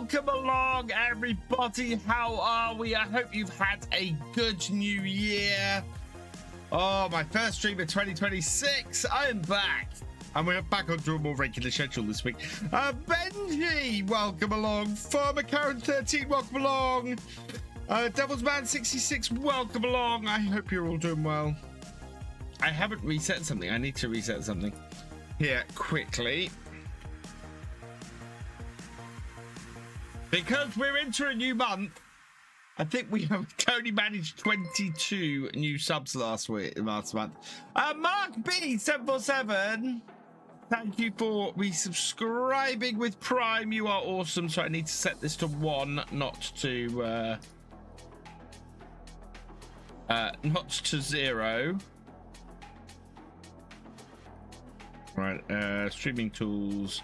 Welcome along, everybody. How are we? I hope you've had a good new year. Oh, my first stream of 2026. I am back. And we're back onto a more regular schedule this week. Benji, welcome along. Farmer Karen 13, welcome along. Devil's Man 66, welcome along. I hope you're all doing well. I haven't reset something. I need to reset something here quickly. Because we're into a new month, I think we have only managed 22 new subs last month. Mark B 747, thank you for resubscribing with Prime. You are awesome. So I need to set this to 1, not to 0. Right, streaming tools,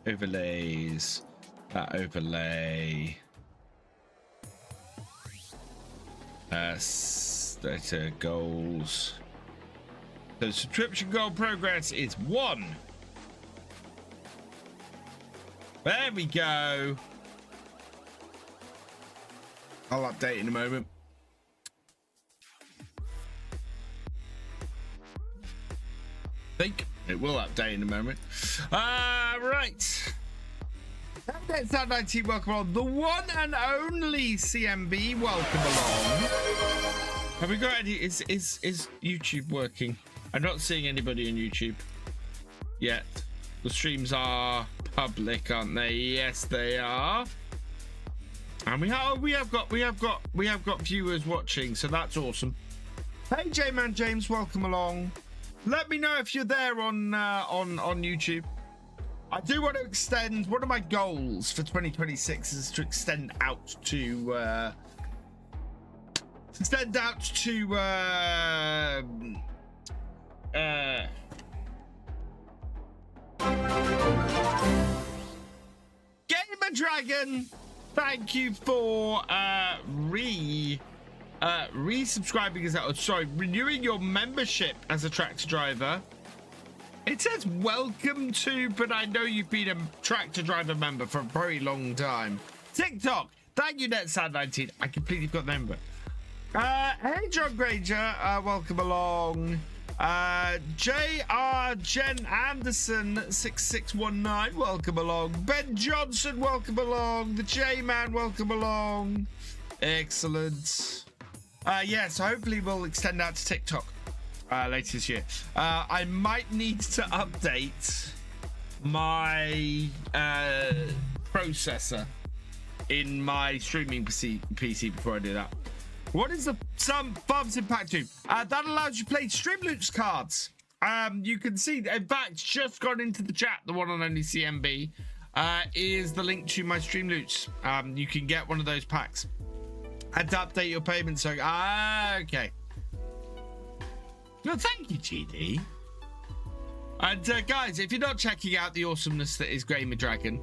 overlays. That overlay, data goals. The subscription goal progress is 1. There we go. I'll update in a moment. Think it will update in a moment. Right. Sound 19, welcome on. The one and only CMB, welcome along. Have we got any? Is YouTube working? I'm not seeing anybody on YouTube yet. The streams are public, aren't they? Yes, they are. And we have got viewers watching, so that's awesome. Hey, J-Man James, welcome along. Let me know if you're there on YouTube. I do want to extend, one of my goals for 2026 is to extend out to Gamer Dragon, thank you for resubscribing as renewing your membership as a tractor driver. It says welcome to, but I know you've been a tractor driver member for a very long time. TikTok, thank you, NetSad19. I completely got the number. Hey, John Granger, welcome along. JR Jen Andersen 6619, welcome along. Ben Johnson, welcome along. The J-Man, welcome along. Excellent. So hopefully we'll extend out to TikTok later this year. I might need to update my processor in my streaming PC before I do that. What is the Farms Impact do? That allows you to play Streamloots cards. You can see, in fact, just gone into the chat, the one on only CMB is the link to my Streamloots. You can get one of those packs. And to update your payments. So, okay. Well, thank you, GD. And guys, if you're not checking out the awesomeness that is Gamer Dragon,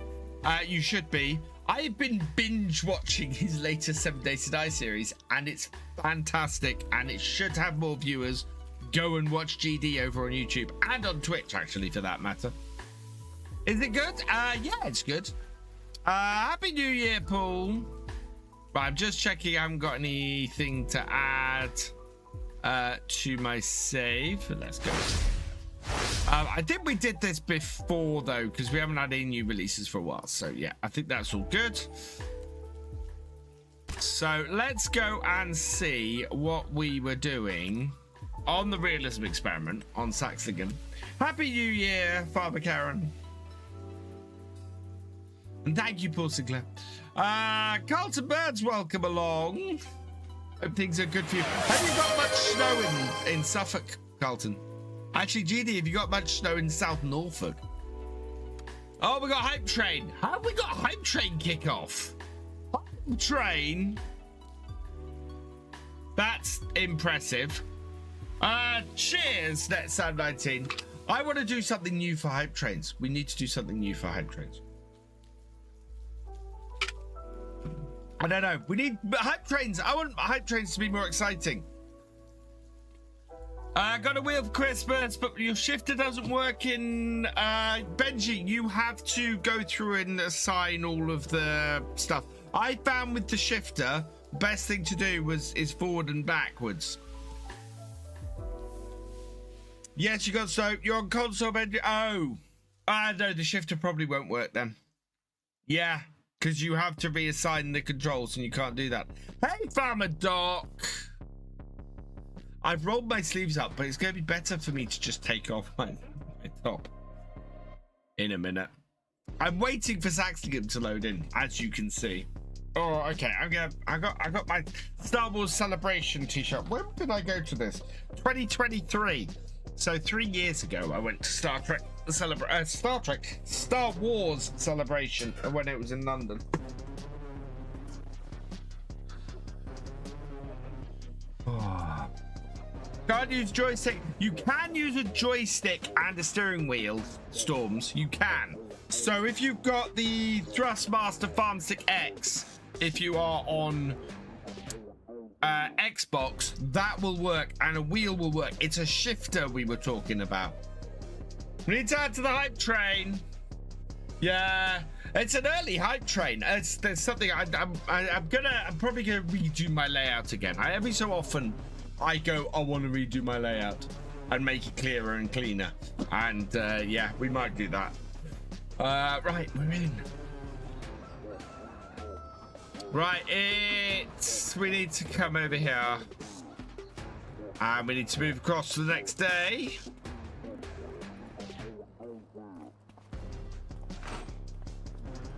you should be. I've been binge watching his latest 7 Days to Die series, and it's fantastic, and it should have more viewers. Go and watch GD over on YouTube and on Twitch, actually, for that matter. Is it good? Yeah, it's good. Happy New Year, Paul. But I'm just checking I haven't got anything to add to my save. Let's go. I think we did this before, though, because we haven't had any new releases for a while. So, yeah, I think that's all good. So, let's go and see what we were doing on the realism experiment on Saxlingham. Happy New Year, Father Karen. And thank you, Paul Sinclair. Carlton Birds, welcome along. Hope things are good for you. Have you got much snow in Suffolk, Carlton? Actually, GD, have you got much snow in South Norfolk? Oh, we got Hype Train. How have we got Hype Train kickoff? Hype Train. That's impressive. Cheers, NetSound19. I want to do something new for Hype Trains. We need to do something new for Hype Trains. I don't know. We need Hype Trains. I want Hype Trains to be more exciting. I got a wheel for Christmas, but your shifter doesn't work in Benji. You have to go through and assign all of the stuff. I found with the shifter, best thing to do is forward and backwards. Yes, you got so you're on console, Benji. Oh, no, the shifter probably won't work then. Yeah, because you have to reassign the controls and you can't do that. Hey, Farmer Doc. I've rolled my sleeves up, but it's going to be better for me to just take off my top in a minute. I'm waiting for Saxlingham to load in, as you can see. Oh, okay. I got my Star Wars Celebration t-shirt. When did I go to this? 2023. So 3 years ago, I went to Star Wars Celebration when it was in London. Oh. Can't use joystick. You can use a joystick and a steering wheel, Storms. You can. So if you've got the Thrustmaster Farmstick X, if you are on Xbox, that will work, and a wheel will work. It's a shifter we were talking about. We need to add to the hype train. Yeah, it's an early hype train. There's something I'm probably gonna redo my layout again. Every so often I go, I want to redo my layout and make it clearer and cleaner, and yeah, we might do that. Right, we're in. Right, we need to come over here, and we need to move across to the next day.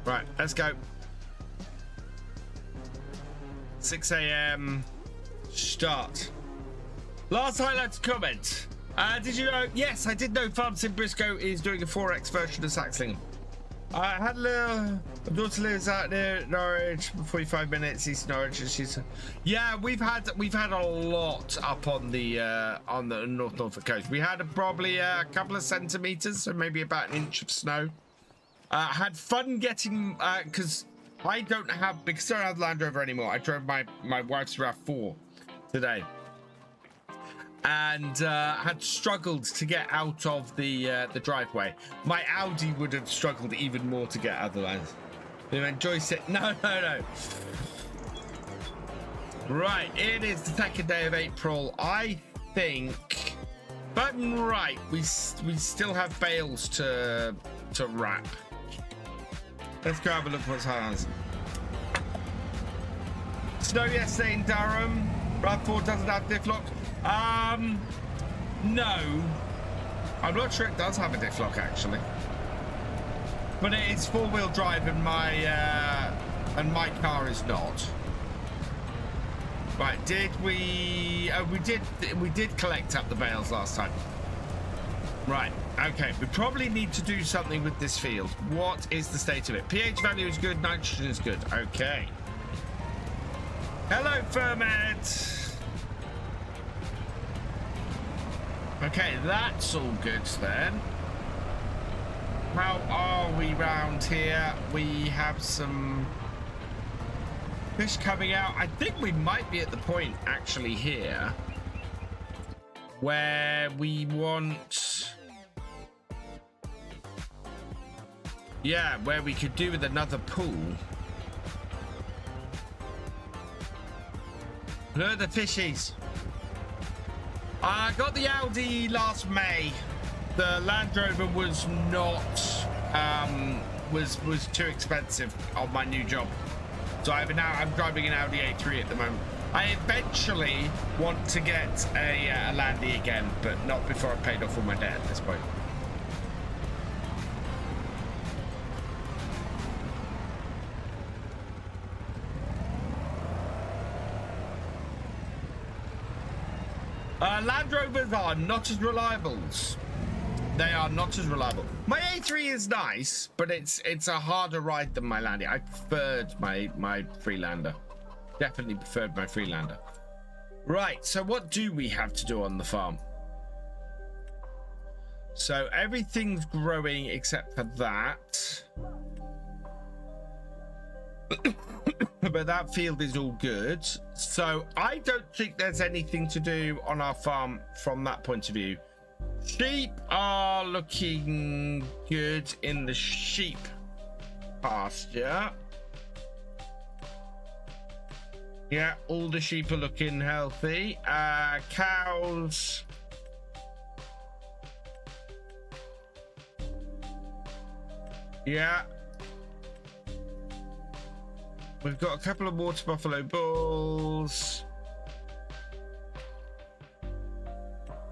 Right, let's go. 6 a.m. start. Last highlighted comment. Did you know? Yes, I did know Farmsim Briscoe is doing a 4X version of Saxlingham. I had a daughter lives out near Norwich, 45 minutes east Norwich, and she's yeah. We've had a lot up on the Norfolk coast. We had probably a couple of centimeters, so maybe about an inch of snow. Had fun getting because I don't have Land Rover anymore. I drove my wife's RAV4 today, and had struggled to get out of the driveway. My Audi would have struggled even more to get otherwise. We went joystick. No. Right, it is the 2nd day of April. I think button right. We still have bales to wrap. Let's go have a look what's happening. Snow yesterday in Durham. RAV4 doesn't have diff lock. No, I'm not sure it does have a diff lock actually, but it is 4-wheel drive, and my car is not. Right, did we? We did collect up the bales last time. Right, okay, we probably need to do something with this field. What is the state of it? pH value is good, nitrogen is good. Okay. Hello, Foreman. Okay, that's all good then. How are we round here? We have some fish coming out. I think we might be at the point actually here where we want, yeah, where we could do with another pool. Look at the fishies. I got the Audi last May. The Land Rover was not was too expensive on my new job, so I'm driving an Audi A3 at the moment. I eventually want to get a Landy again, but not before I've paid off all my debt at this point. Land Rovers are not as reliable. They are not as reliable. My A3 is nice, but it's a harder ride than my Landy. I preferred my Freelander. Definitely preferred my Freelander. Right, so what do we have to do on the farm? So everything's growing except for that. but that field is all good. So I don't think there's anything to do on our farm from that point of view. Sheep are looking good in the sheep pasture. Yeah, all the sheep are looking healthy. Cows. Yeah. We've got a couple of water buffalo bulls.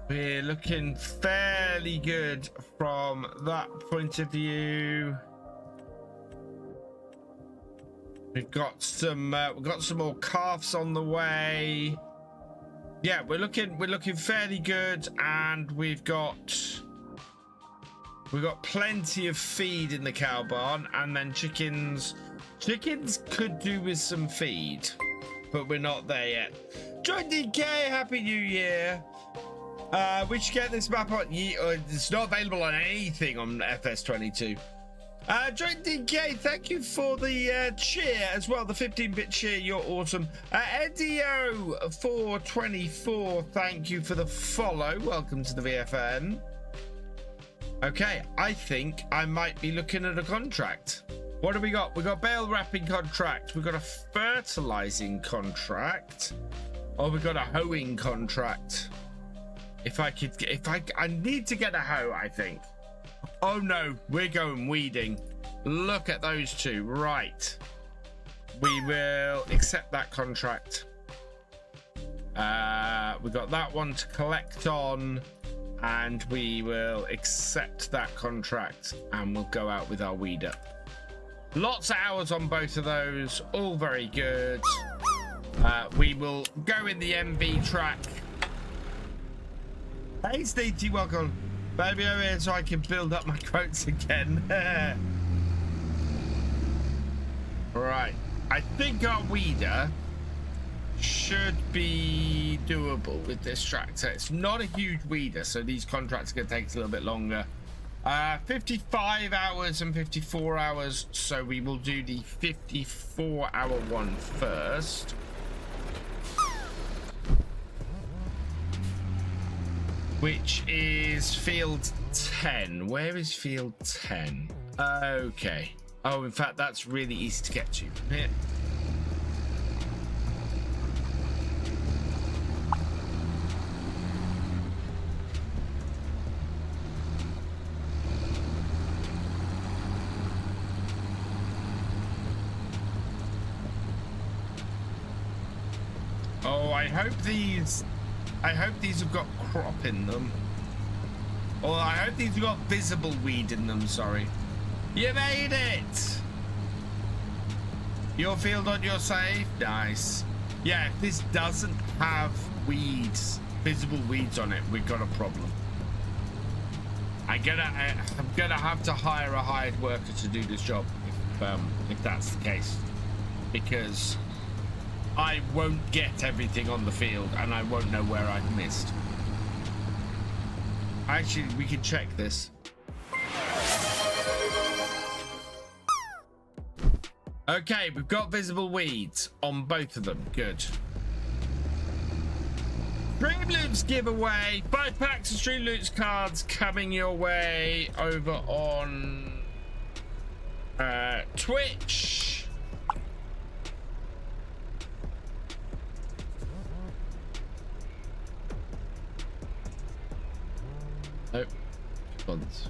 We're looking fairly good from that point of view. We've got some more calves on the way. Yeah, we're looking fairly good, and we've got plenty of feed in the cow barn, and then chickens could do with some feed, but we're not there yet. Join DK, Happy New Year. We should get this map on. It's not available on anything on FS22. Join DK, thank you for the cheer as well, the 15-bit cheer. You're awesome. Edio424, thank you for the follow. Welcome to the VFN. Okay, I think I might be looking at a contract. What do we got? We got bale wrapping contract. We got a fertilizing contract. Or we got a hoeing contract. I need to get a hoe, I think. Oh no, we're going weeding. Look at those two. Right. We will accept that contract. We got that one to collect on. And we will accept that contract, and we'll go out with our weeder. Lots of hours on both of those, all very good. We will go in the MB track. Hey Steety, welcome. Baby over here so I can build up my quotes again. Right, I think our weeder should be doable with this tractor. It's not a huge weeder, so these contracts are going to take us a little bit longer. 55 hours and 54 hours, so we will do the 54-hour one first. Which is field 10. Where is field 10? Okay. Oh, in fact, that's really easy to get to from here. Oh, I hope these have got crop in them. Or I hope these have got visible weed in them, sorry. You made it! Your field on your save? Nice. Yeah, if this doesn't have weeds, visible weeds on it, we've got a problem. I'm gonna have to hire a hired worker to do this job if that's the case. Because I won't get everything on the field, and I won't know where I've missed. Actually, we can check this. Okay, we've got visible weeds on both of them. Good. Stream Loots giveaway. 5 packs of Stream Loots cards coming your way over on Twitch. Oh, funds.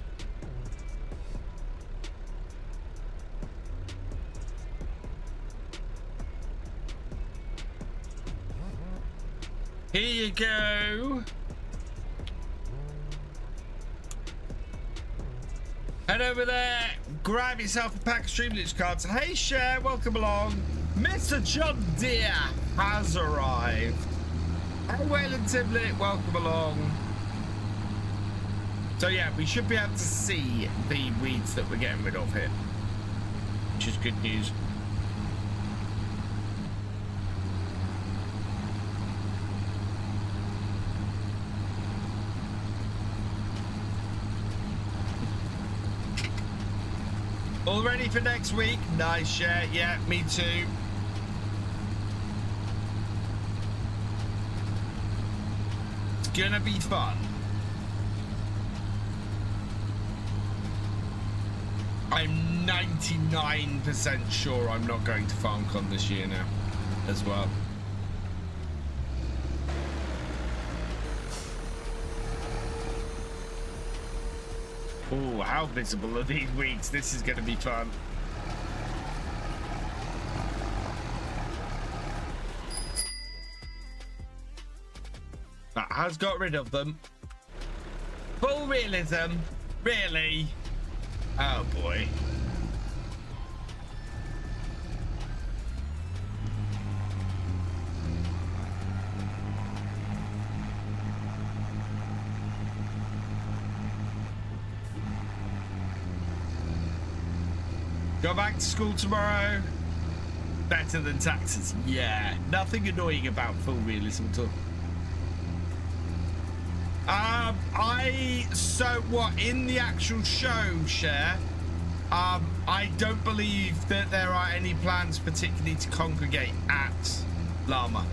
Here you go. Head over there, grab yourself a pack of Streamlabs cards. Hey, Cher, welcome along. Mr. John Deere has arrived. Hey, Wayland Timlett, welcome along. So yeah, we should be able to see the weeds that we're getting rid of here, which is good news. All ready for next week? Nice, Cher. Yeah, me too. gonna be fun. I'm 99% sure I'm not going to FarmCon this year now as well. Oh, how visible are these weeds? This is going to be fun. That has got rid of them. Full realism. Really? Oh boy. Go back to school tomorrow. Better than taxes. Yeah, nothing annoying about full realism at all. So what in the actual show, Cher? I don't believe that there are any plans particularly to congregate at Llama.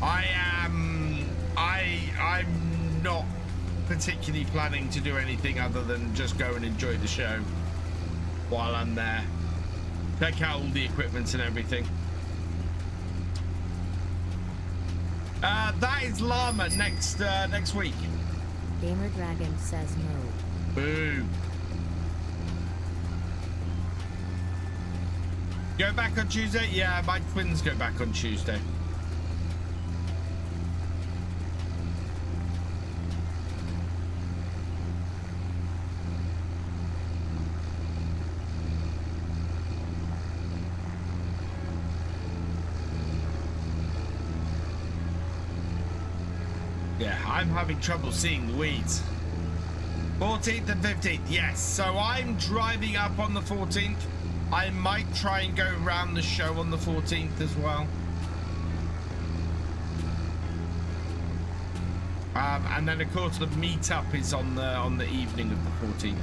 I'm not particularly planning to do anything other than just go and enjoy the show while I'm there. Check out all the equipment and everything. That is Llama next week. Gamer Dragon says no. Boo. Go back on Tuesday? Yeah, my twins go back on Tuesday. Yeah, I'm having trouble seeing the weeds. 14th and 15th, yes. So I'm driving up on the 14th. I might try and go around the show on the 14th as well. And then of course the meetup is on the evening of the 14th.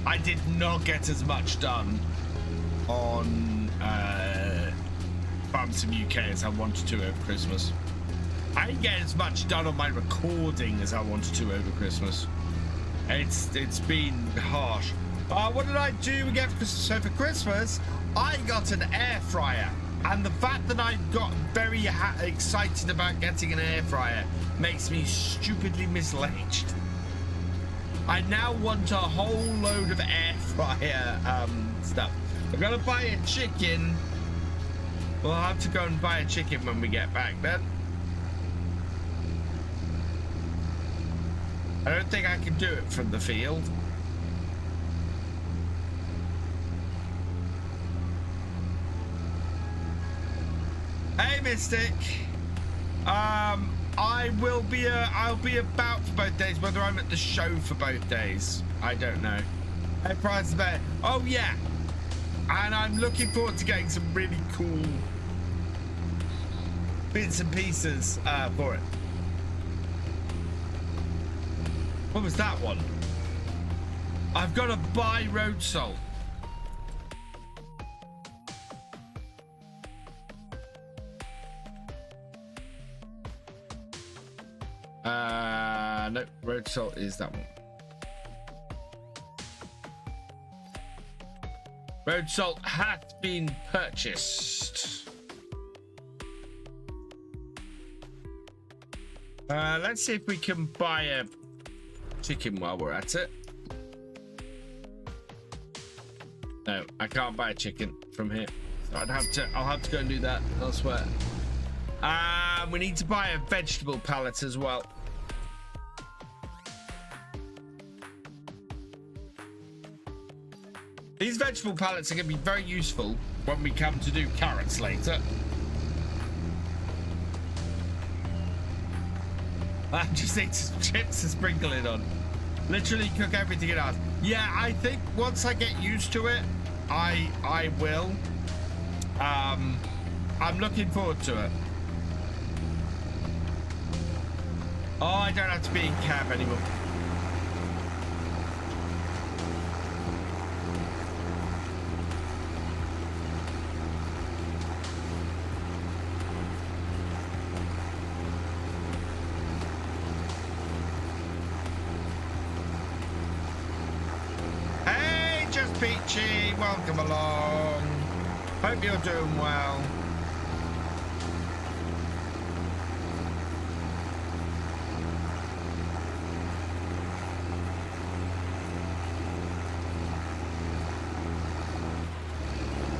I did not get as much done on Farm Sim UK as I wanted to over Christmas. I didn't get as much done on my recording as I wanted to over Christmas. It's been harsh. What did I do again for Christmas? So for Christmas, I got an air fryer. And the fact that I got very excited about getting an air fryer makes me stupidly middle-aged. I now want a whole load of air fryer stuff. I'm gonna buy a chicken. We'll have to go and buy a chicken when we get back then. I don't think I can do it from the field. Hey, Mystic. I'll be about for both days. Whether I'm at the show for both days, I don't know. Hey, price there. Oh yeah, and I'm looking forward to getting some really cool bits and pieces for it. What was that one? I've got to buy road salt. No, road salt is that one. Road salt has been purchased. Let's see if we can buy a chicken while we're at it. No, I can't buy a chicken from here. I'll have to go and do that elsewhere. We need to buy a vegetable pallet as well. These vegetable pallets are going to be very useful when we come to do carrots later. I just need some chips to sprinkle it on. Literally cook everything in ours. Yeah, I think once I get used to it, I will. I'm looking forward to it. Oh, I don't have to be in cab anymore. Peachy, welcome along. Hope you're doing well.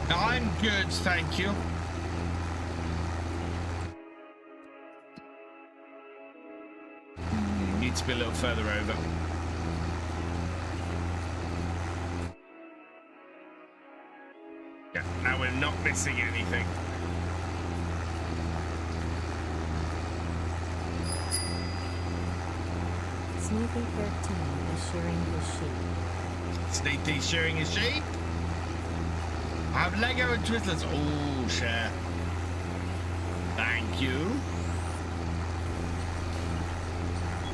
I'm good, thank you. Need to be a little further over. Now we're not missing anything. Sneaky 13 is shearing his sheep. Sneaky shearing his sheep? I have Lego and Twizzlers. Oh, Cher. Thank you.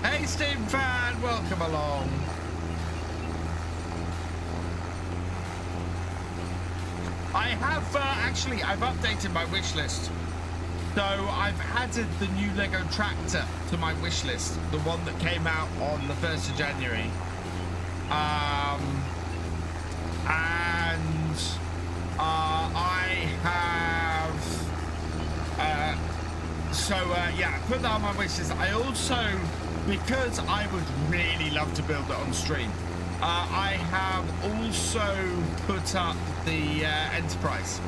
Hey, Steam fan, welcome along. I have actually, I've updated my wish list. So I've added the new Lego tractor to my wish list, the one that came out on the 1st of January. I have, yeah, put that on my wish list. I also, because I would really love to build it on stream, I have also put up the Enterprise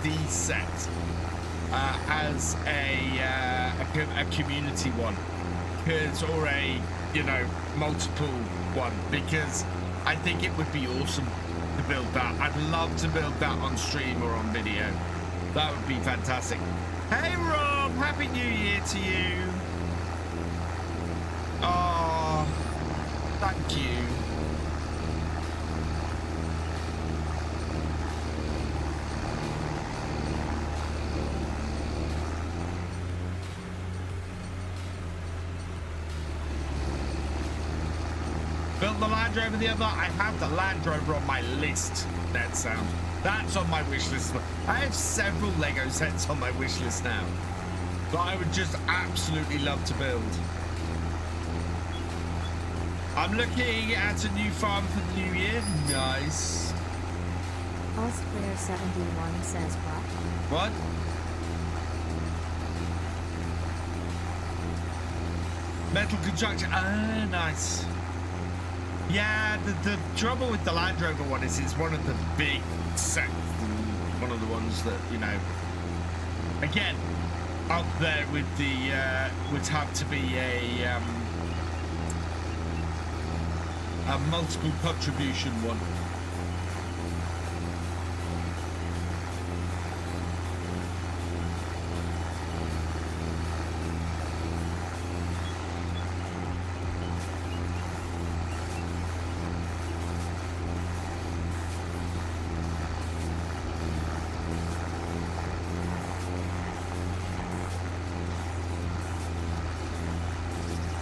D set as a community one, or a multiple one, because I think it would be awesome to build that. I'd love to build that on stream or on video. That would be fantastic. Hey Rob, happy New Year to you. Oh, thank you. Built the Land Rover the other. I have the Land Rover on my list. That sound. That's on my wish list. I have several Lego sets on my wish list now that I would just absolutely love to build. I'm looking at a new farm for the new year. Nice. Osplayer 71 says what? What? Metal construction. Ah, nice. Yeah, the trouble with the Land Rover one is it's one of the big sets, one of the ones that, again, up there with the, would have to be a multiple contribution one.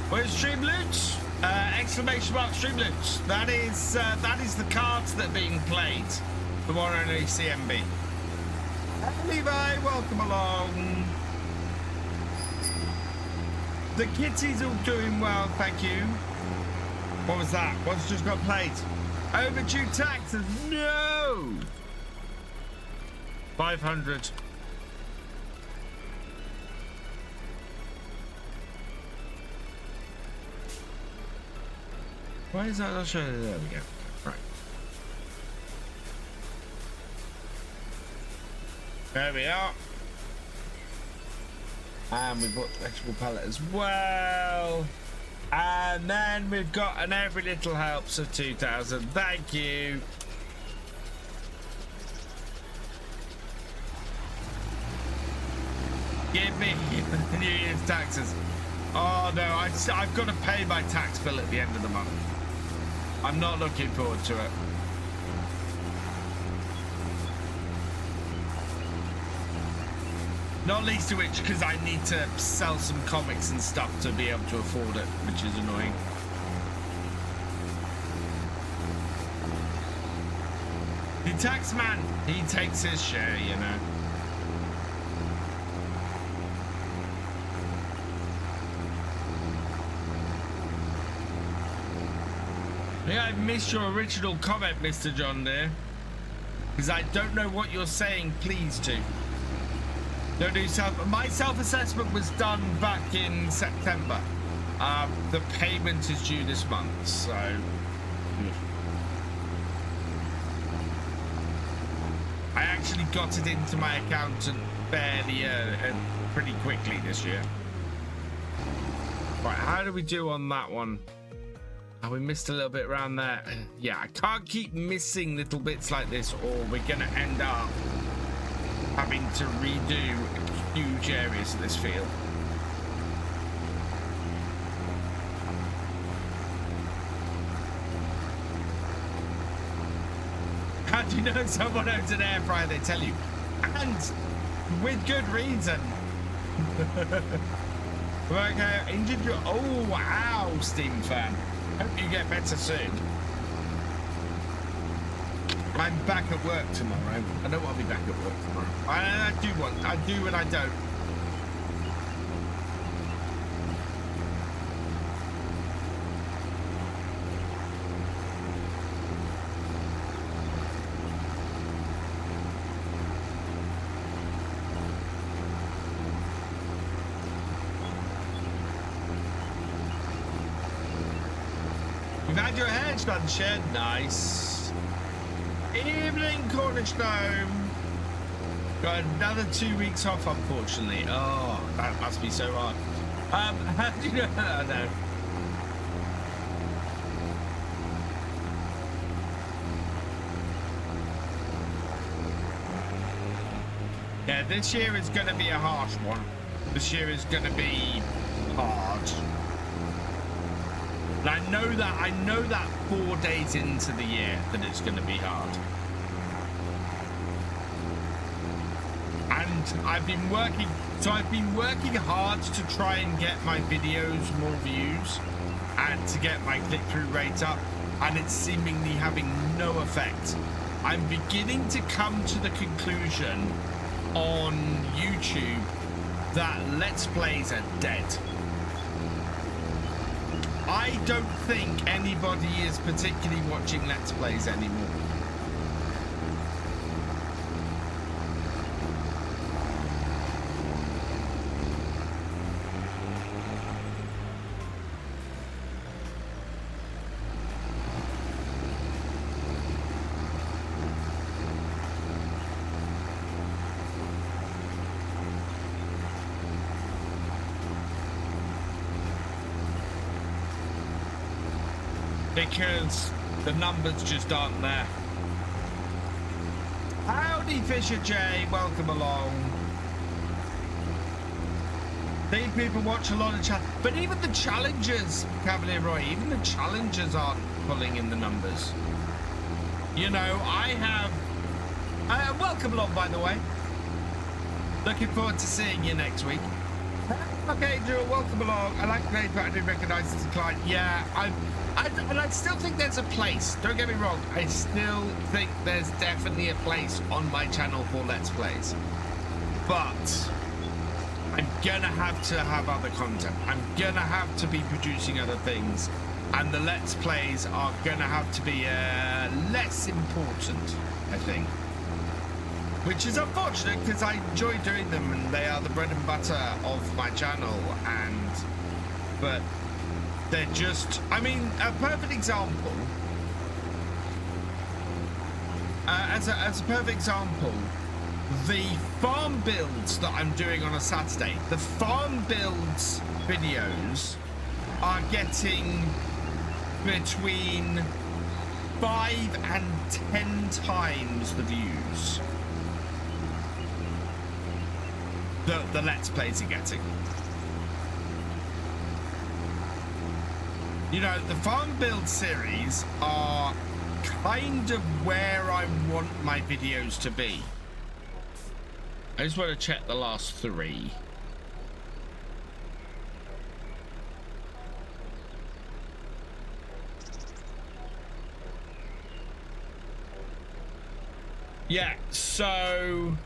Where's Streamloot? Exclamation mark Streamloot. That is the cards that are being played. The one on CMB. Levi, welcome along. The kitty's all doing well, thank you. What was that? What's just got played? Overdue taxes. No. 500. Why is that not showing? There we go. Right. There we are. And we've got the vegetable pallet as well. And then we've got an every little helps of 2,000. Thank you. Give me the New Year's taxes. Oh no, I've got to pay my tax bill at the end of the month. I'm not looking forward to it. Not least of which because I need to sell some comics and stuff to be able to afford it, which is annoying. The tax man, he takes his share, you know. Yeah, I've missed your original comment, Mr. John Deere. Because I don't know what you're saying, please do. Don't do self. My self-assessment was done back in September. The payment is due this month, so. I actually got it into my accountant fairly pretty quickly this year. Right, how do we do on that one? Oh, we missed a little bit around there. Yeah, I can't keep missing little bits like this, or we're gonna end up having to redo huge areas of this field. How do you know someone owns an air fryer? They tell you, and with good reason. Okay, injured you. Oh wow, Steam fan. Hope you get better soon. I'm back at work tomorrow. I don't want to be back at work tomorrow. I do and I don't. You've had your hair done, Cher. Nice. Evening, Cornerstone. Got another 2 weeks off, unfortunately. Oh, that must be so hard. How do you know? Oh, no. Yeah, this year is going to be a harsh one. This year is going to be hard. And I know that 4 days into the year that it's going to be hard. And I've been working hard to try and get my videos more views and to get my click-through rate up, and it's seemingly having no effect. I'm beginning to come to the conclusion on YouTube that Let's Plays are dead. I don't think anybody is particularly watching Let's Plays anymore. Because the numbers just aren't there. Howdy, Thefisherj, welcome along. These people watch a lot of chat, but even the challengers, Cavalier Roy, even the challengers aren't pulling in the numbers. You know, I have. Welcome along, by the way. Looking forward to seeing you next week. Okay, Drew, welcome along. I like playing, but I do recognise it's a client. Yeah, and I still think there's a place. Don't get me wrong. I still think there's definitely a place on my channel for Let's Plays. But I'm gonna have to have other content. I'm gonna have to be producing other things. And the Let's Plays are gonna have to be less important, I think. Which is unfortunate because I enjoy doing them and they are the bread and butter of my channel. But they're just, I mean, a perfect example. As a perfect example, the farm builds that I'm doing on a Saturday, the farm builds videos are getting between 5 and 10 times the views the Let's Plays are getting. You know, the farm build series are kind of where I want my videos to be. I just want to check the last 3. Yeah, so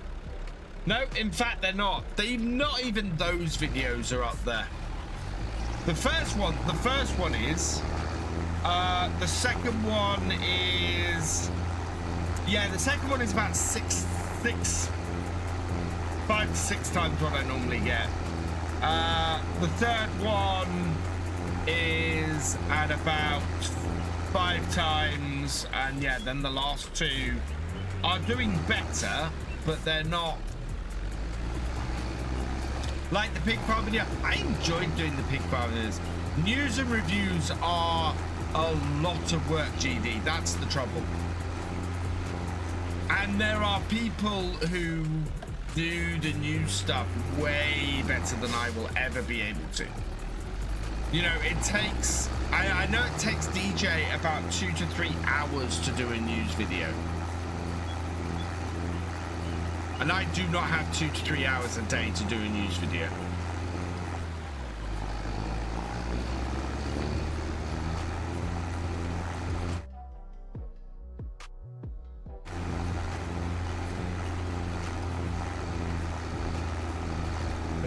no, in fact they're not. Not even those videos are up there. The first one is. The second one is. Yeah, the second one is about 5 to 6 times what I normally get. The third one is at about 5 times, and yeah, then the last 2 are doing better, but they're not. Like the pig farm video, I enjoyed doing the pig farm videos. News and reviews are a lot of work, GD. That's the trouble. And there are people who do the news stuff way better than I will ever be able to. You know, it takes, I know it takes DJ about 2 to 3 hours to do a news video. And I do not have 2 to 3 hours a day to do a news video.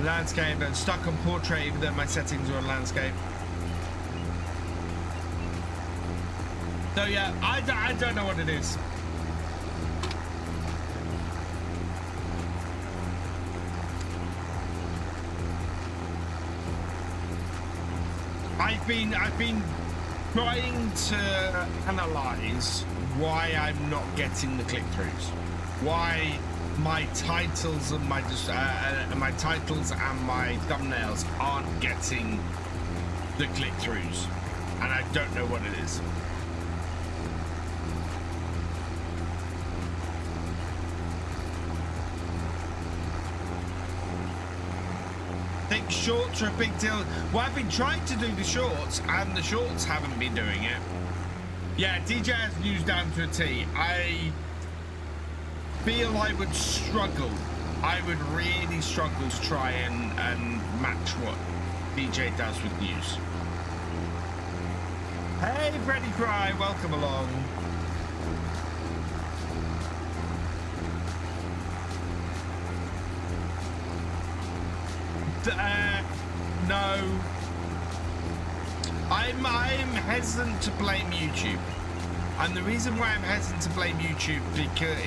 Landscape and stuck on portrait, even though my settings are on landscape. So yeah, I don't know what it is. I've been trying to analyze why I'm not getting the click-throughs, why my titles and my titles and my thumbnails aren't getting the click-throughs, and I don't know what it is. I think shorts are a big deal. Well, I've been trying to do the shorts, and the shorts haven't been doing it. Yeah, DJ has news down to a T. I feel I would struggle. I would really struggle to try and match what DJ does with news. Hey, Freddy Cry, welcome along. No. I'm hesitant to blame YouTube. And the reason why I'm hesitant to blame YouTube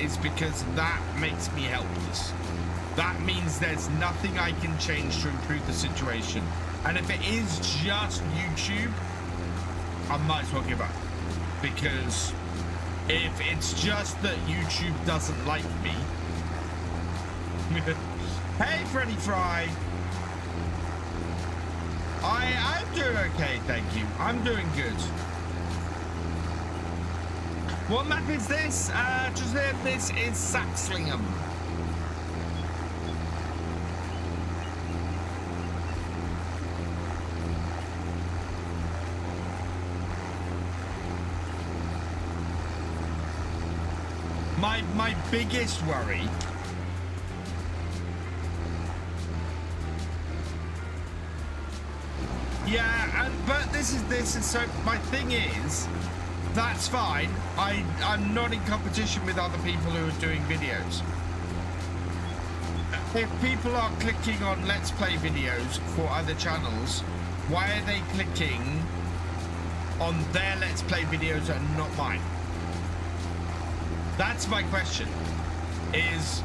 is because that makes me helpless. That means there's nothing I can change to improve the situation. And if it is just YouTube, I might as well give up. Because if it's just that YouTube doesn't like me... Hey, Freddy Fry! I'm doing okay, thank you. I'm doing good. What map is this? This is Saxlingham. My biggest worry but this is so my thing is that's fine. I'm not in competition with other people who are doing videos. If people are clicking on Let's Play videos for other channels, why are they clicking on their Let's Play videos and not mine? That's my question. Is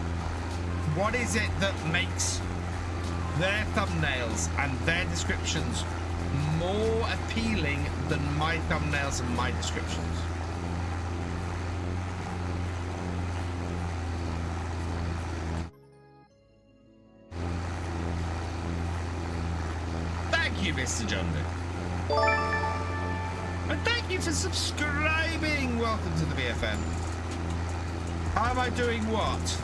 what is it that makes their thumbnails and their descriptions more appealing than my thumbnails and my descriptions? you, Mr. Jundy. And thank you for subscribing. Welcome to the VFN. How am I doing what?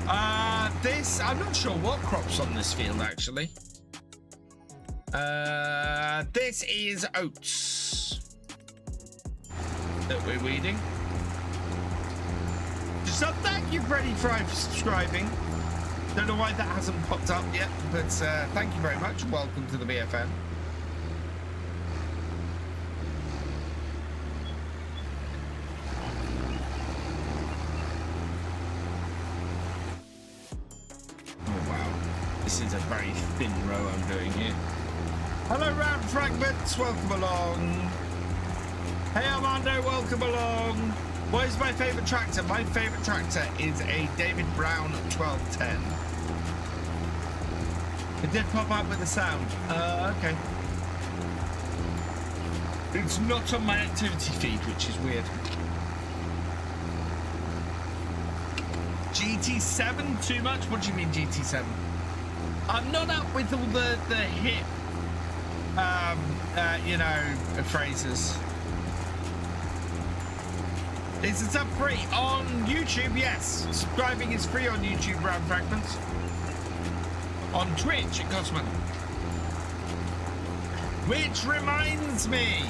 I'm not sure what crops on this field, actually. This is oats that we're weeding. So thank you, Freddy Fry, for subscribing. Don't know why that hasn't popped up yet, but thank you very much. Welcome to the VFN. Oh wow, this is a very thin row I'm doing here. Hello, Round Fragments, welcome along. Hey, Armando, welcome along. What is my favourite tractor? My favourite tractor is a David Brown 1210. It did pop up with a sound. Okay. It's not on my activity feed, which is weird. GT7 too much? What do you mean GT7? I'm not up with all the hip, you know, phrases. Is it up free on YouTube? Yes. Subscribing is free on YouTube, Round Fragments. On Twitch, it costs money. Which reminds me,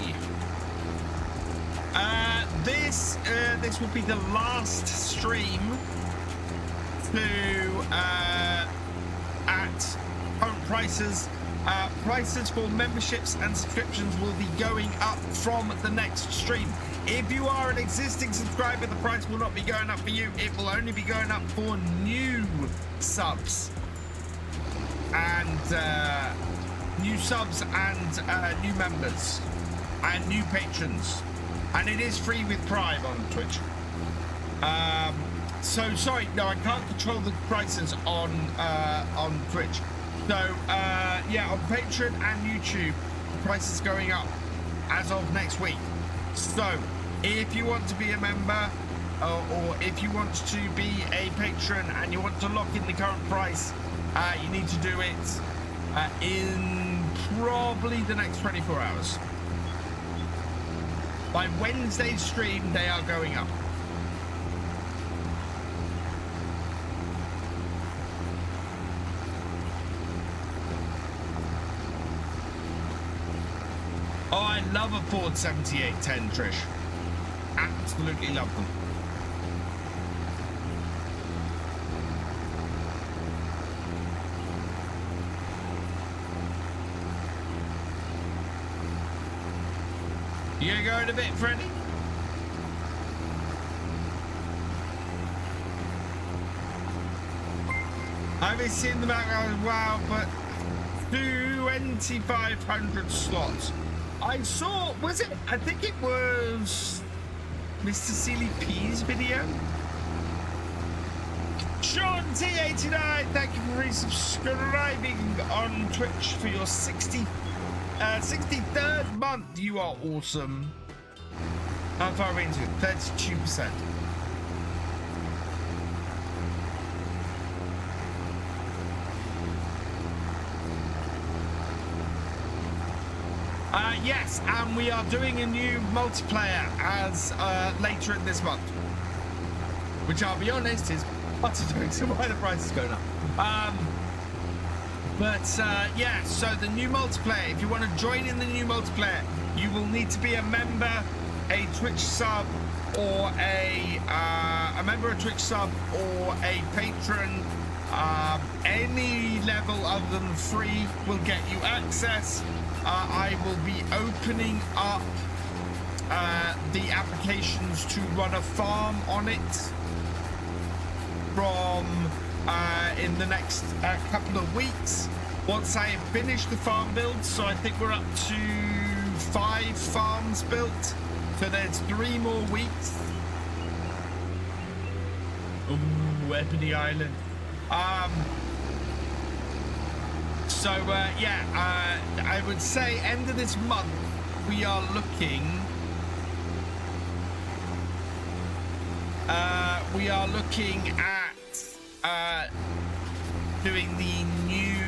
this will be the last stream to at current prices. Prices for memberships and subscriptions will be going up from the next stream. If you are an existing subscriber, the price will not be going up for you. It will only be going up for new subs and new members and new patrons. And it is free with Prime on Twitch. So sorry, no, I can't control the prices on Twitch. So yeah, on Patreon and YouTube, the price is going up as of next week. So if you want to be a member or if you want to be a patron and you want to lock in the current price, you need to do it in probably the next 24 hours. By Wednesday's stream, they are going up. Oh, I love a Ford 7810, Trish. Absolutely love them. You going a bit, Freddie? I haven't seen the background, wow, but 2,500 slots. I saw, was it? I think it was Mr. Sealy P's video. Sean T89, thank you for resubscribing on Twitch for your 63rd month. You are awesome. How far are we into it? 32%. Yes, and we are doing a new multiplayer as later in this month, which I'll be honest is utter doing, so why the price is going up. Yeah, so the new multiplayer, if you want to join in the new multiplayer, you will need to be a member, a Twitch sub, or a member, a Twitch sub, or a patron. Any level other than free will get you access. I will be opening up the applications to run a farm on it from in the next couple of weeks once I have finished the farm build. So I think we're up to 5 farms built, so there's 3 more weeks. Ooh, Ebony Island. Yeah, I would say end of this month we are looking at doing the new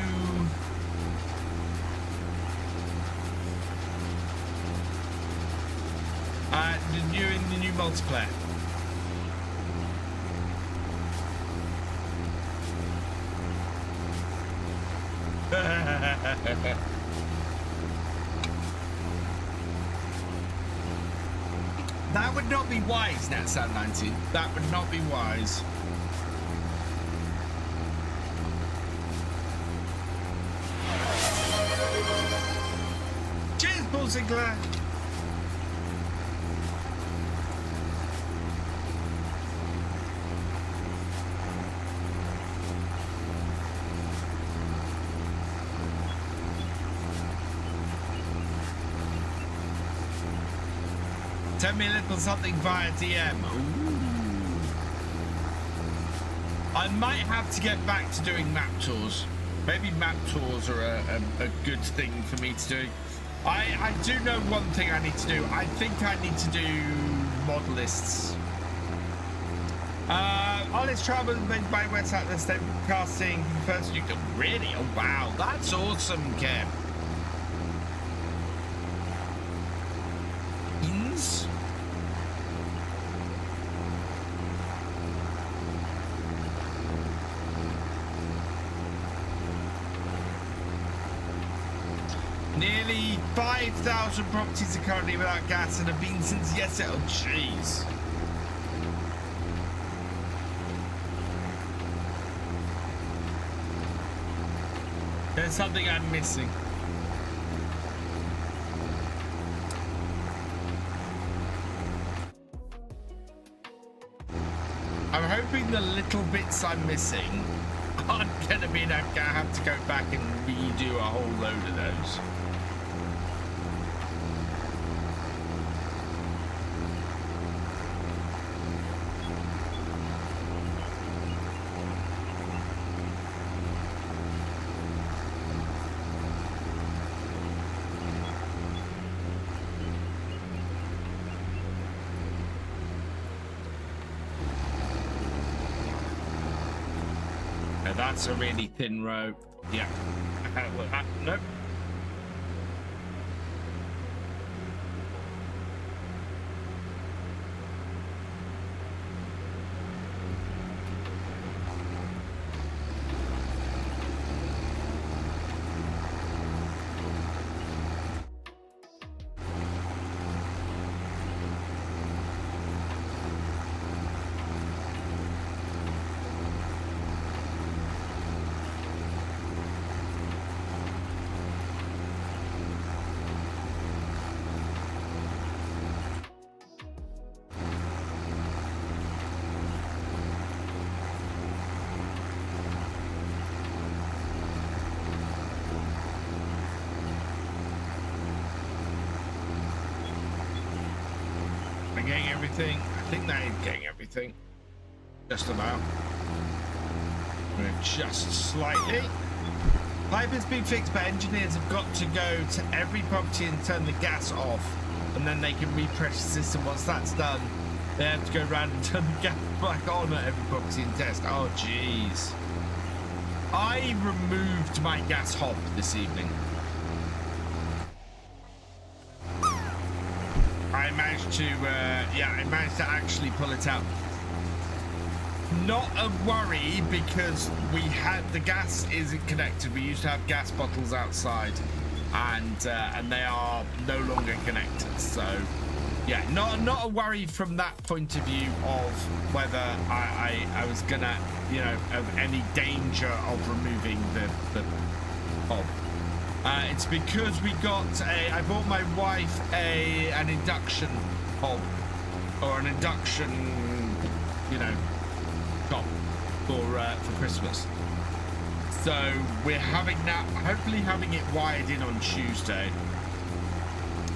multiplayer. That would not be wise, NatSound19. That would not be wise. Cheers, Paul Sinclair. Send me a little something via DM. Ooh. I might have to get back to doing map tours. Maybe map tours are a good thing for me to do. I do know one thing I need to do. I think I need to do mod lists. Honest Travel made by website list casting first you can really. Oh wow, that's awesome, Kev. Nearly 5,000 properties are currently without gas and have been since yesterday. Oh, jeez. There's something I'm missing. I'm hoping the little bits I'm missing aren't gonna mean I'm gonna have to go back and redo a whole load of those. That's a really thin rope. Yeah. Nope. I think that is getting everything. Just about. Just slightly. Pipe has been fixed, but engineers have got to go to every property and turn the gas off, and then they can refresh the system. Once that's done, they have to go around and turn the gas back on at every property and test. Oh, jeez. I removed my gas hob this evening. I managed to actually pull it out. Not a worry because we had the gas isn't connected. We used to have gas bottles outside, and they are no longer connected. So, yeah, not a worry from that point of view of whether I was gonna, of any danger of removing the hob. It's because I bought my wife an induction hob, or an induction, top for Christmas. So we're hopefully having it wired in on Tuesday.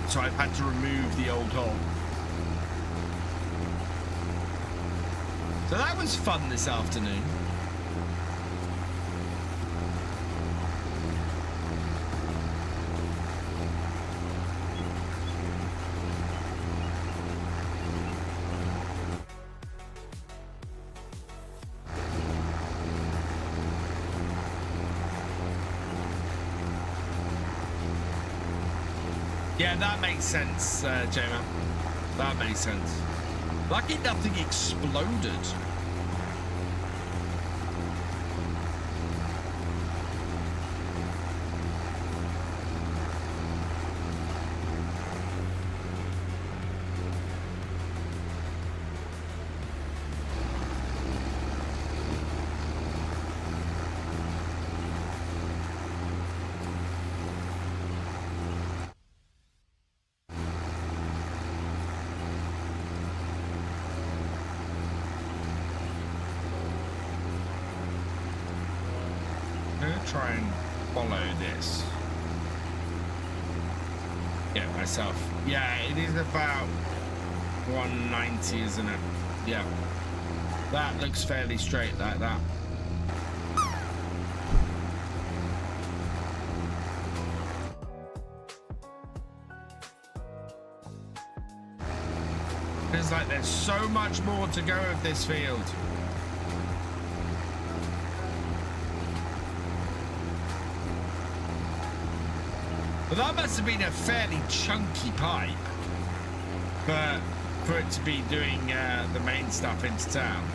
So I've had to remove the old hob. So that was fun this afternoon. Yeah, that makes sense, J-Man. That makes sense. Lucky nothing exploded. Try and follow this. Get myself. Yeah, it is about 190, isn't it? Yeah. That looks fairly straight like that. Feels like there's so much more to go with this field. Well, that must have been a fairly chunky pipe, but for it to be doing the main stuff into town.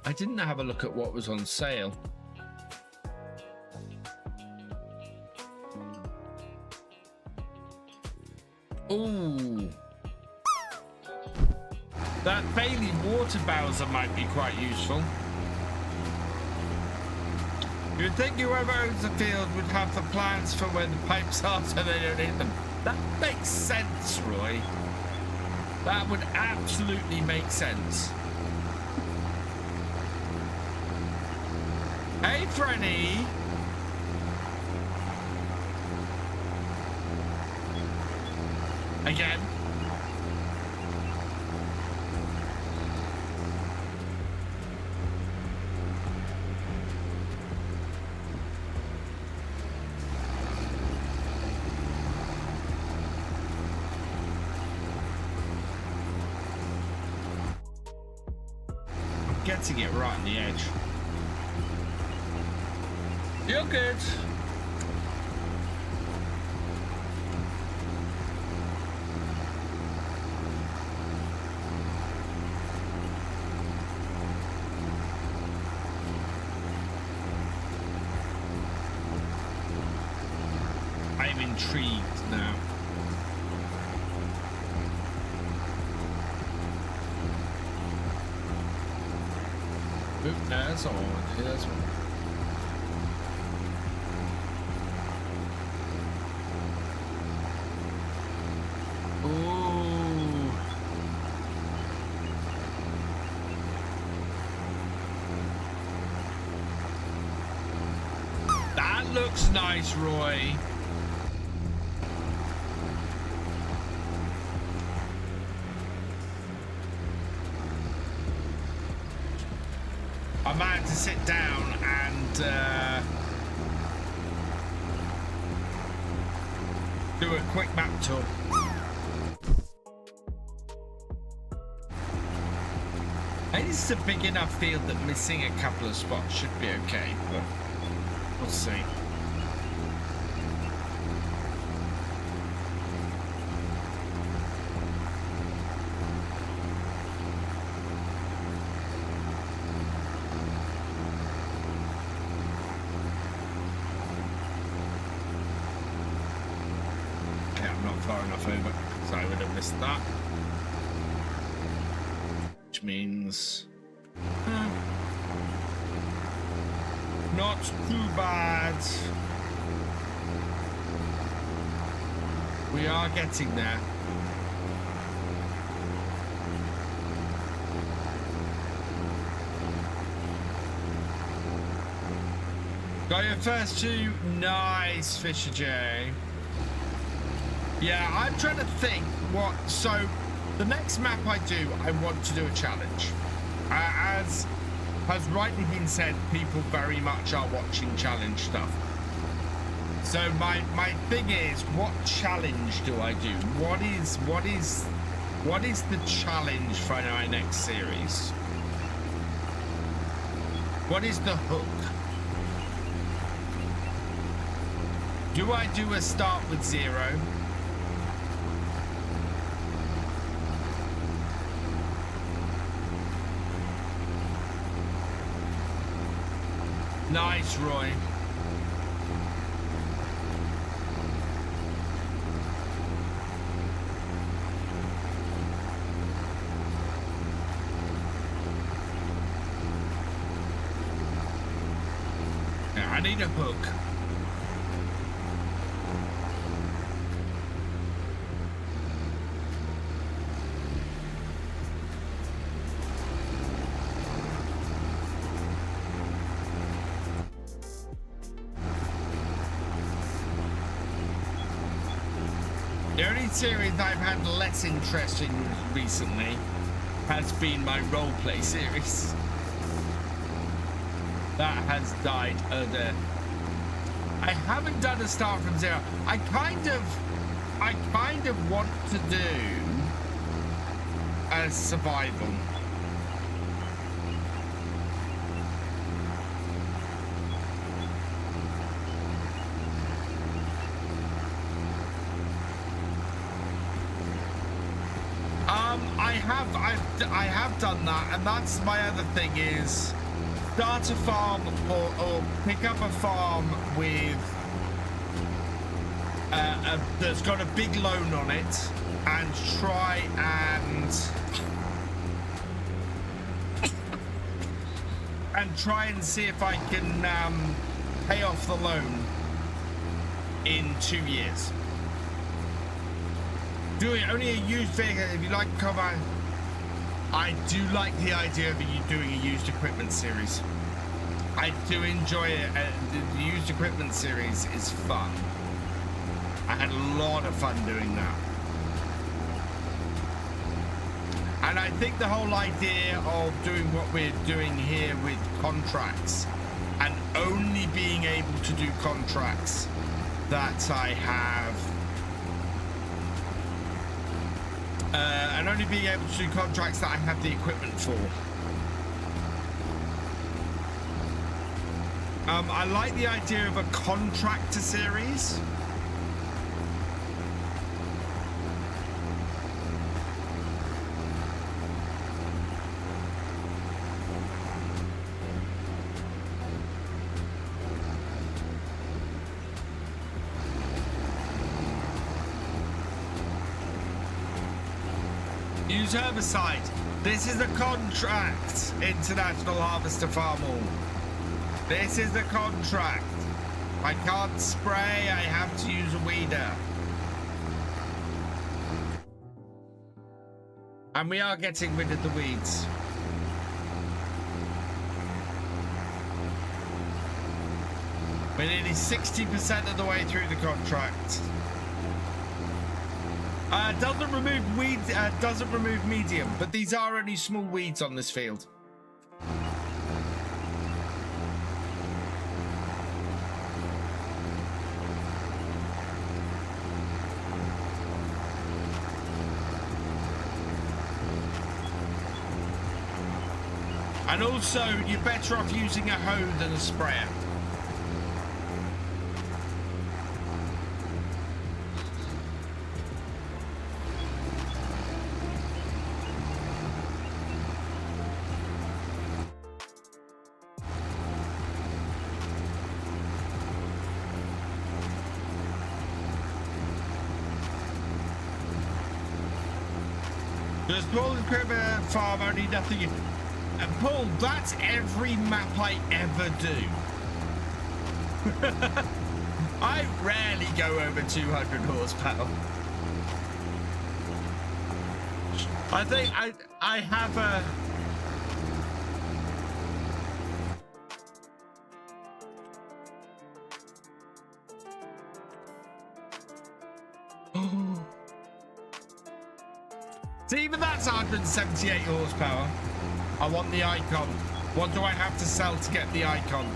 I didn't have a look at what was on sale. Ooh. That Bailey water bowser might be quite useful. You'd think whoever owns the field would have the plans for where the pipes are so they don't hit them. That makes sense, Roy. That would absolutely make sense. Hey, Frenny. Again. I'm getting it right on the edge. You're good. I'm intrigued now. Oop, that's all. That's all. Looks nice, Roy. I might have to sit down and do a quick map tour. I think this is a big enough field that missing a couple of spots should be okay, but we'll see. That, which means not too bad. We are getting there. Got your first two. Nice, Thefisherj. Yeah, I'm trying to think what. So, the next map I do, I want to do a challenge. As has rightly been said, people very much are watching challenge stuff. So my thing is, what challenge do I do? What is the challenge for my next series? What is the hook? Do I do a start with 0? Nice, Roy. Yeah, I need a hook. The only series I've had less interest in recently has been my roleplay series. That has died a death. I haven't done a start from 0. I kind of want to do a survival. I have done that, and that's my other thing is start a farm or pick up a farm with that's got a big loan on it and try and see if I can pay off the loan in 2 years. Do it only a used vehicle if you like cover. I do like the idea of you doing a used equipment series. I do enjoy it. The used equipment series is fun. I had a lot of fun doing that. And I think the whole idea of doing what we're doing here with contracts and only being able to do contracts that I have and only being able to do contracts that I have the equipment for. I like the idea of a contractor series. Use herbicide. This is a contract, International Harvester Farm All. This is the contract. I can't spray, I have to use a weeder. And we are getting rid of the weeds. We're nearly 60% of the way through the contract. Doesn't remove weed, doesn't remove medium, but these are only small weeds on this field. And also, you're better off using a hoe than a sprayer. Does Paul and Cribber farm only nothing? And Paul, that's every map I ever do. I rarely go over 200 horsepower. I think I have a... So even that's 178 horsepower. I want the icon. What do I have to sell to get the icon?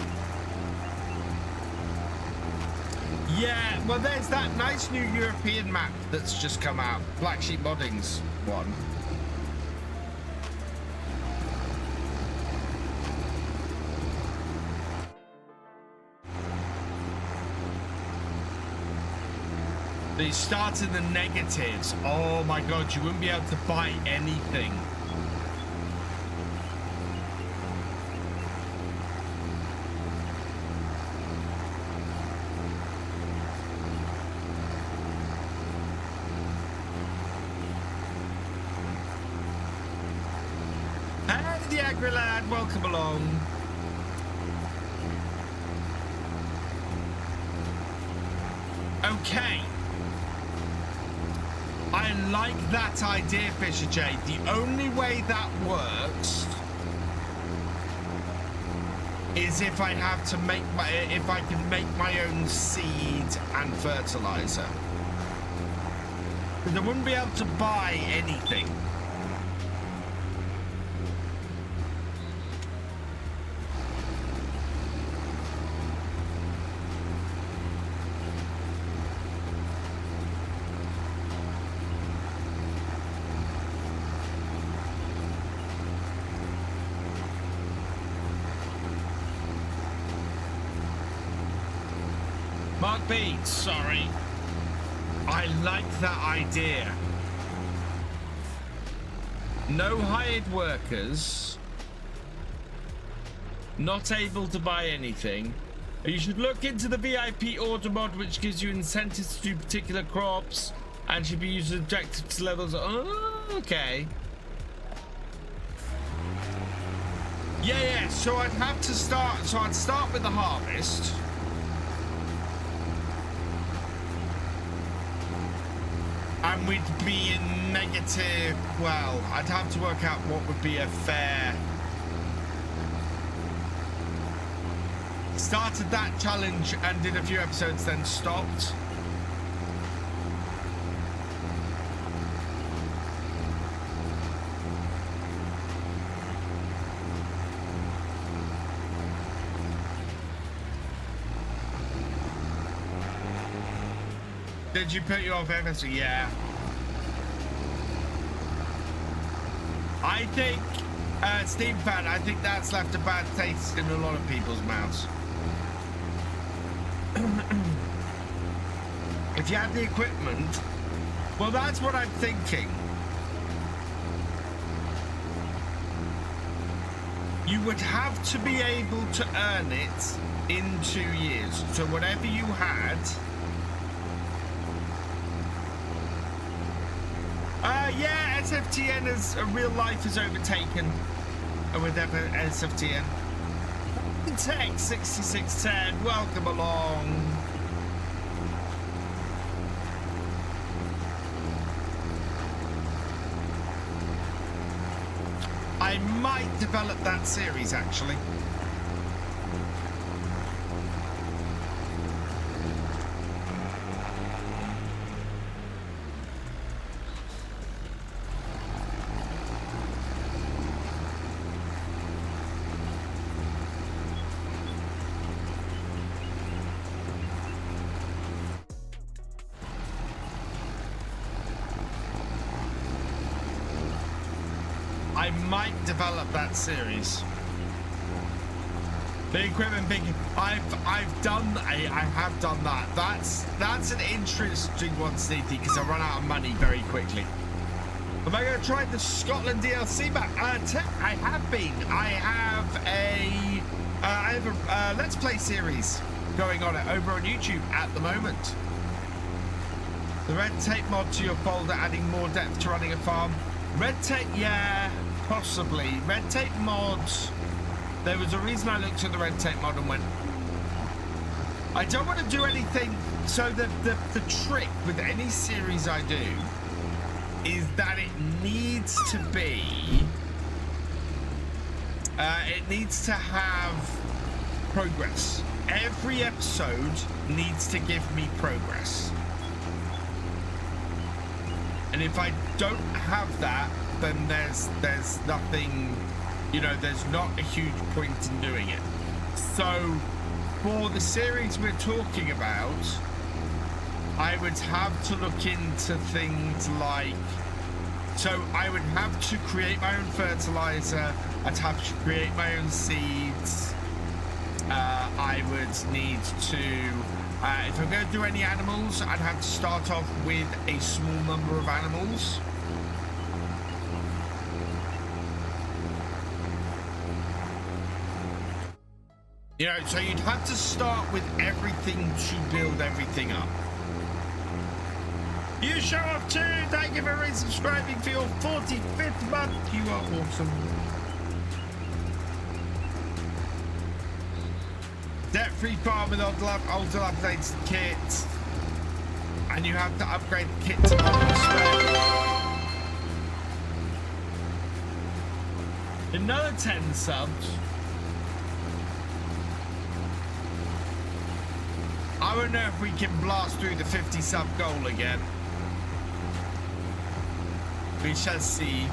Yeah, well, there's that nice new European map that's just come out. Black Sheep Modding's one. They start in the negatives. Oh my god, you wouldn't be able to buy anything. Hey, the Agri Lad, welcome along. Okay. I like that idea, Thefisherj. The only way that works is if I have to make if I can make my own seed and fertilizer. Because I wouldn't be able to buy anything. Mark B, sorry. I like that idea. No hired workers. Not able to buy anything. You should look into the VIP order mod, which gives you incentives to do particular crops and should be used as objectives to levels. Oh, okay. Yeah, so I'd have to start. So I'd start with the harvest. And we'd be in negative, well, I'd have to work out what would be a fair. Started that challenge and did a few episodes, then stopped. Did you put you off FS? Yeah. I think, Steam fan, I think that's left a bad taste in a lot of people's mouths. If you had the equipment, well, that's what I'm thinking. You would have to be able to earn it in 2 years. So whatever you had. Yeah, SFTN is real life is overtaken with SFTN. Tech 6610, welcome along. I might develop that series actually. I might develop that series. The equipment big. I have done that. That's an interesting one, Sneaky, because I run out of money very quickly. Am I going to try the Scotland DLC map? I have been. I have a Let's Play series going on over on YouTube at the moment. The red tape mod to your folder, adding more depth to running a farm. Red tape, yeah, possibly. Red tape mods. There was a reason I looked at the red tape mod and went, I don't want to do anything. So the trick with any series I do is that it needs to be, it needs to have progress. Every episode needs to give me progress. And And if I don't have that, then there's nothing, you know, there's not a huge point in doing it. So for the series we're talking about, I would have to look into things like, so I would have to create my own fertilizer, I'd have to create my own seeds, I would need to, if I'm going to do any animals, I'd have to start off with a small number of animals. You know, so you'd have to start with everything to build everything up. You show off too. Thank you for resubscribing for your 45th month. You are awesome. Debt-free farm with old dilapidated kit. And you have to upgrade the kit to modern spec. Another 10 subs. I don't know if we can blast through the 50 sub goal again. We shall see.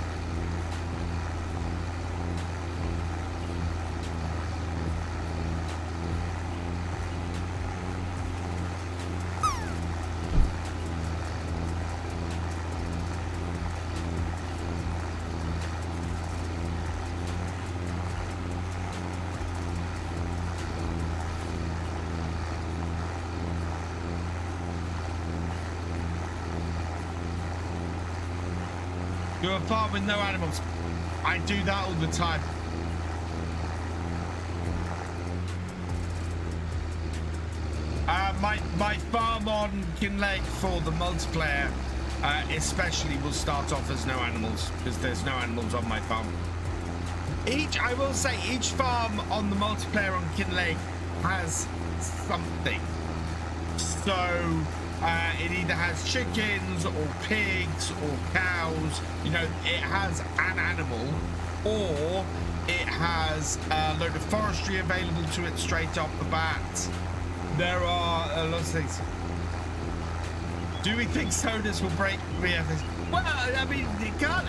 Do a farm with no animals. I do that all the time. My farm on Kinlake for the multiplayer especially will start off as no animals because there's no animals on my farm. I will say each farm on the multiplayer on Kinlake has something. So it either has chickens or pigs or cows. You know, it has an animal, or it has a load of forestry available to it straight off the bat. There are lots of things. Do we think Sodus will break VFS? Well, I mean, it can't.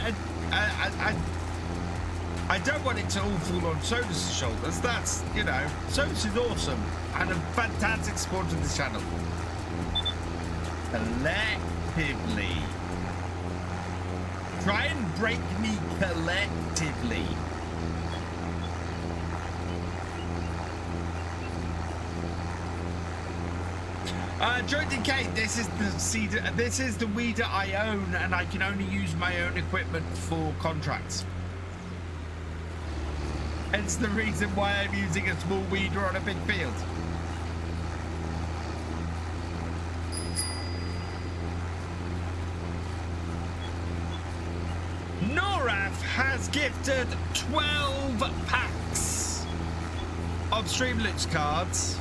I don't want it to all fall on Sodus' shoulders. That's, you know, Sodus is awesome and a fantastic supporter of this channel. Collectively. Try and break me collectively. Joined Kate, this is the seed. This is the weeder I own, and I can only use my own equipment for contracts. Hence the reason why I'm using a small weeder on a big field. Noraf has gifted 12 packs of Streamloots cards.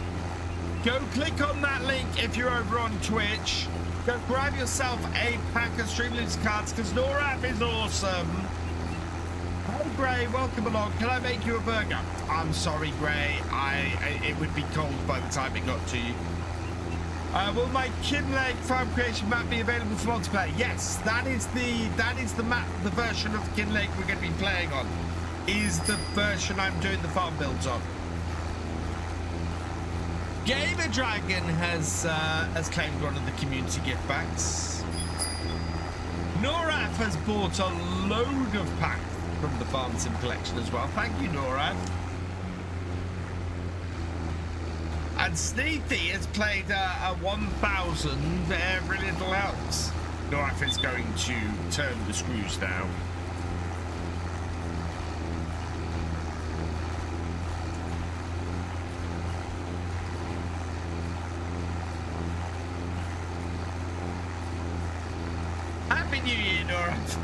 Go click on that link if you're over on Twitch. Go grab yourself a pack of Streamloots cards because Noraf is awesome. Hey Gray, welcome along. Can I make you a burger? I'm sorry, Gray. It would be cold by the time it got to you. Will my Kinlake farm creation map be available for multiplayer? Yes, that is the map, the version of Kinlake we're going to be playing on. Is the version I'm doing the farm builds on. Gamer Dragon has claimed one of the community gift packs. Noraf has bought a load of packs from the Farm Sim collection as well. Thank you, Noraf. And Sneethy has played a 1000 every little helps. Noraf is going to turn the screws now. Happy New Year, Noraf.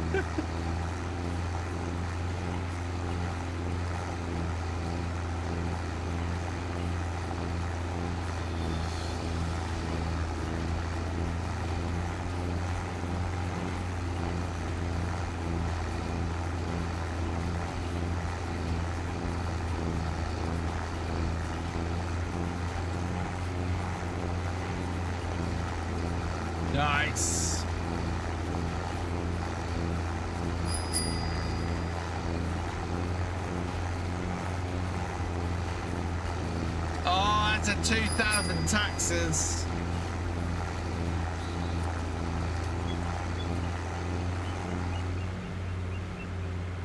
Nice. 2,000 taxes.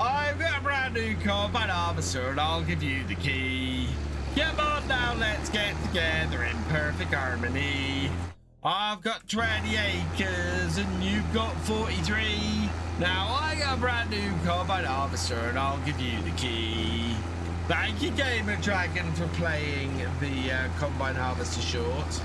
I've got a brand new combine harvester and I'll give you the key. Come on now, let's get together in perfect harmony. I've got 20 acres and you've got 43. Now I got a brand new combine harvester and I'll give you the key. Thank you, Gamer Dragon, for playing the combine harvester short.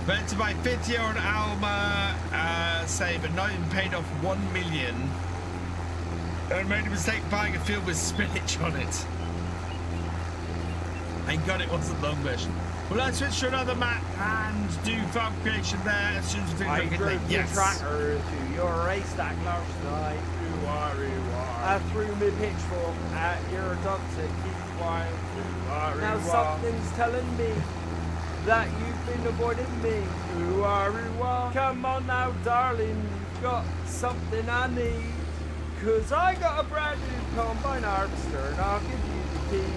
Meant to buy 50-year-old Alma save, but not even paid off 1 million. And made a mistake buying a field with spinach on it. Thank God it wasn't long version. Will I switch to another map and do farm creation there as soon as we I finish? drove the Yes. tractor to your haystack last night. I threw me pitchfork at your toxic wild. Now something's telling me that you've been avoiding me. Come on now, darling, you've got something I need. Cause I got a brand new combine harvester and I'll give you the key.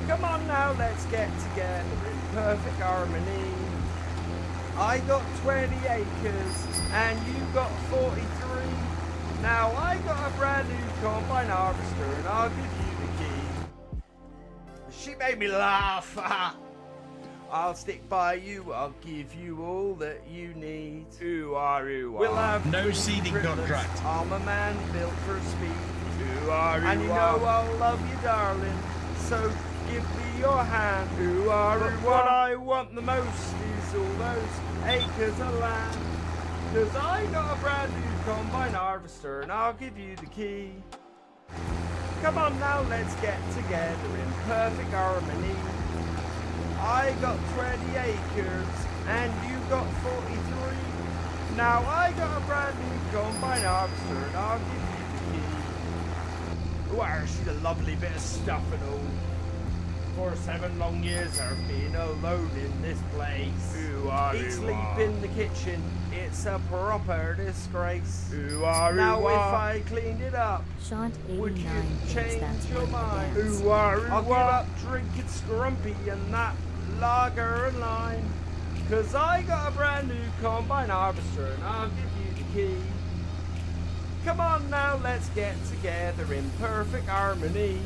Come on now, let's get together in perfect harmony. I got 20 acres and you got 43. Now I got a brand new combine harvester and I'll give you the key. She made me laugh. I'll stick by you, I'll give you all that you need. We'll have No three seeding triplets. contract. I'm a man built for speed. And you know I'll love you, darling. So give me your hand. But what I want the most is all those acres of land. Cause I got a brand new combine harvester and I'll give you the key. Come on now, let's get together in perfect harmony. I got 20 acres and you got 43. Now I got a brand new combine harvester and I'll give you the key. Wow, she's a lovely bit of stuff and all. For 7 long years I've been alone in this place. Eat, sleep in the kitchen, it's a proper disgrace. Now if I cleaned it up, Shant89 would you thinks change that's your one of the mind? dance. I'll give up drinking scrumpy and that lager and lime. Cause I got a brand new combine harvester and I'll give you the key. Come on now, let's get together in perfect harmony.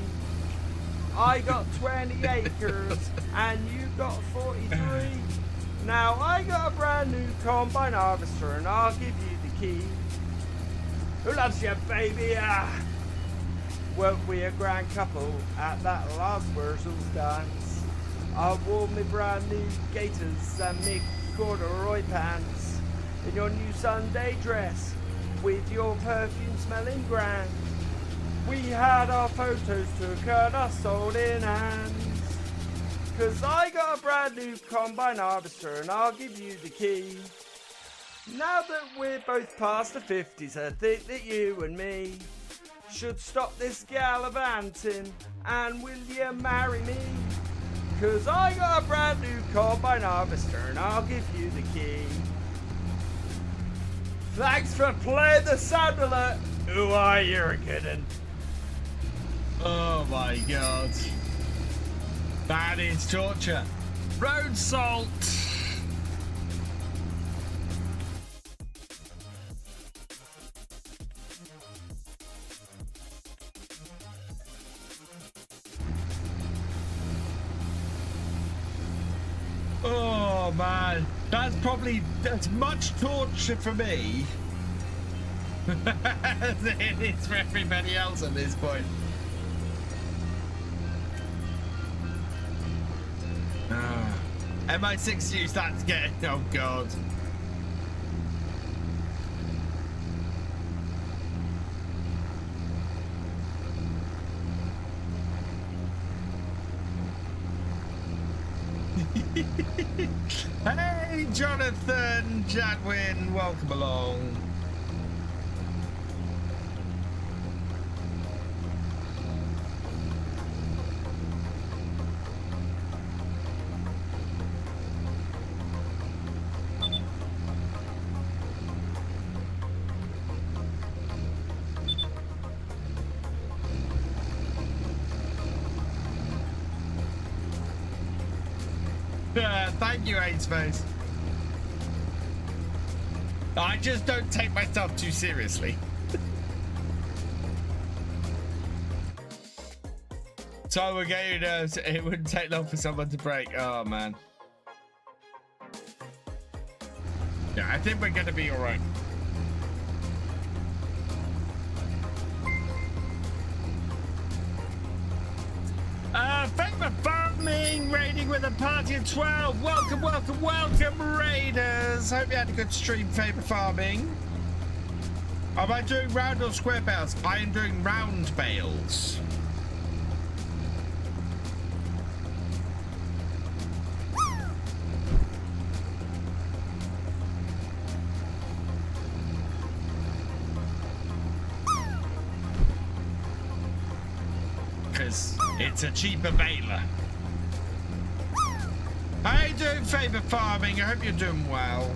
I got 20 acres and you got 43. Now I got a brand new combine harvester and I'll give you the key. Who loves you, baby? Weren't we a grand couple at that last Wurzel's dance? I wore me brand new gaiters and me corduroy pants in your new Sunday dress with your perfume smelling grand. We had our photos took and us sold in hands. Cause I got a brand new combine harvester and I'll give you the key. Now that we're both past the 50s, I think that you and me should stop this gallivanting and will you marry me? Cause I got a brand new combine harvester and I'll give you the key. Thanks for playing the sound alert. Who are you, you're kidding? Oh my God. That is torture. Road salt. Oh man, that's much torture for me as it is for everybody else at this point. MI6 used that to get, oh God. Hey, Jonathan Jadwin, welcome along. Thank you, Ace Face. I just don't take myself too seriously. So we're getting it wouldn't take long for someone to break. Oh man. Yeah, I think we're gonna be all right. Favorite farming raiding with a party of 12. Welcome, welcome, welcome, raiders. Hope you had a good stream, favorite farming. Am I doing round or square bales? I am doing round bales. It's a cheaper baler. How you doing, favorite farming? I hope you're doing well.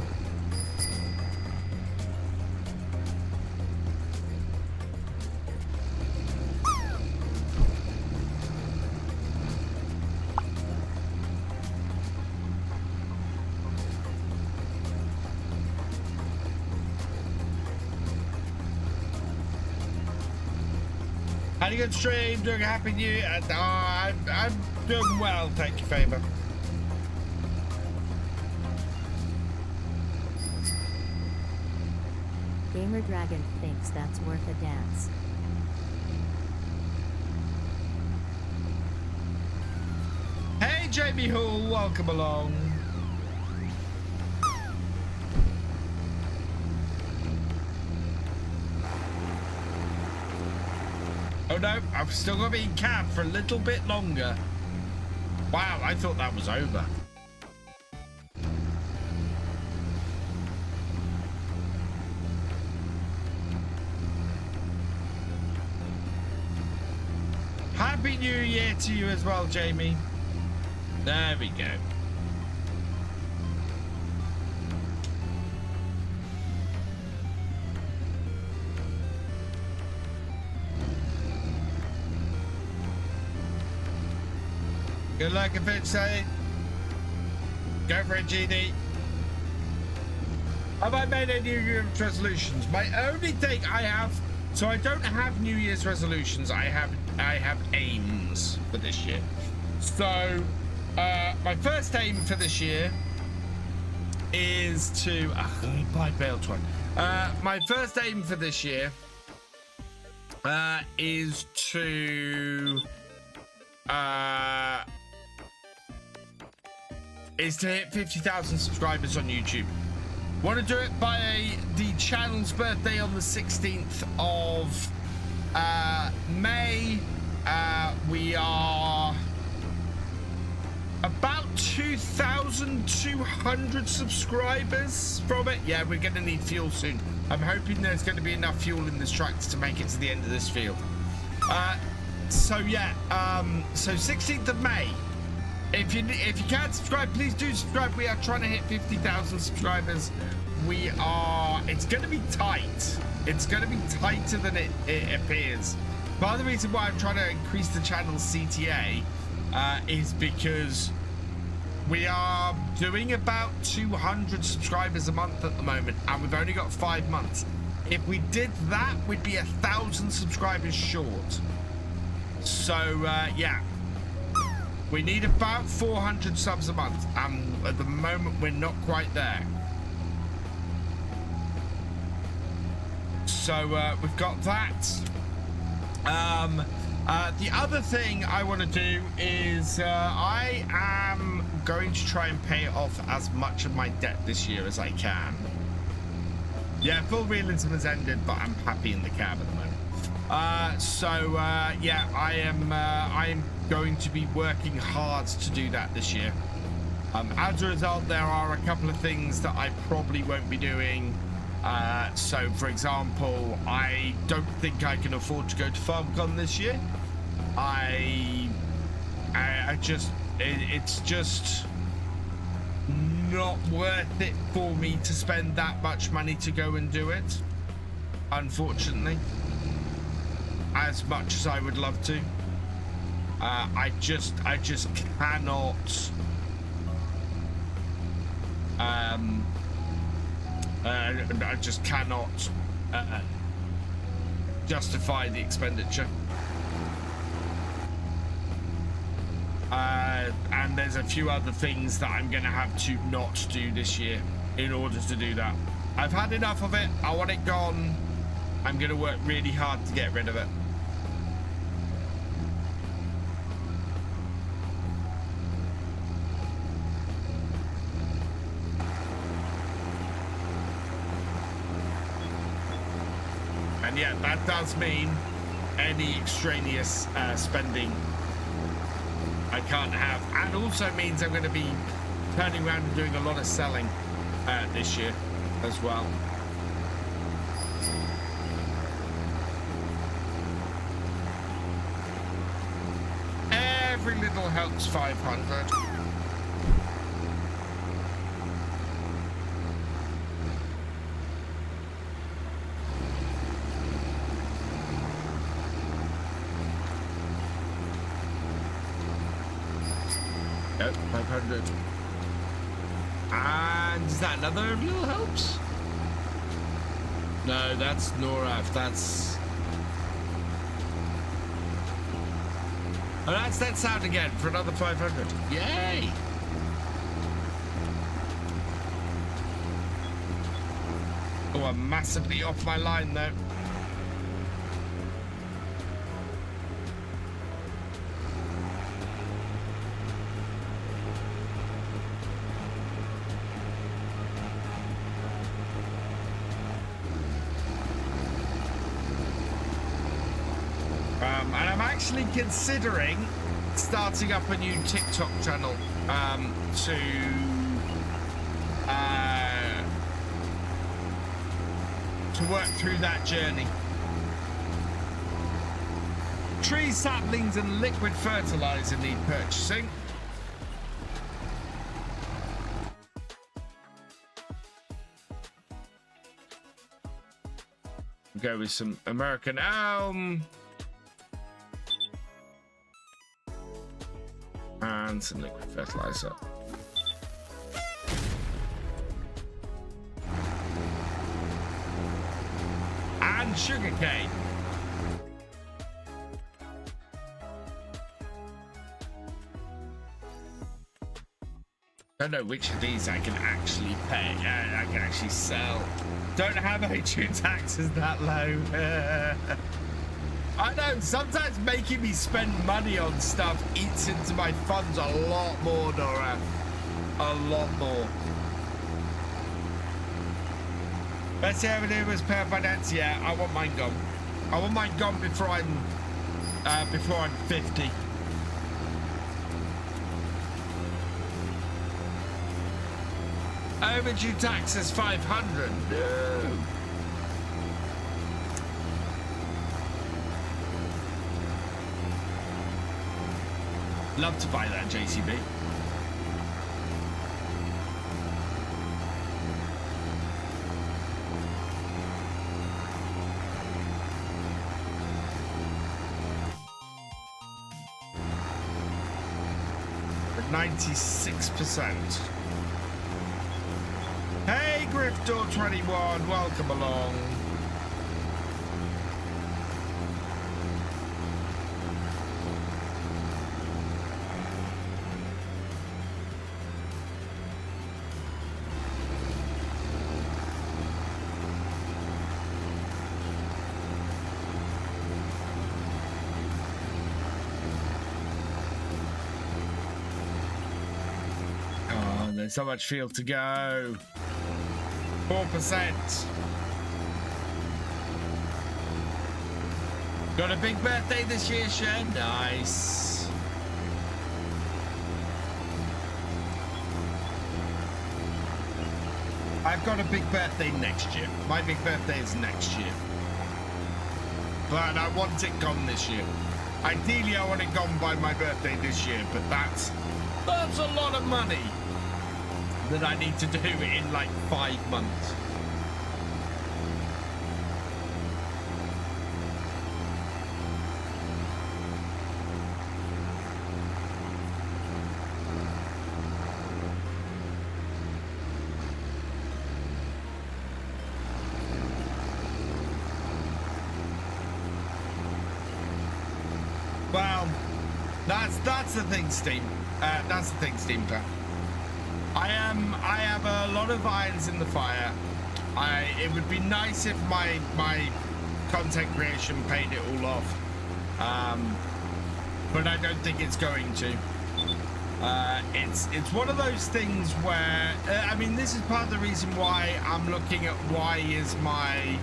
Had a good stream, doing a happy new year. I'm doing well, thank you, Faber. Gamer Dragon thinks that's worth a dance. Hey, Jamie Hall, welcome along. Oh no, I've still got to be in cab for a little bit longer. Wow, I thought that was over. Happy New Year to you as well, Jamie. There we go. Good luck, FS25. Go for it, GD. Have I made any New Year's resolutions? My only thing I have, so I don't have New Year's resolutions. I have aims for this year. So my first aim for this year is to buy Bale 20. My first aim for this year is to hit 50,000 subscribers on YouTube. Want to do it by the channel's birthday on the 16th of May. We are about 2,200 subscribers from it. Yeah, we're going to need fuel soon. I'm hoping there's going to be enough fuel in this tractor to make it to the end of this field. So yeah, so 16th of May. If you can't subscribe, please do subscribe. We are trying to hit 50,000 subscribers. It's going to be tight. It's going to be tighter than it appears. Part of the reason why I'm trying to increase the channel's CTA is because we are doing about 200 subscribers a month at the moment, and we've only got 5 months. If we did that, we'd be 1,000 subscribers short. So yeah. We need about 400 subs a month, and at the moment we're not quite there. So we've got that. The other thing I want to do is I am going to try and pay off as much of my debt this year as I can. Yeah, full realism has ended, but I'm happy in the cab at the moment. Yeah, I am going to be working hard to do that this year. As a result, there are a couple of things that I probably won't be doing. So, for example, I don't think I can afford to go to FarmCon this year. It's just not worth it for me to spend that much money to go and do it, unfortunately, as much as I would love to. I just cannot I just cannot justify the expenditure. And there's a few other things that I'm going to have to not do this year in order to do that. I've had enough of it. I want it gone. I'm going to work really hard to get rid of it. And yeah, that does mean any extraneous spending I can't have, and also means I'm going to be turning around and doing a lot of selling this year as well. Every little helps. 500. Yep, 500. And is that another little helps? No, that's Noraf. That's... Oh, that's that sound again for another 500. Yay! Oh, I'm massively off my line though. And I'm actually considering starting up a new TikTok channel to work through that journey. Tree saplings and liquid fertilizer need purchasing. Go with some American elm. And some liquid fertilizer. And sugarcane. Don't know which of these I can actually pay. I can actually sell. Don't have HU taxes that low. I know, sometimes making me spend money on stuff eats into my funds a lot more, Nora. A lot more. Best ever do was per finance. Yeah, I want mine gone. I want mine gone before I'm 50. Overdue taxes 500. No. Love to buy that JCB. At 96%. Hey, Griftor21, welcome along. There's so much field to go. 4%. Got a big birthday this year, Cher. Nice. I've got a big birthday next year. My big birthday is next year. But I want it gone this year. Ideally, I want it gone by my birthday this year, but that's a lot of money that I need to do in like 5 months. That's the thing, Steam. That's the thing, Steam Clan. I have a lot of irons in the fire. It would be nice if my content creation paid it all off, but I don't think it's going to. It's one of those things where I mean, this is part of the reason why I'm looking at why is my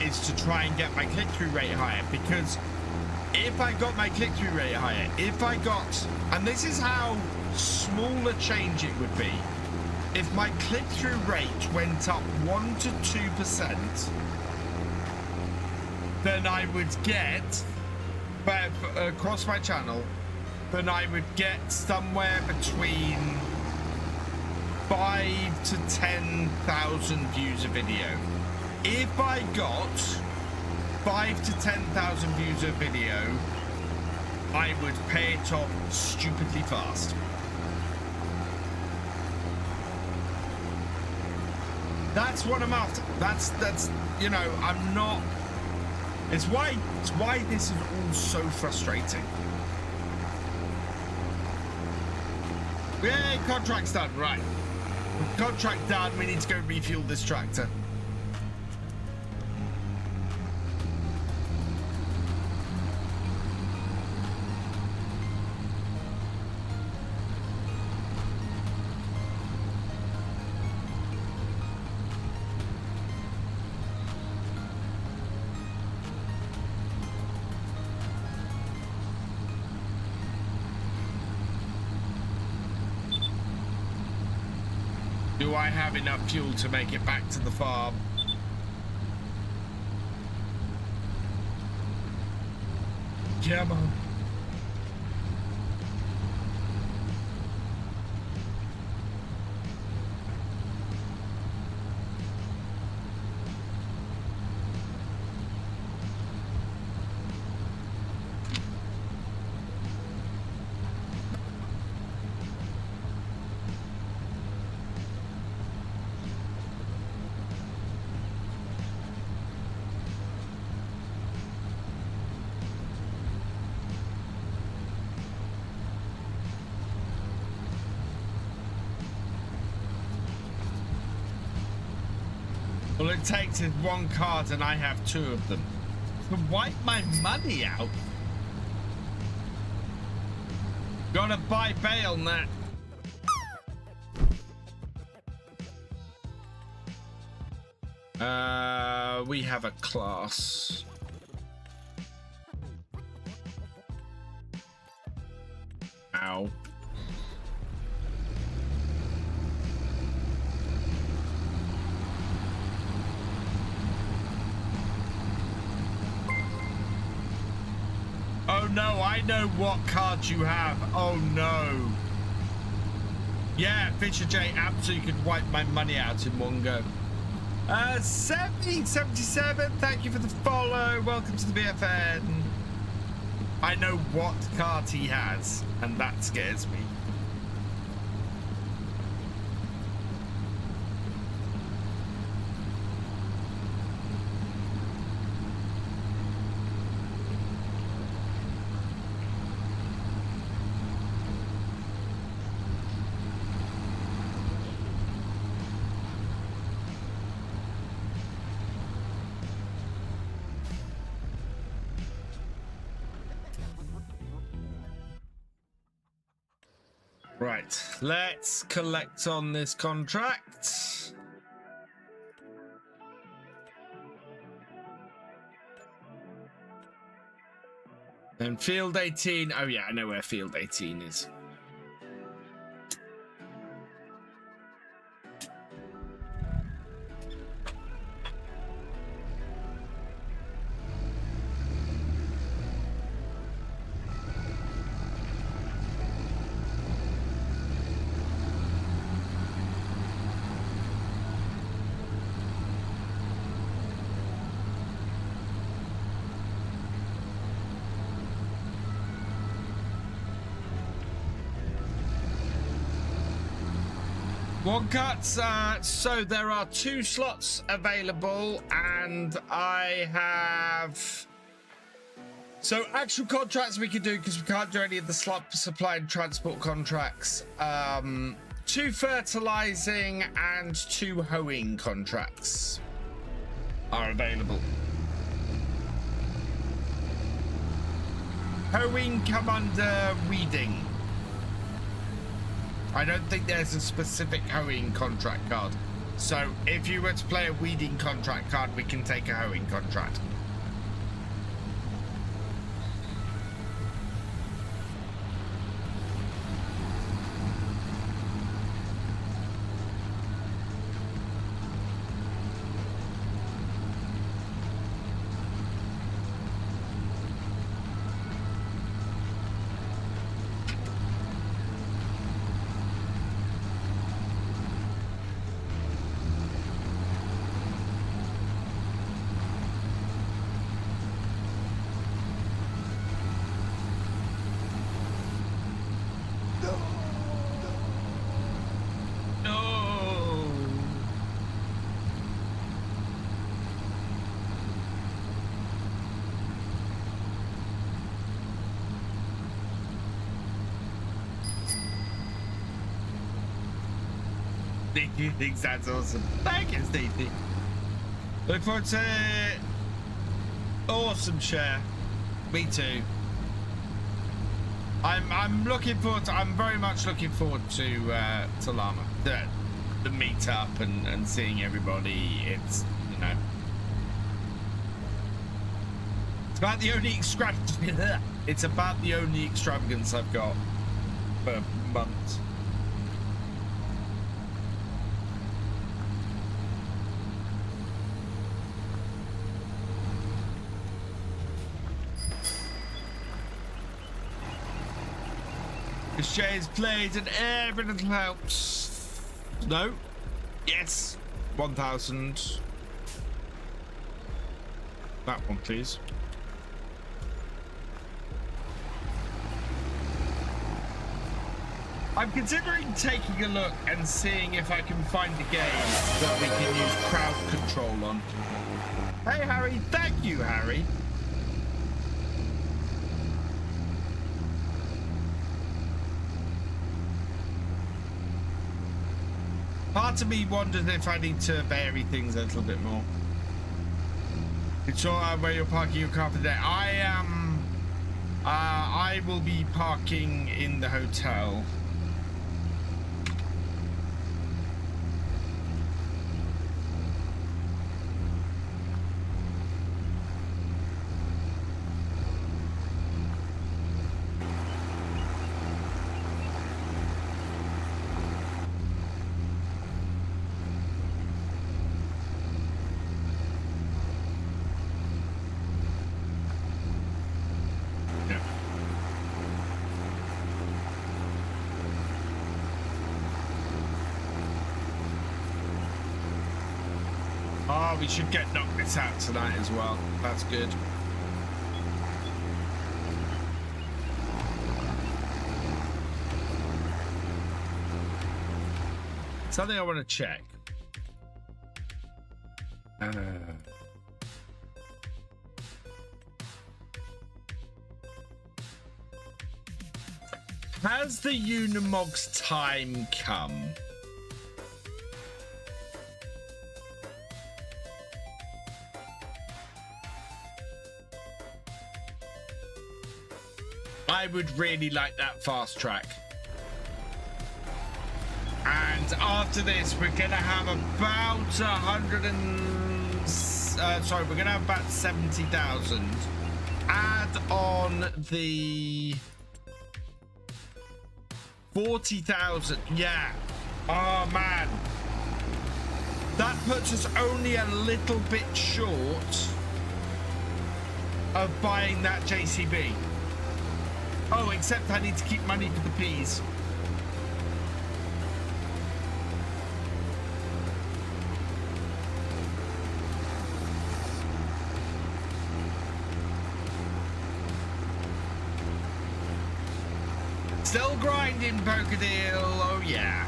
is to try and get my click-through rate higher, because if I got my click-through rate higher, if I got, and this is how small a change it would be, if my click-through rate went up 1 to 2%, then I would get, across my channel, then I would get somewhere between 5 to 10,000 views a video. If I got 5 to 10,000 views a video, I would pay it off stupidly fast. That's what I'm after. That's you know, I'm not. It's why this is all so frustrating. Yay, contract's done. Right, contract done. We need to go refuel this tractor. Do I have enough fuel to make it back to the farm? Come on. All it takes is one card and I have two of them. To wipe my money out? Gotta buy bail now. We have a class. Ow. Oh no, I know what cards you have. Oh no. Yeah, Thefisherj absolutely could wipe my money out in one go. 1777, thank you for the follow. Welcome to the BFN. I know what card he has, and that scares me. Right, let's collect on this contract. And field 18. Oh yeah, I know where field 18 is. One cuts, so there are 2 slots available, and I have So actual contracts we can do, because we can't do any of the supply and transport contracts. 2 fertilizing and 2 hoeing contracts are available. Hoeing come under weeding. I don't think there's a specific hoeing contract card. So if you were to play a weeding contract card, we can take a hoeing contract. He thinks that's awesome. Thank you, Stevie. Look forward to it. Awesome, Cher. Me too. I'm looking forward to. I'm very much looking forward to Llama, the meetup and seeing everybody. It's, you know, it's about the only extravagance. It's about the only extravagance I've got for months. Jay's played and every little helps. No? Yes. 1,000. That one, please. I'm considering taking a look and seeing if I can find a game that we can use crowd control on. Hey, Harry. Thank you, Harry. Part of me wonders if I need to vary things a little bit more. It's all where you're parking your car for the day. I will be parking in the hotel. We should get Knockbits out tonight as well. That's good. Something I want to check. Has the Unimog's time come? I would really like that fast track. And after this, we're gonna have about 70,000. Add on the 40,000. Yeah. Oh man. That puts us only a little bit short of buying that JCB. Oh, except I need to keep money for the peas. Still grinding, Pokedeal. Oh, yeah.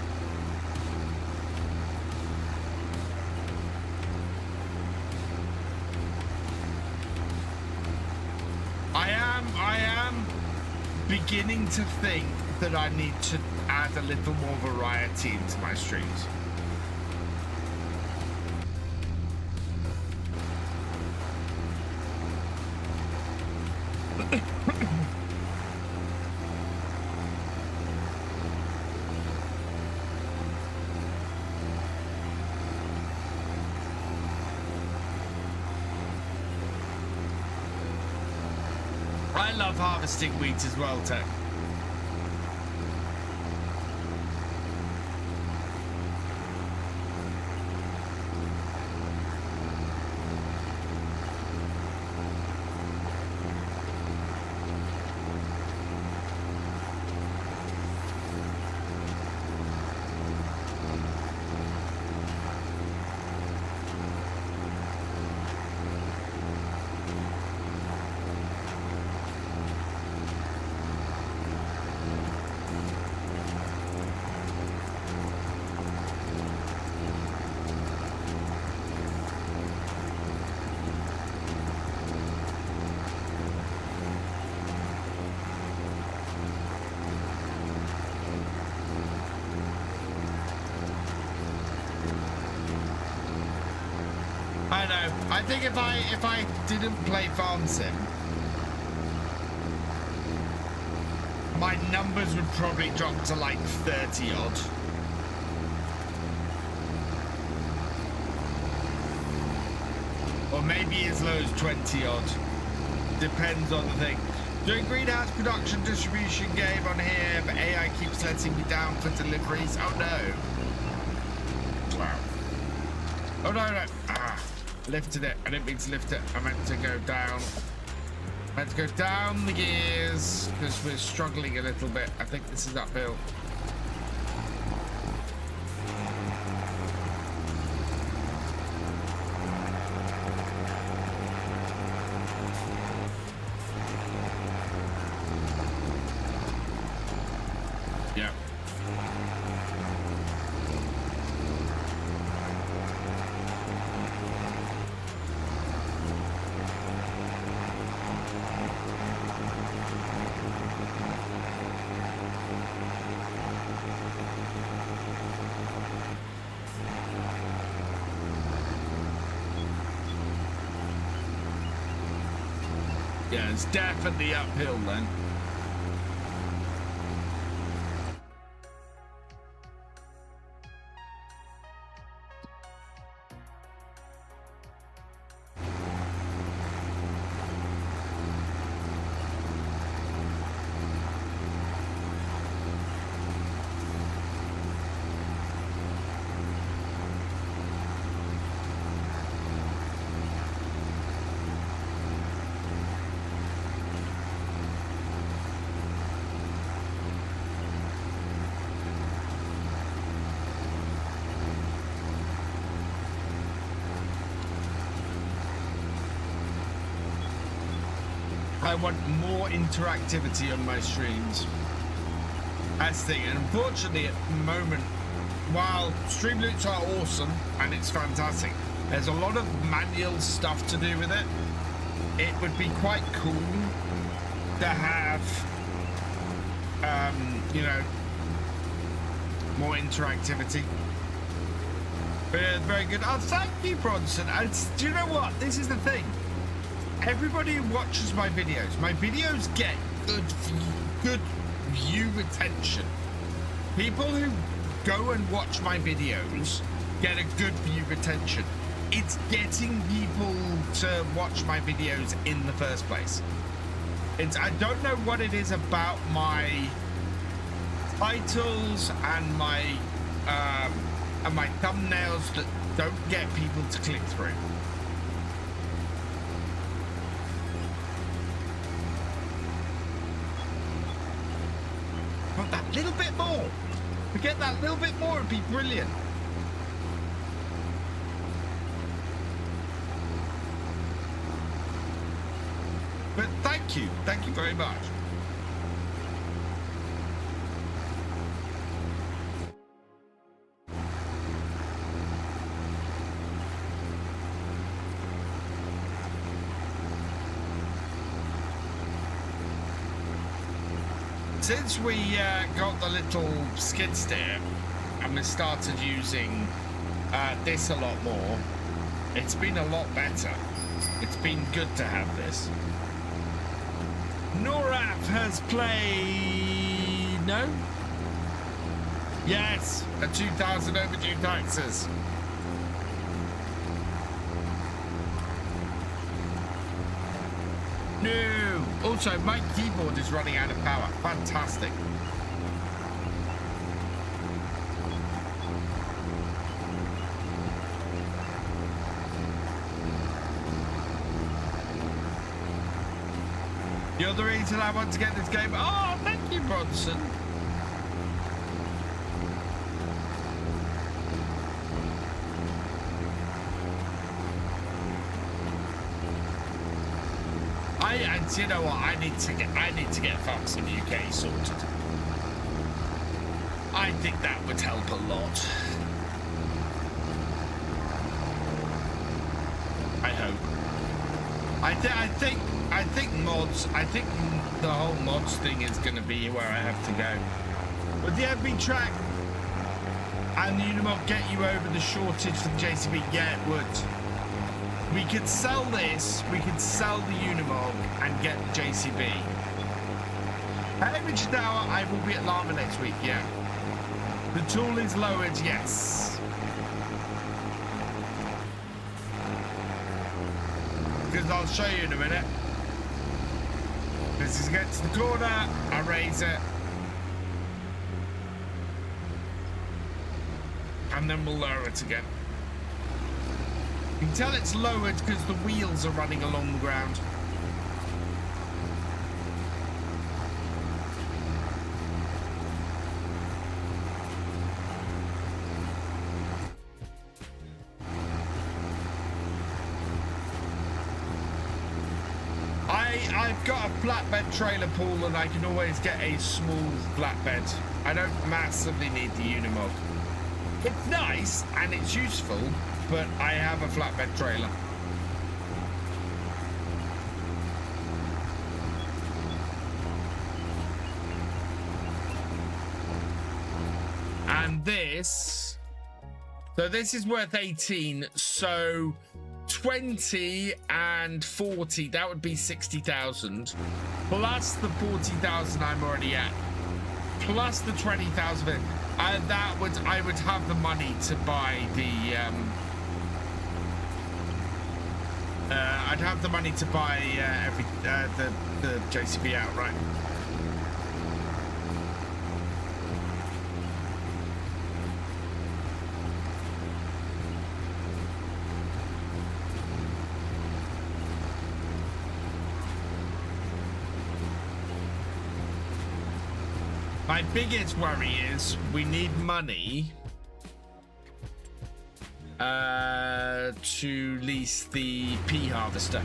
I beginning to think that I need to add a little more variety into my streams. I love harvesting wheat as well, Tech. I know. I think if I didn't play Farm Sim, my numbers would probably drop to like 30 odd. Or maybe as low as 20 odd. Depends on the thing. Doing greenhouse production distribution game on here, but AI keeps letting me down for deliveries. Oh no. Wow. Oh no, no. Ah. Lifted it. I didn't mean to lift it. I meant to go down. I meant to go down the gears because we're struggling a little bit. I think this is uphill. Yeah. Yeah, it's definitely uphill then. I want more interactivity on my streams. That's the thing. And unfortunately, at the moment, while stream loots are awesome and it's fantastic, there's a lot of manual stuff to do with it. It would be quite cool to have, you know, more interactivity. But yeah, very good. Oh, thank you, Bronson. Do you know what? This is the thing. Everybody who watches my videos get good view retention. People who go and watch my videos get a good view retention. It's getting people to watch my videos in the first place. I don't know what it is about my titles and my thumbnails that don't get people to click through. But that little bit more. To get that little bit more would be brilliant. But thank you very much. Since we got the little skid steer and we started using this a lot more, it's been a lot better. It's been good to have this. Noraf has played... No? Yes, a 2,000 overdue taxes. No! Also, my keyboard is running out of power. Fantastic. You're the reason I want to get this game. Oh, thank you, Bronson. And you know what? I need to get Farmsim UK sorted. I think that would help a lot. I hope. I think mods. I think the whole mods thing is going to be where I have to go. Would the FB track and the Unimog get you over the shortage for the JCB? Yeah, it would. We could sell this, we could sell the Unimog and get the JCB. Hey, Richard Dower, I will be at Llama next week, yeah. The tool is lowered, yes. Because I'll show you in a minute. This is get to the corner, I raise it. And then we'll lower it again. You can tell it's lowered because the wheels are running along the ground. I've got a flatbed trailer pool and I can always get a small flatbed. I don't massively need the Unimog. It's nice and it's useful, but I have a flatbed trailer. And this, so this is worth 18, so 20 and 40, that would be 60,000, plus the 40,000 I'm already at, plus the 20,000, that would, I would have the money to buy the, I'd have the money to buy the JCB outright. My biggest worry is we need money to lease the pea harvester.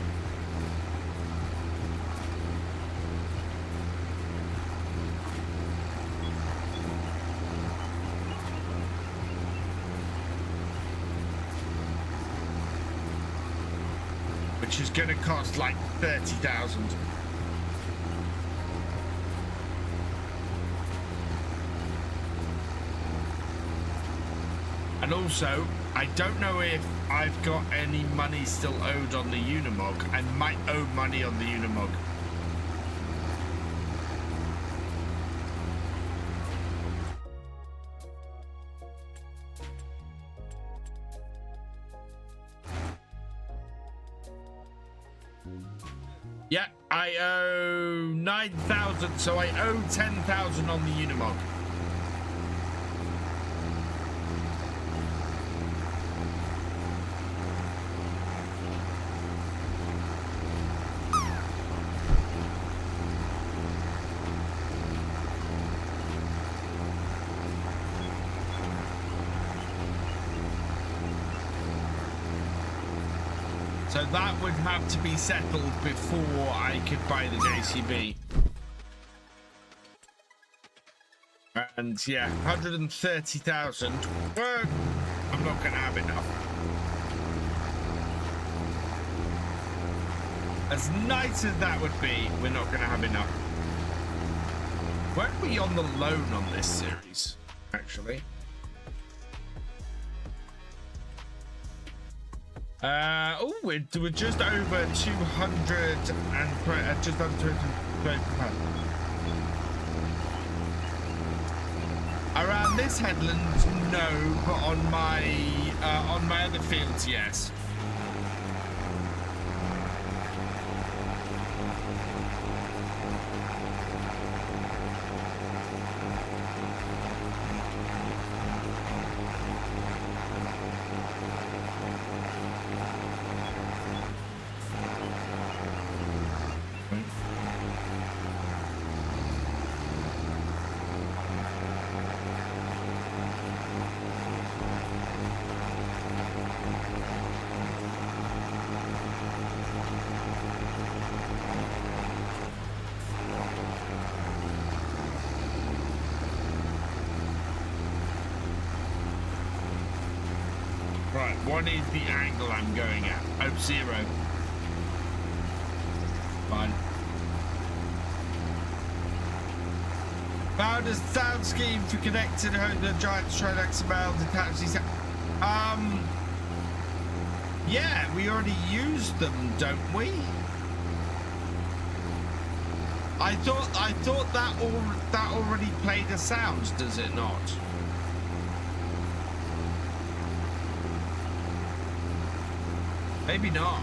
Which is going to cost like 30,000. And also, I don't know if I've got any money still owed on the Unimog. I might owe money on the Unimog. Yeah, I owe 9,000, so I owe 10,000 on the Unimog. So that would have to be settled before I could buy the JCB. And yeah, 130,000. I'm not going to have enough. As nice as that would be, we're not going to have enough. Where are we on the loan on this series, actually? Oh, we're just over 200 and just under 220 pounds. Around this headland, no, but on my other fields, yes. Right, what is the angle I'm going at? Oh, 0. Fine. Found a sound scheme for connecting the giant Shred XML detached these. Yeah, we already used them, don't we? I thought that already played a sound, does it not? Maybe not.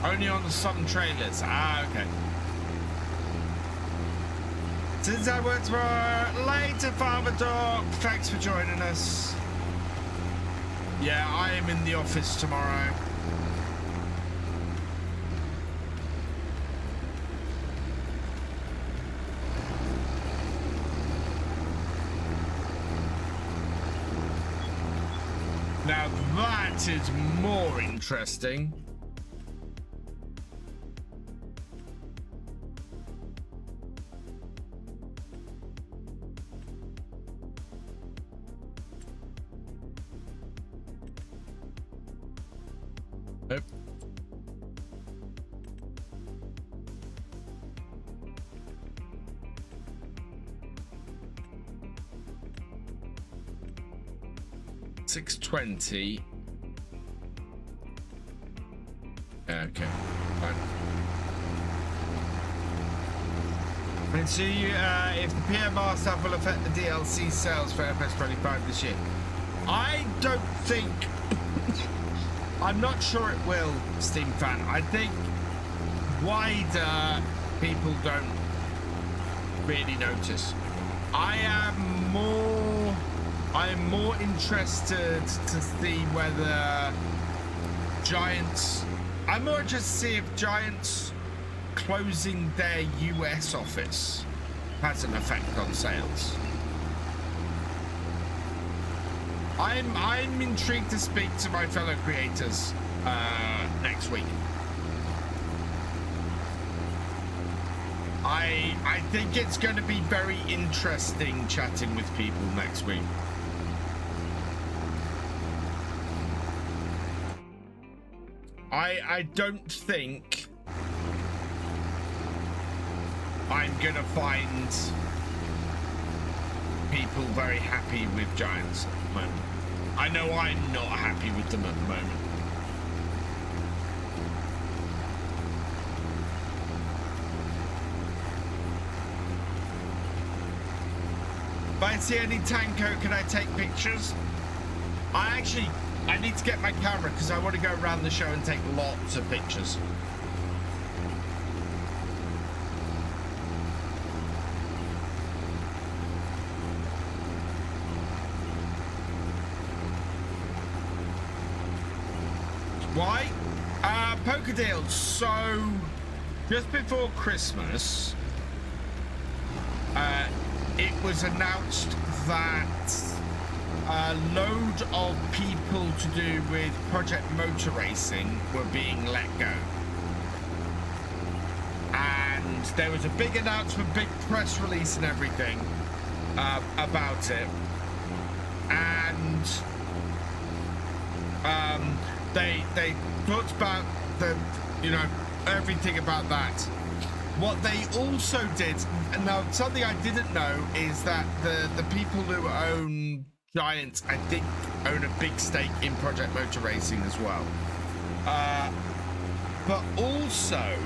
Only on some trailers. Ah, okay. Since I work tomorrow, later, Farmer Dog. Thanks for joining us. Yeah, I am in the office tomorrow. Now that is more interesting. Nope. $620. Okay, fine. And so if the PMR stuff will affect the DLC sales for FS25 this year, I don't think. I'm not sure it will, Steam Fan. I think wider people don't really notice. I am more interested to see whether Giants. I'm more interested to see if Giants closing their US office has an effect on sales. I'm intrigued to speak to my fellow creators next week. I think it's going to be very interesting chatting with people next week. I don't think I'm gonna find people very happy with Giants at the moment. I know I'm not happy with them at the moment. If I see any Tanko, can I take pictures? I need to get my camera because I want to go around the show and take lots of pictures. Why? Poker deals. So, just before Christmas, it was announced that a load of people to do with Project Motor Racing were being let go. And there was a big announcement, big press release and everything. about it, and they talked about everything about that. What they also did, and now something I didn't know, is that the people who own Giants, I think, own a big stake in Project Motor Racing as well. But also,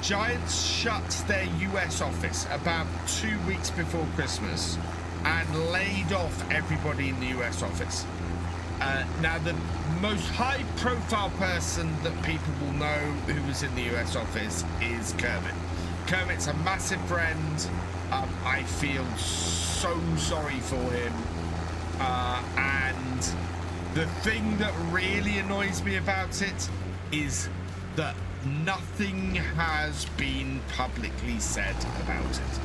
Giants shut their US office about 2 weeks before Christmas and laid off everybody in the US office. Now, the most high-profile person that people will know who was in the US office is Kermit. Kermit's a massive friend. I feel so sorry for him. And the thing that really annoys me about it is that nothing has been publicly said about it.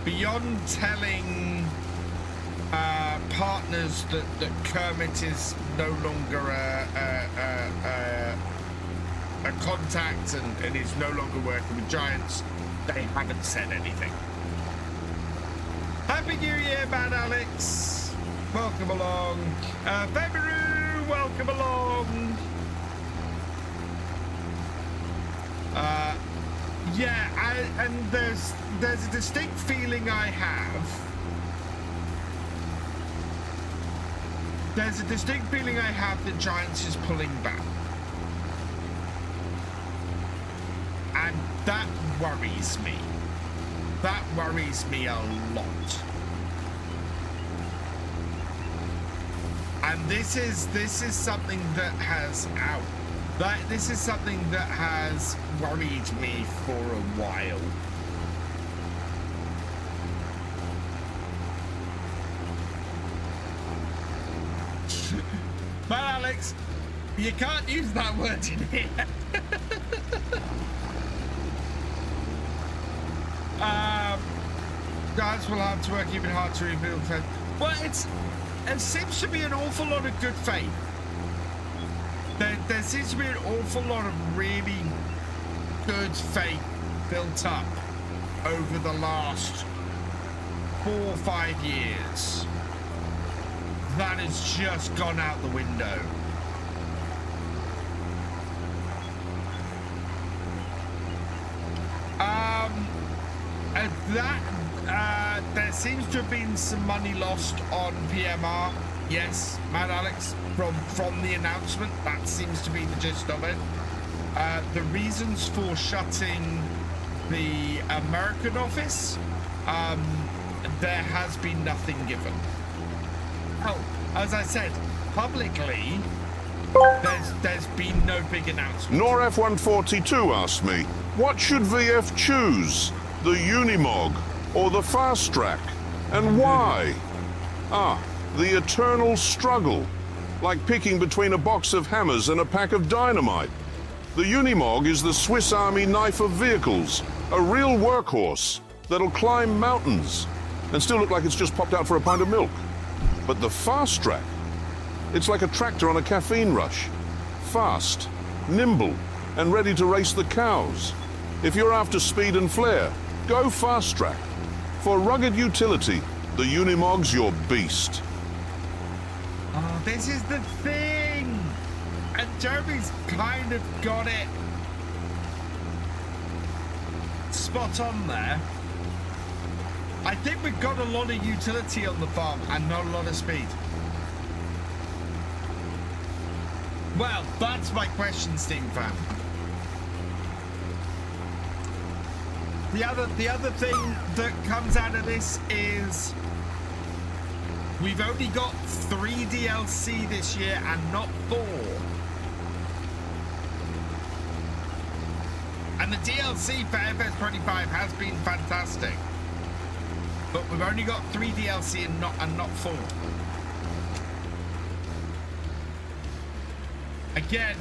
Beyond telling partners that Kermit is no longer a contact and is no longer working with Giants, they haven't said anything. Happy New Year, Mad Alex. Welcome along. February, welcome along. And there's a distinct feeling I have. There's a distinct feeling I have that Giants is pulling back. And that worries me. That worries me a lot. And this is something that has this is something that has worried me for a while. But Alex, you can't use that word in here. Guys will have to work even hard to rebuild faith. Well, it seems to be an awful lot of good faith. There seems to be an awful lot of really good faith built up over the last 4 or 5 years. That has just gone out the window. There seems to have been some money lost on PMR. Yes, Mad Alex, from the announcement, that seems to be the gist of it. The reasons for shutting the American office, there has been nothing given. Oh, as I said, publicly, there's been no big announcement. Nor F142 asked me, what should VF choose? The Unimog or the Fast Track? And why? The eternal struggle. Like picking between a box of hammers and a pack of dynamite. The Unimog is the Swiss Army knife of vehicles. A real workhorse that'll climb mountains and still look like it's just popped out for a pint of milk. But the Fast Track, it's like a tractor on a caffeine rush. Fast, nimble, and ready to race the cows. If you're after speed and flair, go Fast Track. For rugged utility, the Unimog's your beast. Oh, this is the thing! And Jeremy's kind of got it spot on there. I think we've got a lot of utility on the farm and not a lot of speed. Well, that's my question, Steam fan. The other thing that comes out of this is we've only got 3 DLC this year and not 4. And the DLC for FS25 has been fantastic. But we've only got 3 DLC and not 4. Again,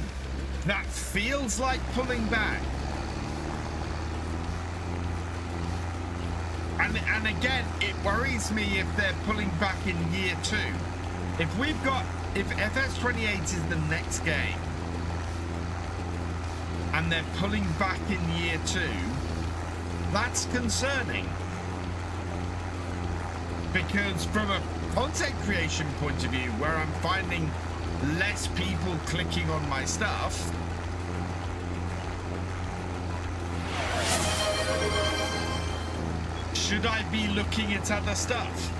that feels like pulling back. And again, it worries me if they're pulling back in year 2. If FS28 is the next game, and they're pulling back in year 2, that's concerning. Because from a content creation point of view, where I'm finding less people clicking on my stuff, should I be looking at other stuff?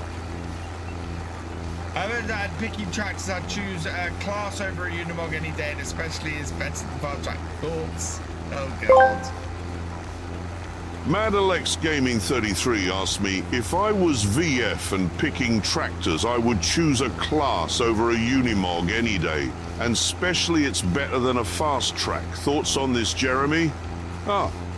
Other than picking tracks, I'd choose a class over a Unimog any day, and especially is better than fast track. Thoughts? Oh god. Magicalex Gaming 33 asked me, if I was VF and picking tractors, I would choose a class over a Unimog any day, and especially it's better than a fast track. Thoughts on this, Jeremy?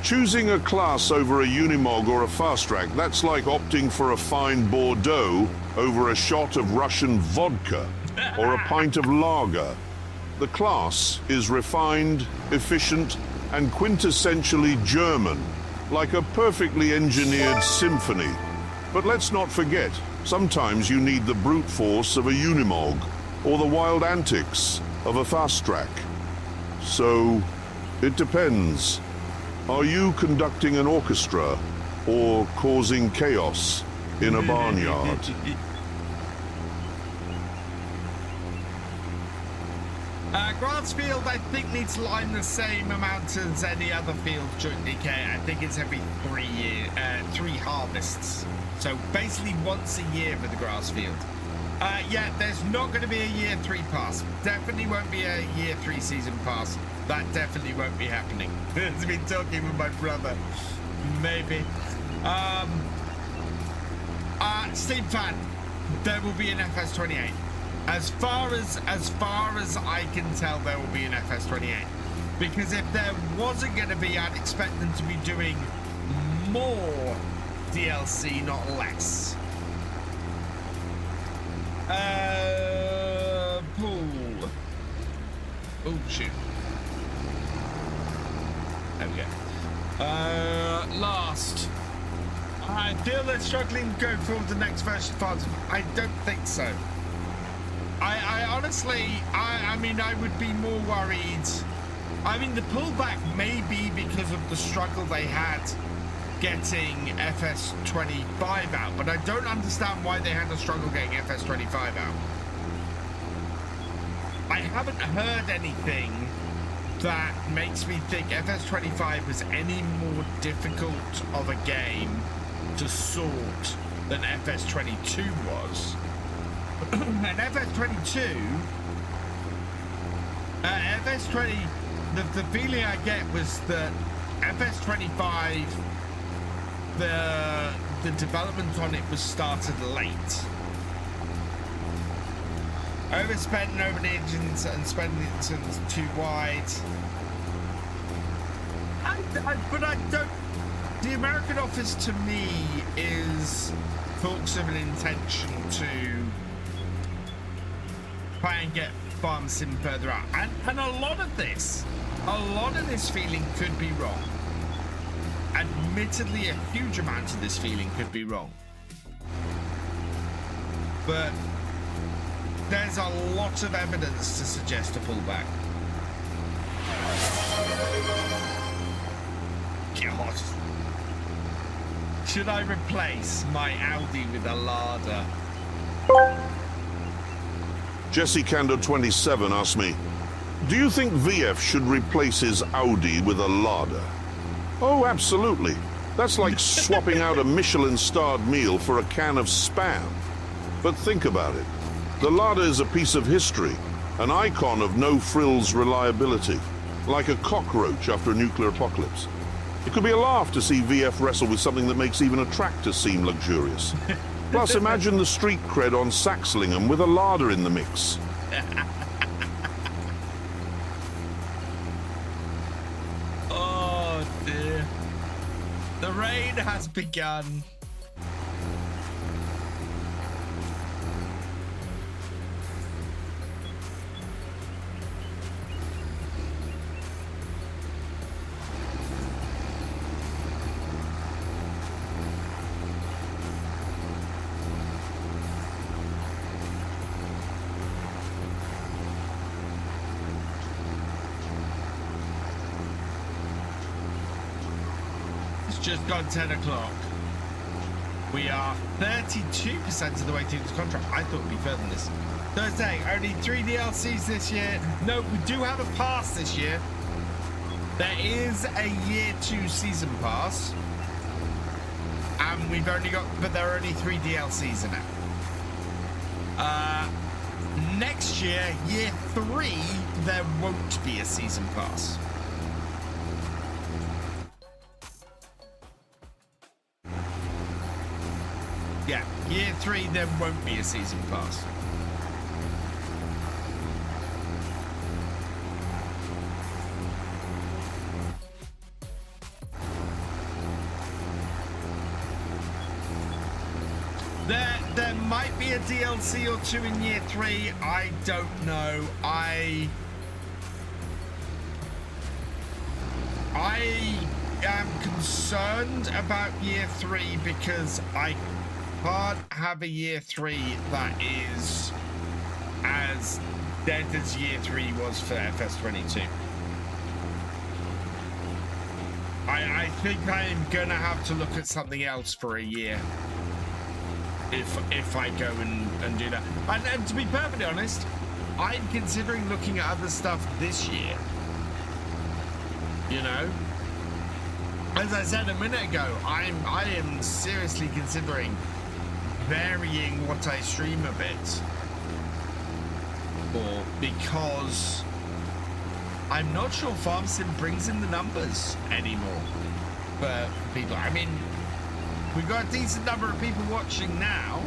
Choosing a class over a Unimog or a fast track, that's like opting for a fine Bordeaux over a shot of Russian vodka or a pint of lager. The class is refined, efficient, and quintessentially German, like a perfectly engineered symphony. But let's not forget, sometimes you need the brute force of a Unimog or the wild antics of a fast track. So, it depends. Are you conducting an orchestra or causing chaos in a barnyard? Grassfield, I think, needs to line the same amount as any other field during DK. I think it's every 3 harvests. So basically once a year for the grass field. Yeah, there's not going to be a year 3 pass. Definitely won't be a year 3 season pass. That definitely won't be happening. I've been talking with my brother. Maybe. Steam fan, there will be an FS28. As far as I can tell, there will be an FS28. Because if there wasn't going to be, I'd expect them to be doing more DLC, not less. Pool. Oh, shoot. There we go. Last. I feel they're struggling going forward the next version of Farms. I don't think so. I honestly, I mean, I would be more worried. I mean, the pullback may be because of the struggle they had getting FS25 out, but I don't understand why they had a struggle getting FS25 out. I haven't heard anything that makes me think FS25 was any more difficult of a game to sort than FS22 was. And FS20, the feeling I get was that FS25, the development on it was started late. Overspending over the engines and spending it too wide. But I don't. The American office to me is talks of an intention to try and get Farm Sim further out, and a lot of this feeling could be wrong. Admittedly, a huge amount of this feeling could be wrong, but there's a lot of evidence to suggest a pullback. God. Should I replace my Audi with a Lada? Jesse Cando 27 asked me, do you think VF should replace his Audi with a Lada? Oh, absolutely. That's like swapping out a Michelin-starred meal for a can of Spam. But think about it. The Lada is a piece of history, an icon of no-frills reliability, like a cockroach after a nuclear apocalypse. It could be a laugh to see VF wrestle with something that makes even a tractor seem luxurious. Plus, imagine the street cred on Saxlingham with a Lada in the mix. Oh dear. The rain has begun. just gone 10 o'clock. We are 32% of the way through this contract. I thought it would be further than this. Thursday, only 3 DLCs this year. No, we do have a pass this year. There is a year 2 season pass. And we've only got, but there are only 3 DLCs in it. Next year, year 3, there won't be a season pass. Yeah, year 3, there won't be a season pass. There might be a DLC or 2 in year 3. I don't know. I am concerned about year 3 because I can't have a year 3 that is as dead as year 3 was for FS22. I think I'm gonna have to look at something else for a year if I go and do that. And to be perfectly honest, I'm considering looking at other stuff this year. You know, as I said a minute ago, I am seriously considering varying what I stream a bit, or because I'm not sure Farm Sim brings in the numbers anymore for people. I mean, we've got a decent number of people watching now.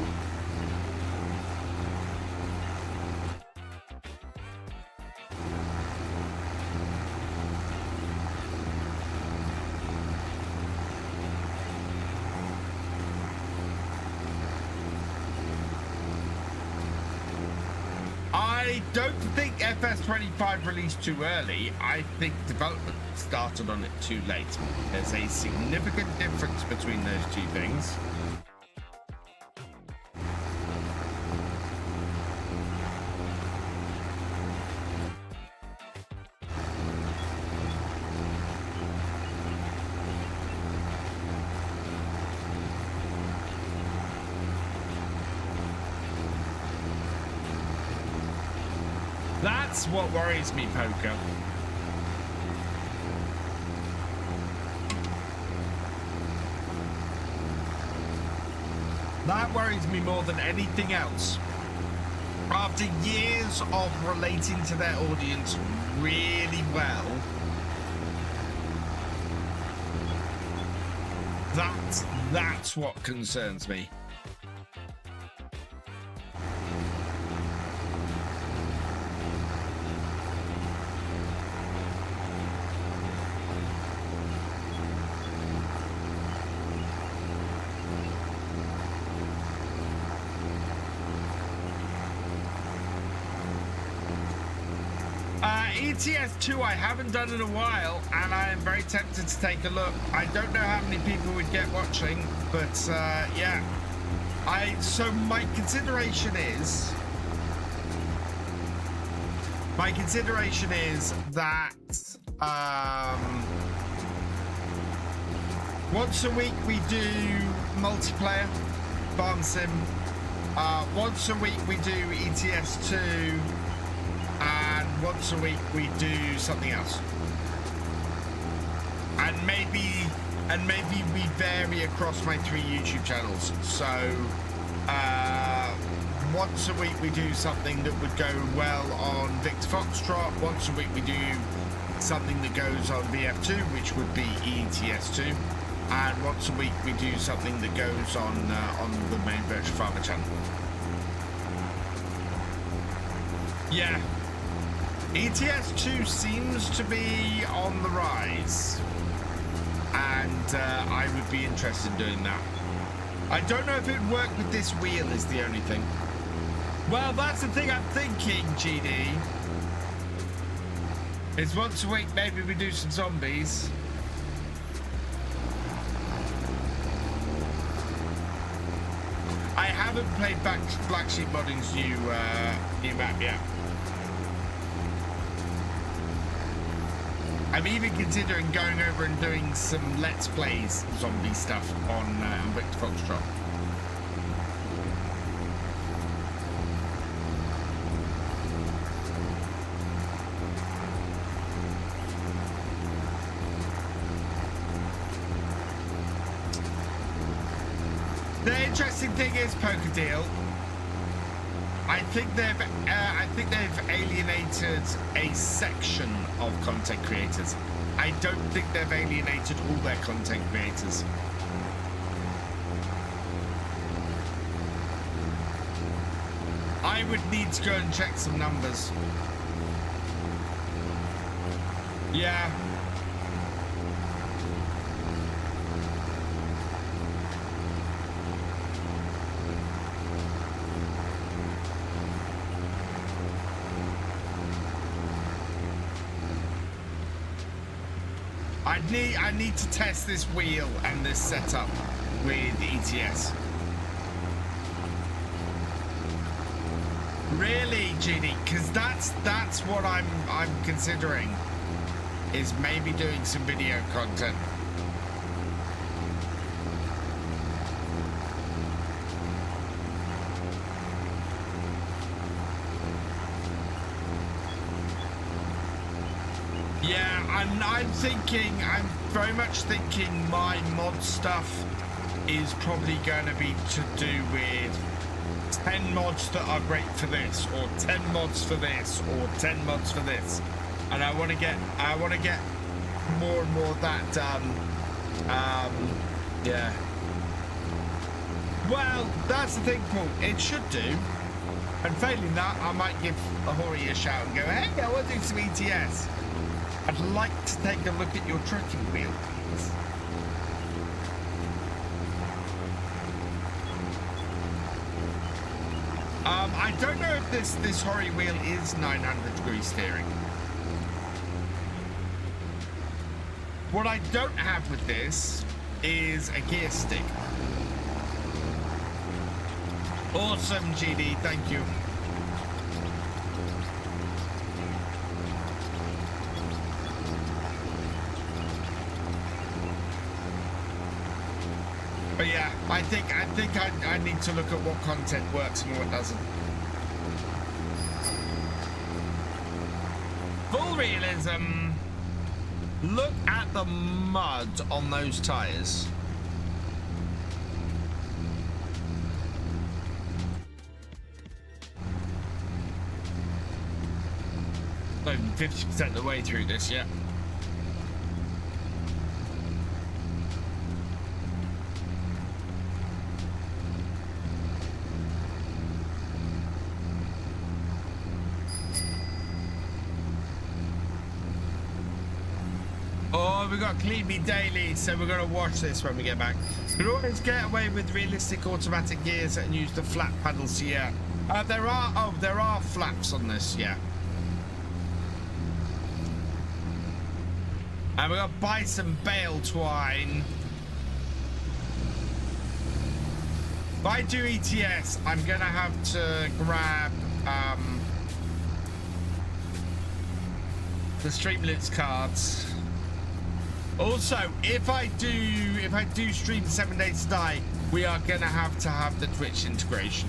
I don't think FS25 released too early. I think development started on it too late. There's a significant difference between those two things. That's what worries me, Poker. That worries me more than anything else. After years of relating to their audience really well, that's what concerns me. ETS2 I haven't done in a while, and I am very tempted to take a look. I don't know how many people would get watching, but yeah. So my consideration is that once a week we do multiplayer Farm Sim. Once a week we do ETS2. And once a week we do something else, and maybe we vary across my 3 YouTube channels. So once a week we do something that would go well on Victor Foxtrot. Once a week we do something that goes on VF2, which would be ETS2, and once a week we do something that goes on the main Virtual Farmer channel. Yeah. ETS2 seems to be on the rise, and I would be interested in doing that. I don't know if it would work with this wheel is the only thing. Well, that's the thing I'm thinking, GD. Is once a week maybe we do some zombies. I haven't played Black Sheep Modding's new map yet. I'm even considering going over and doing some Let's Plays zombie stuff on Victor Foxtrot. The interesting thing is, Poker Deal, I think they've alienated a section of content creators. I don't think they've alienated all their content creators. I would need to go and check some numbers. Yeah. I need to test this wheel and this setup with ETS. Really, GD, because that's what I'm considering, is maybe doing some video content. I'm very much thinking my mod stuff is probably going to be to do with 10 mods that are great for this, or 10 mods for this, or 10 mods for this, and I want to get more and more of that done. Yeah. Well, that's the thing, Paul. It should do. And failing that, I might give Ahori a shout and go, hey, I want to do some ETS. I'd like to take a look at your trekking wheel, please. I don't know if this Hori wheel is 900-degree steering. What I don't have with this is a gear stick. Awesome, GD, thank you. But yeah, I think I need to look at what content works and what doesn't. Full realism. Look at the mud on those tires. Not even 50% of the way through this yet. We've got Clean Me Daily, so we're going to watch this when we get back. You can always get away with realistic automatic gears and use the flat paddles, yeah. There are flaps on this, yeah. And we're going to buy some bale twine. If I do ETS, I'm going to have to grab the Streamlits cards. Also, if I do stream 7 Days to Die, we are gonna have to have the Twitch integration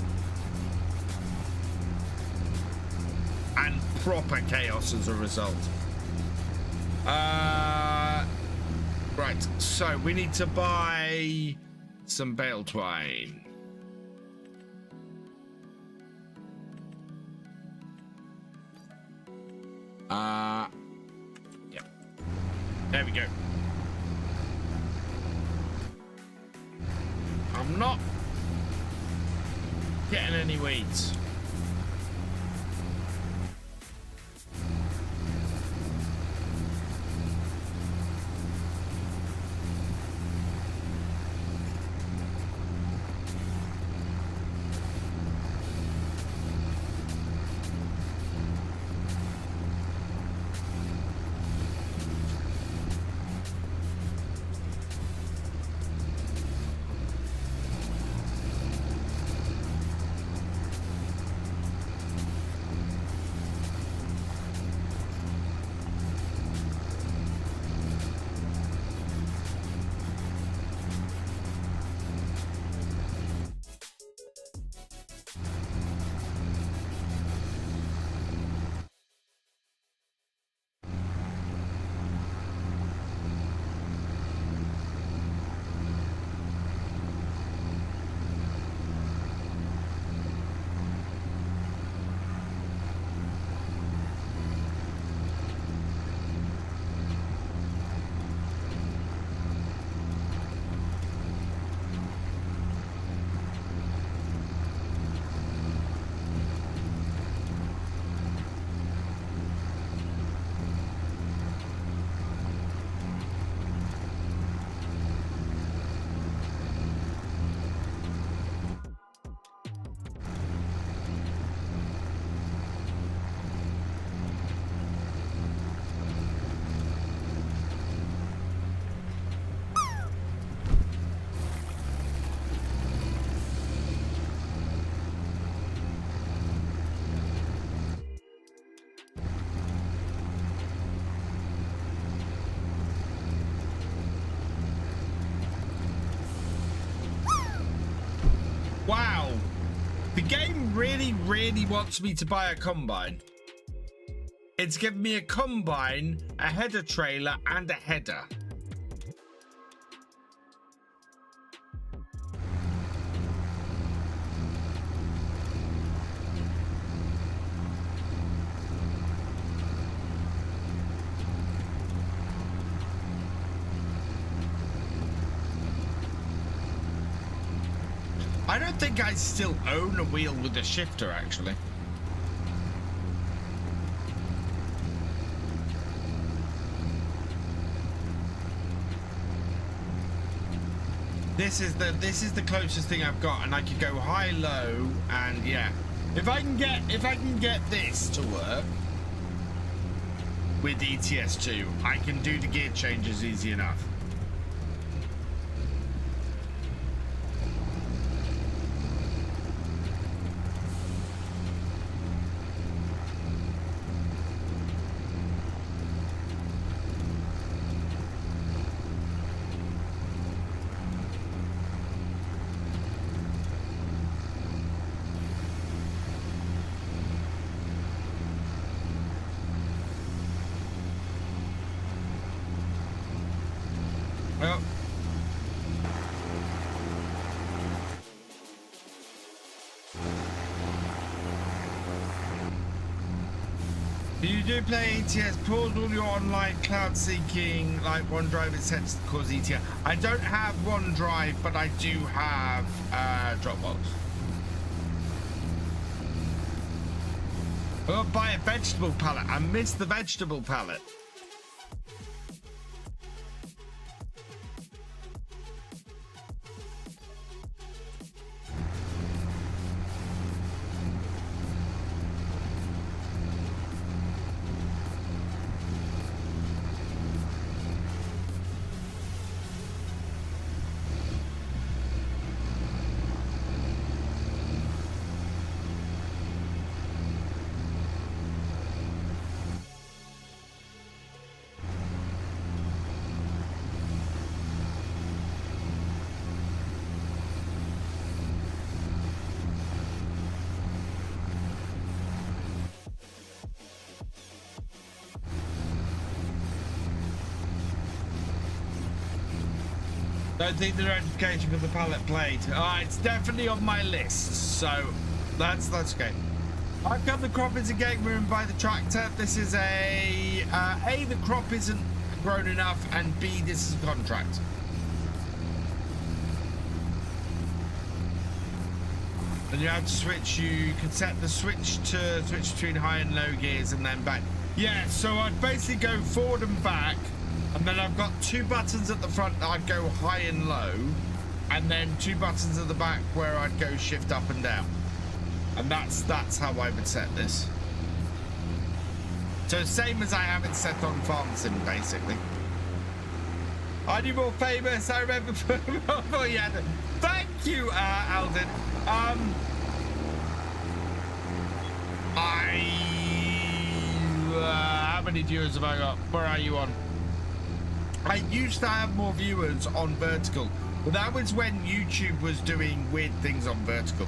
and proper chaos as a result. Right, so we need to buy some bale twine. Yeah, there we go. I'm not getting any weeds. The game really, really wants me to buy a combine. It's given me a combine, a header trailer, and a header. I don't think I still own a wheel with a shifter, actually. This is the closest thing I've got, and I could go high, low, and yeah. If I can get this to work with ETS2, I can do the gear changes easy enough. You do play ETS, pause all your online cloud seeking, like OneDrive, it sets to cause ETS. I don't have OneDrive, but I do have Dropbox. I'll buy a vegetable pallet. I missed the vegetable pallet. Don't think the notification for the pallet played. It's definitely on my list, so that's okay. I've got the crop is a gamer and buy the tractor. This is a the crop isn't grown enough, and B, this is a contract. And you have to switch. You can set the switch between high and low gears and then back. Yeah, so I'd basically go forward and back. And then I've got two buttons at the front that I'd go high and low, and then two buttons at the back where I'd go shift up and down. And that's how I would set this. So same as I have it set on Farm Sim, basically. Are you more famous? I remember before you had it. Thank you, Alden. How many viewers have I got? Where are you on? I used to have more viewers on vertical, but that was when YouTube was doing weird things on vertical.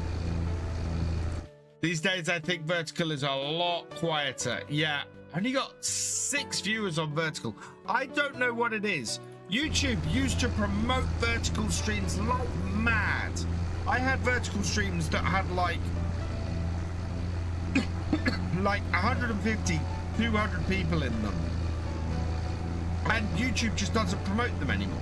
These days, I think vertical is a lot quieter. Yeah, only got 6 viewers on vertical. I don't know what it is. YouTube used to promote vertical streams like mad. I had vertical streams that had like 150, 200 people in them. And YouTube just doesn't promote them anymore.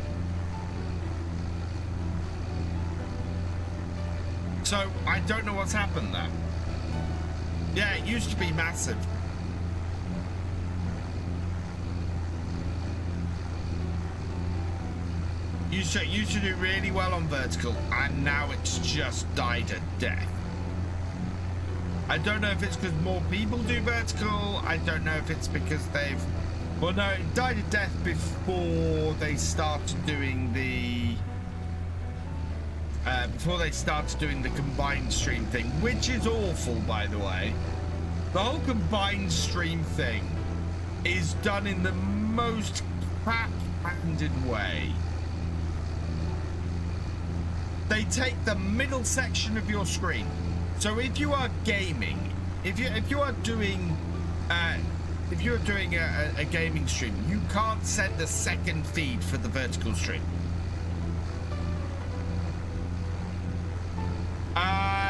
So I don't know what's happened there. Yeah, it used to be massive. Used to do really well on vertical, and now it's just died a death. I don't know if it's because more people do vertical. I don't know if it's because they've... Well, no, it died a death before they started doing the... combined stream thing, which is awful, by the way. The whole combined stream thing is done in the most crap-handed way. They take the middle section of your screen, So if you are gaming, if you're doing a gaming stream, you can't send a second feed for the vertical stream.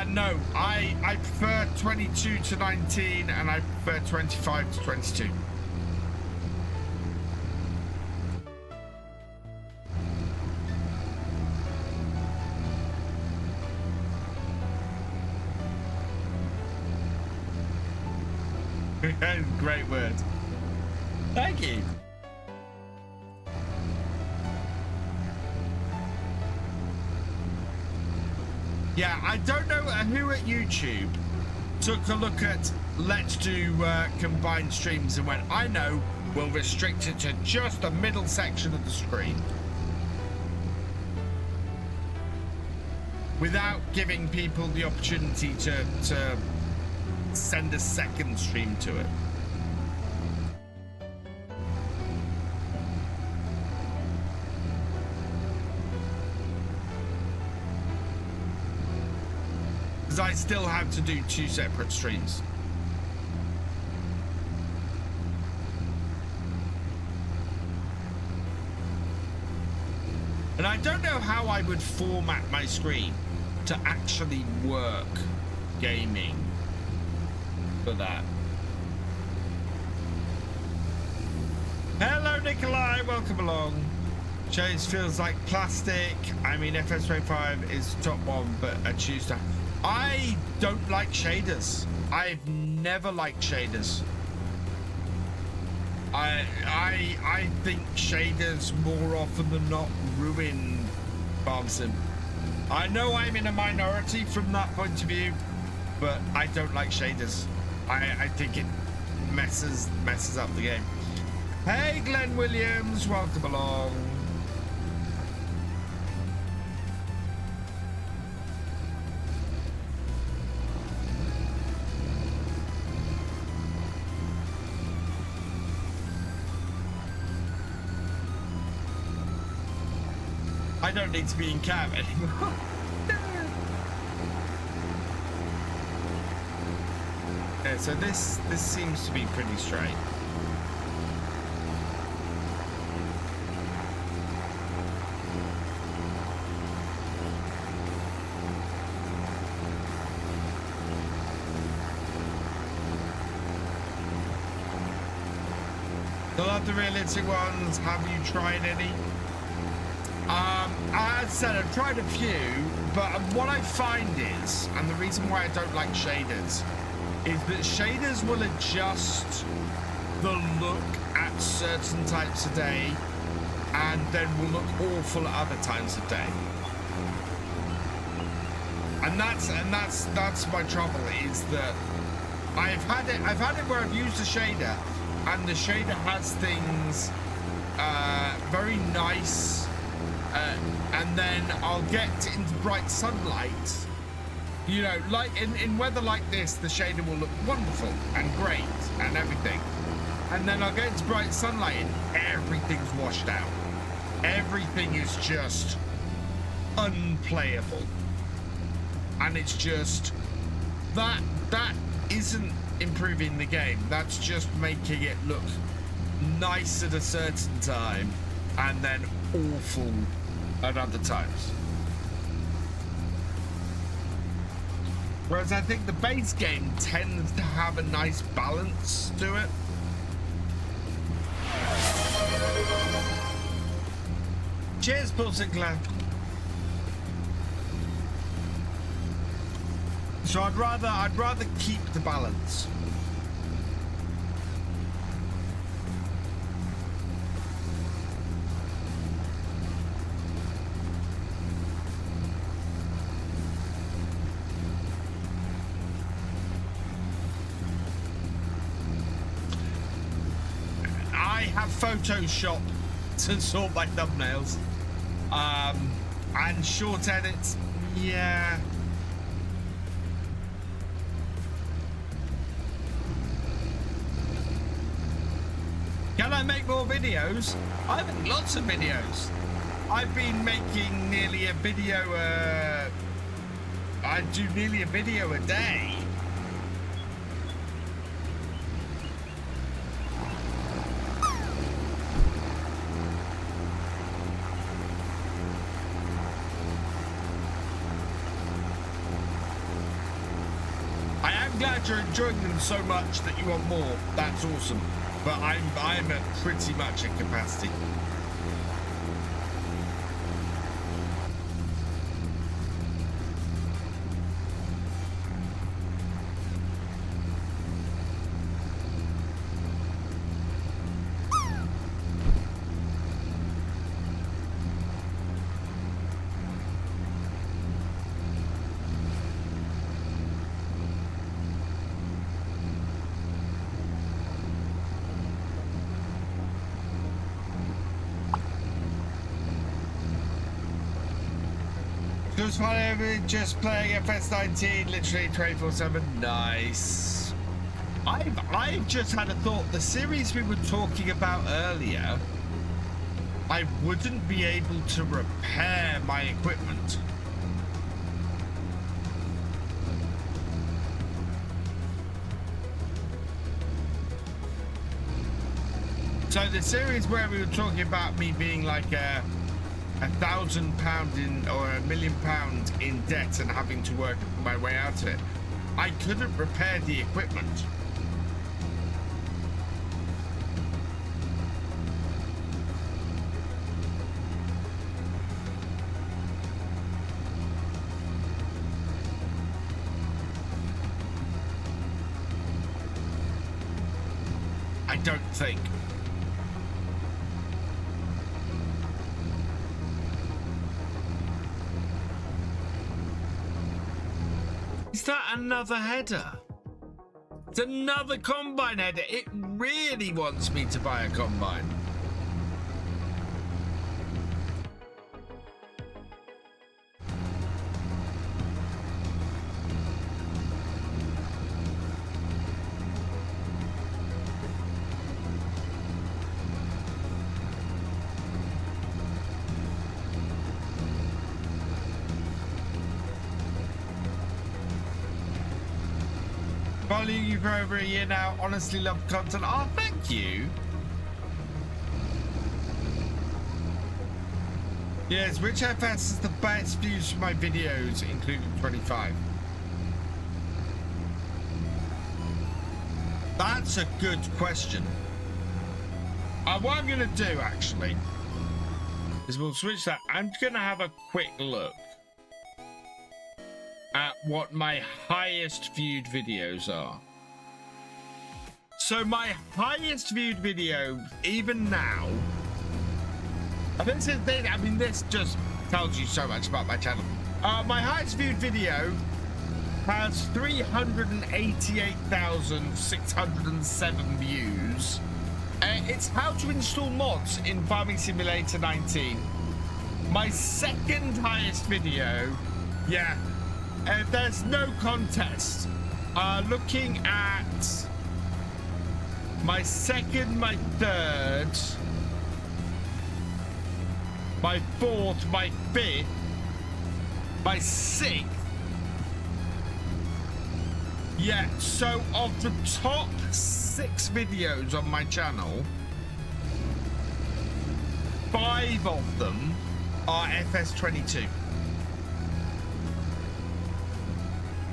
No, I prefer 22 to 19 and I prefer 25 to 22. Great word. Thank you. Yeah, I don't know who at YouTube took a look at let's do combined streams and went, I know, we'll restrict it to just the middle section of the screen. Without giving people the opportunity to send a second stream to it. Because I still have to do 2 separate streams. And I don't know how I would format my screen to actually work gaming for that. Hello Nikolai, welcome along. Chase feels like plastic. I mean FS25 is top one, but I choose to. I don't like shaders. I've never liked shaders. I think shaders more often than not ruin farm sim. I know I'm in a minority from that point of view, but I don't like shaders. I think it messes up the game. Hey Glenn Williams, welcome along. I don't need to be in cab anymore. Yeah, so this seems to be pretty straight. I love the realistic ones. Have you tried any? As I said, I've tried a few, but what I find is, and the reason why I don't like shaders, is that shaders will adjust the look at certain types of day and then will look awful at other times of day. And that's my trouble, is that I've had it where I've used a shader and the shader has things very nice, and then I'll get into bright sunlight. You know, like in weather like this, the shader will look wonderful and great and everything. And then I'll get into bright sunlight and everything's washed out. Everything is just unplayable. And it's just, that isn't improving the game. That's just making it look nice at a certain time and then awful at other times. Whereas I think the base game tends to have a nice balance to it. Cheers, Paul Sinclair. So I'd rather keep the balance. Photoshop to sort my thumbnails, and short edits. Yeah, can I make more videos? I make lots of videos. I've been making nearly a video I do nearly a video a day. I am glad you're enjoying them so much that you want more. That's awesome. But I'm at pretty much at capacity. Just playing FS19 literally 24/7. Nice. I've just had a thought. The series we were talking about earlier, I wouldn't be able to repair my equipment. So the series where we were talking about me being like £1,000 in or £1 million in debt and having to work my way out of it, I couldn't repair the equipment. I don't think. Is that another header? It's another combine header. It really wants me to buy a combine. Following you for over a year now. Honestly love content. Oh, thank you. Yes, which FS is the best views for my videos, including 25? That's a good question. What I'm gonna do actually is we'll switch that. I'm gonna have a quick look at what my highest viewed videos are. So my highest viewed video, even now, this just tells you so much about my channel. My highest viewed video has 388,607 views. It's how to install mods in Farming Simulator 19. My second highest video, yeah, there's no contest. Looking at my second, my third, my fourth, my fifth, my sixth. Yeah, so of the top 6 videos on my channel, 5 of them are FS22.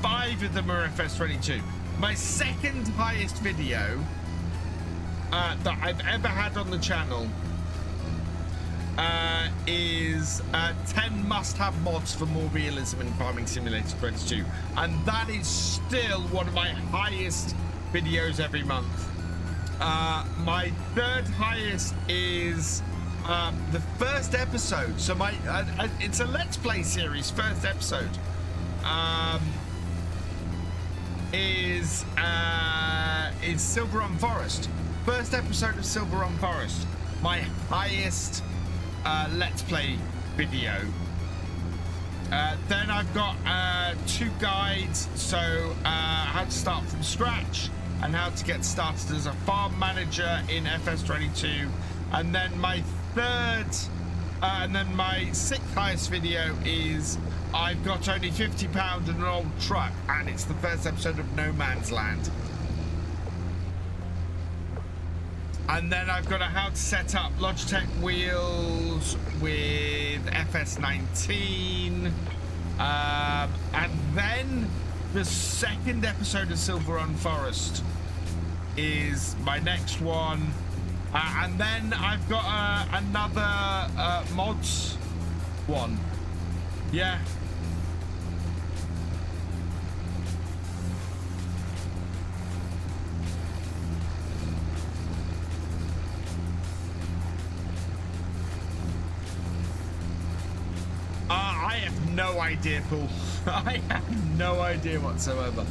5 of them are FS22. My second highest video that I've ever had on the channel is 10 must-have mods for more realism in Farming Simulator 22, and that is still one of my highest videos every month. My third highest is the first episode. So my it's a Let's Play series. First episode is Silver on Forest. First episode of Silver on Forest. My highest Let's Play video. Then I've got 2 guides, so how to start from scratch and how to get started as a farm manager in FS22. And then my third, and then my 6th highest video is I've got only £50 and an old truck, and it's the first episode of No Man's Land. And then I've got how to set up Logitech wheels with FS19. And then the second episode of Silver on Forest is my next one. And then I've got another mods one. Yeah. I have no idea, Paul. I have no idea whatsoever.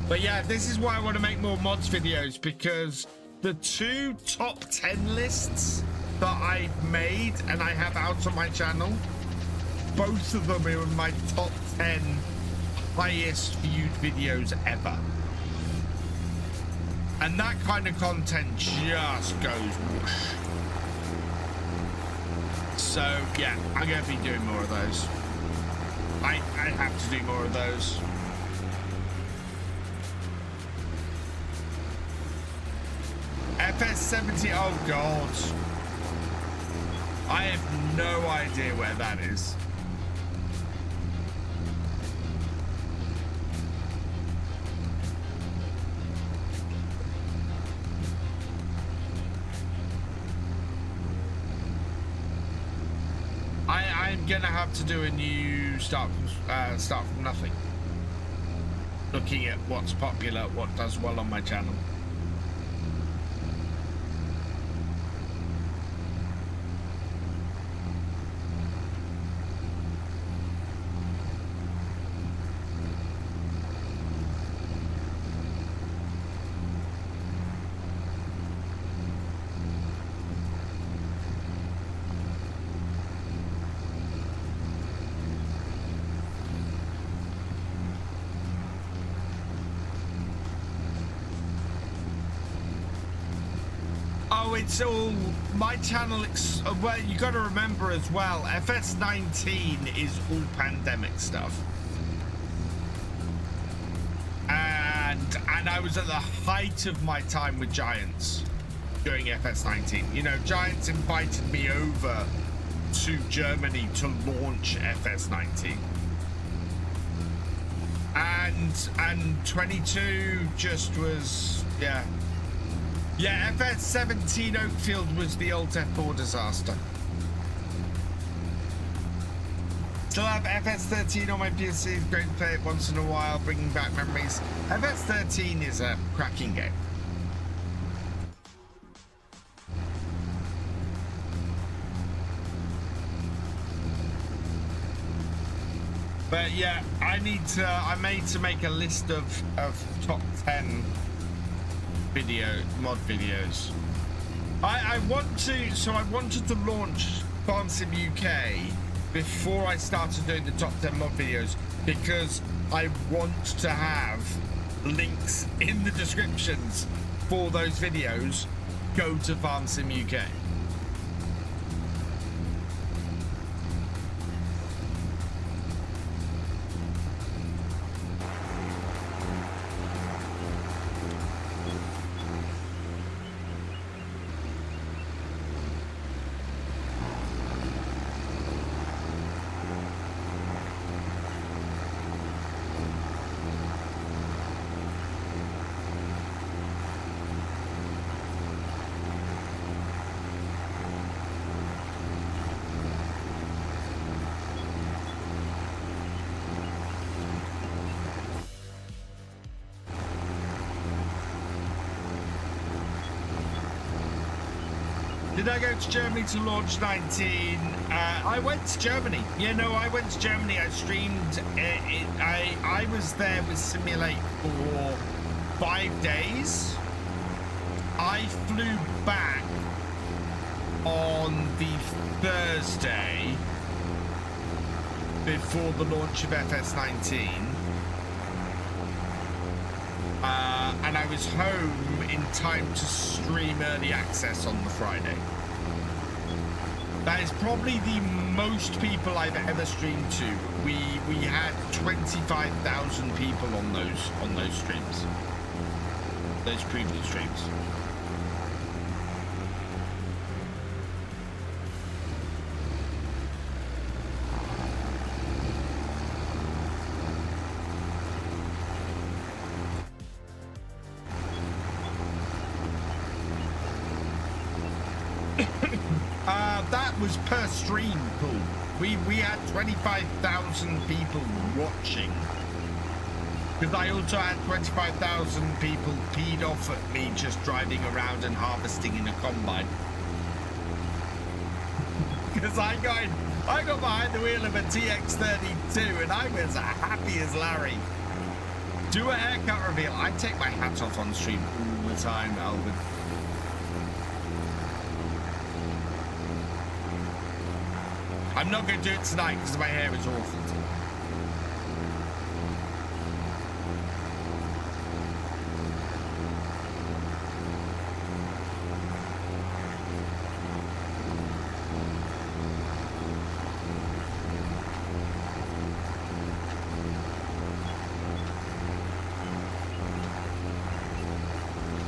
But yeah, this is why I want to make more mods videos, because the 2 top 10 lists that I've made and I have out on my channel, both of them are in my top 10 highest viewed videos ever. And that kind of content just goes whoosh. So yeah, I'm going to be doing more of those. I have to do more of those. FS70, oh god. I have no idea where that is. I'm gonna have to do a new start from nothing. Looking at what's popular, what does well on my channel. It's all my channel. Well, you got to remember as well, FS19 is all pandemic stuff, and I was at the height of my time with Giants during FS19. You know, Giants invited me over to Germany to launch FS19, and 22 just was, yeah. Yeah, FS17 Oakfield was the old F4 disaster. Still have FS13 on my PC, great to play it once in a while, bringing back memories. FS13 is a cracking game. But yeah, I made to make a list of top 10 mod videos. I wanted to launch Farm Sim UK before I started doing the top 10 mod videos, because I want to have links in the descriptions for those videos. Go to Farm Sim UK. Did I go to Germany to launch 19? I went to Germany. You know, I went to Germany. I streamed. I was there with Simulate for 5 days. I flew back on the Thursday before the launch of FS19. And I was home in time to stream early access on the Friday. That is probably the most people I've ever streamed to. We had 25,000 people on those streams. Those previous streams. That was per stream, Paul. We had 25,000 people watching. Because I also had 25,000 people peed off at me just driving around and harvesting in a combine. Because I got behind the wheel of a TX32 and I was happy as Larry. Do a haircut reveal. I take my hat off on stream all the time, Alvin. I'm not going to do it tonight because my hair is awful.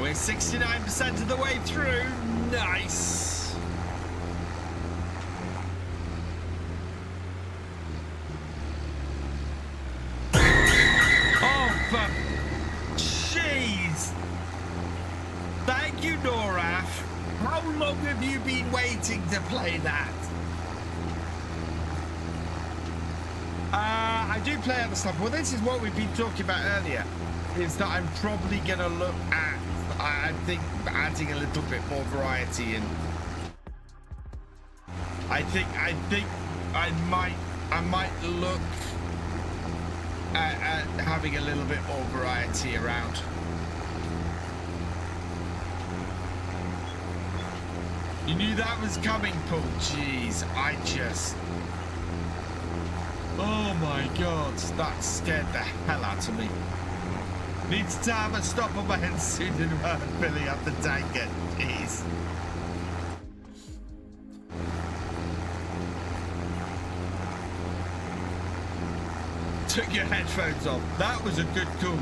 We're 69% of the way through. Nice. Jeez. Thank you, Noraf. How long have you been waiting to play that? I do play other stuff. Well, this is what we've been talking about earlier. Is that I'm probably going to look at, I think, adding a little bit more variety in. I think I might look at having a little bit more variety around. You knew that was coming, Paul. Jeez, oh my God, that scared the hell out of me. Needs to have a stop on my head soon and filling up the tank again. Jeez. Took your headphones off. That was a good call.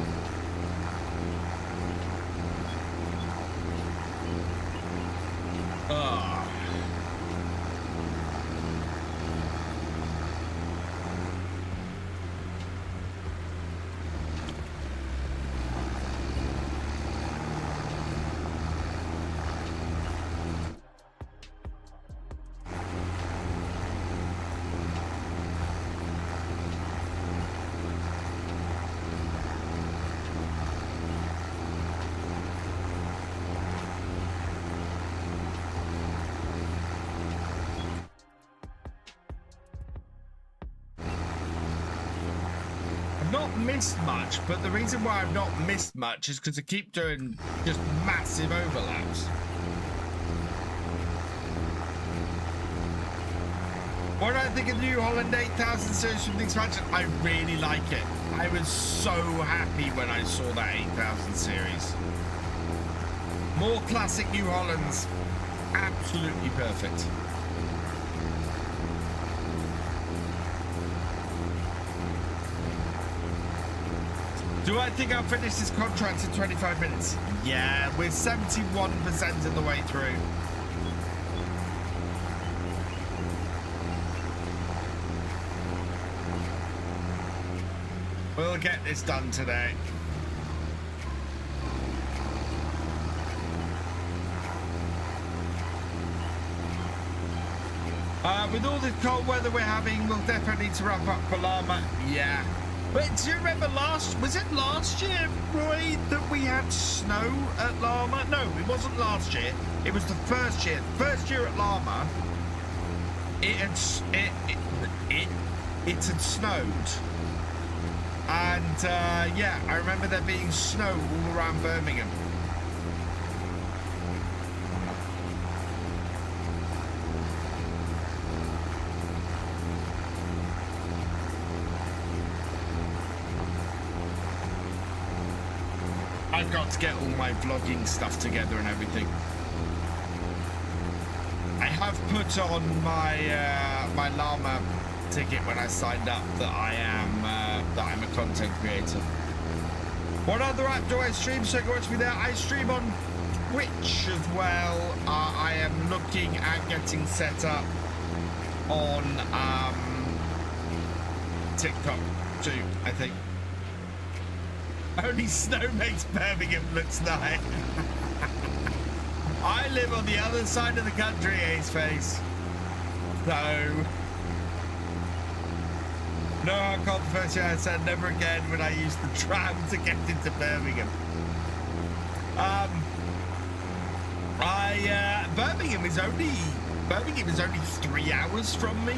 Missed much, but the reason why I've not missed much is because I keep doing just massive overlaps. What do I think of the New Holland 8000 series from the expansion? I really like it. I was so happy when I saw that 8000 series. More classic New Hollands. Absolutely perfect. Do I think I'll finish this contract in 25 minutes? Yeah, we're 71% of the way through. We'll get this done today. With all the cold weather we're having, we'll definitely need to wrap up for llama. Yeah. But do you remember was it last year, Roy, that we had snow at Llama? No, it wasn't last year. It was the first year. First year at Llama, it had snowed. And yeah, I remember there being snow all around Birmingham. I've got to get all my vlogging stuff together and everything. I have put on my my llama ticket when I signed up that I'm a content creator. What other app do I stream? So go watch me there. I stream on Twitch as well. I am looking at getting set up on TikTok too, I think. Only snow makes Birmingham looks nice. I live on the other side of the country, Ace Face. So no, I can't first year I said never again when I used the tram to get into Birmingham. Birmingham is only 3 hours from me.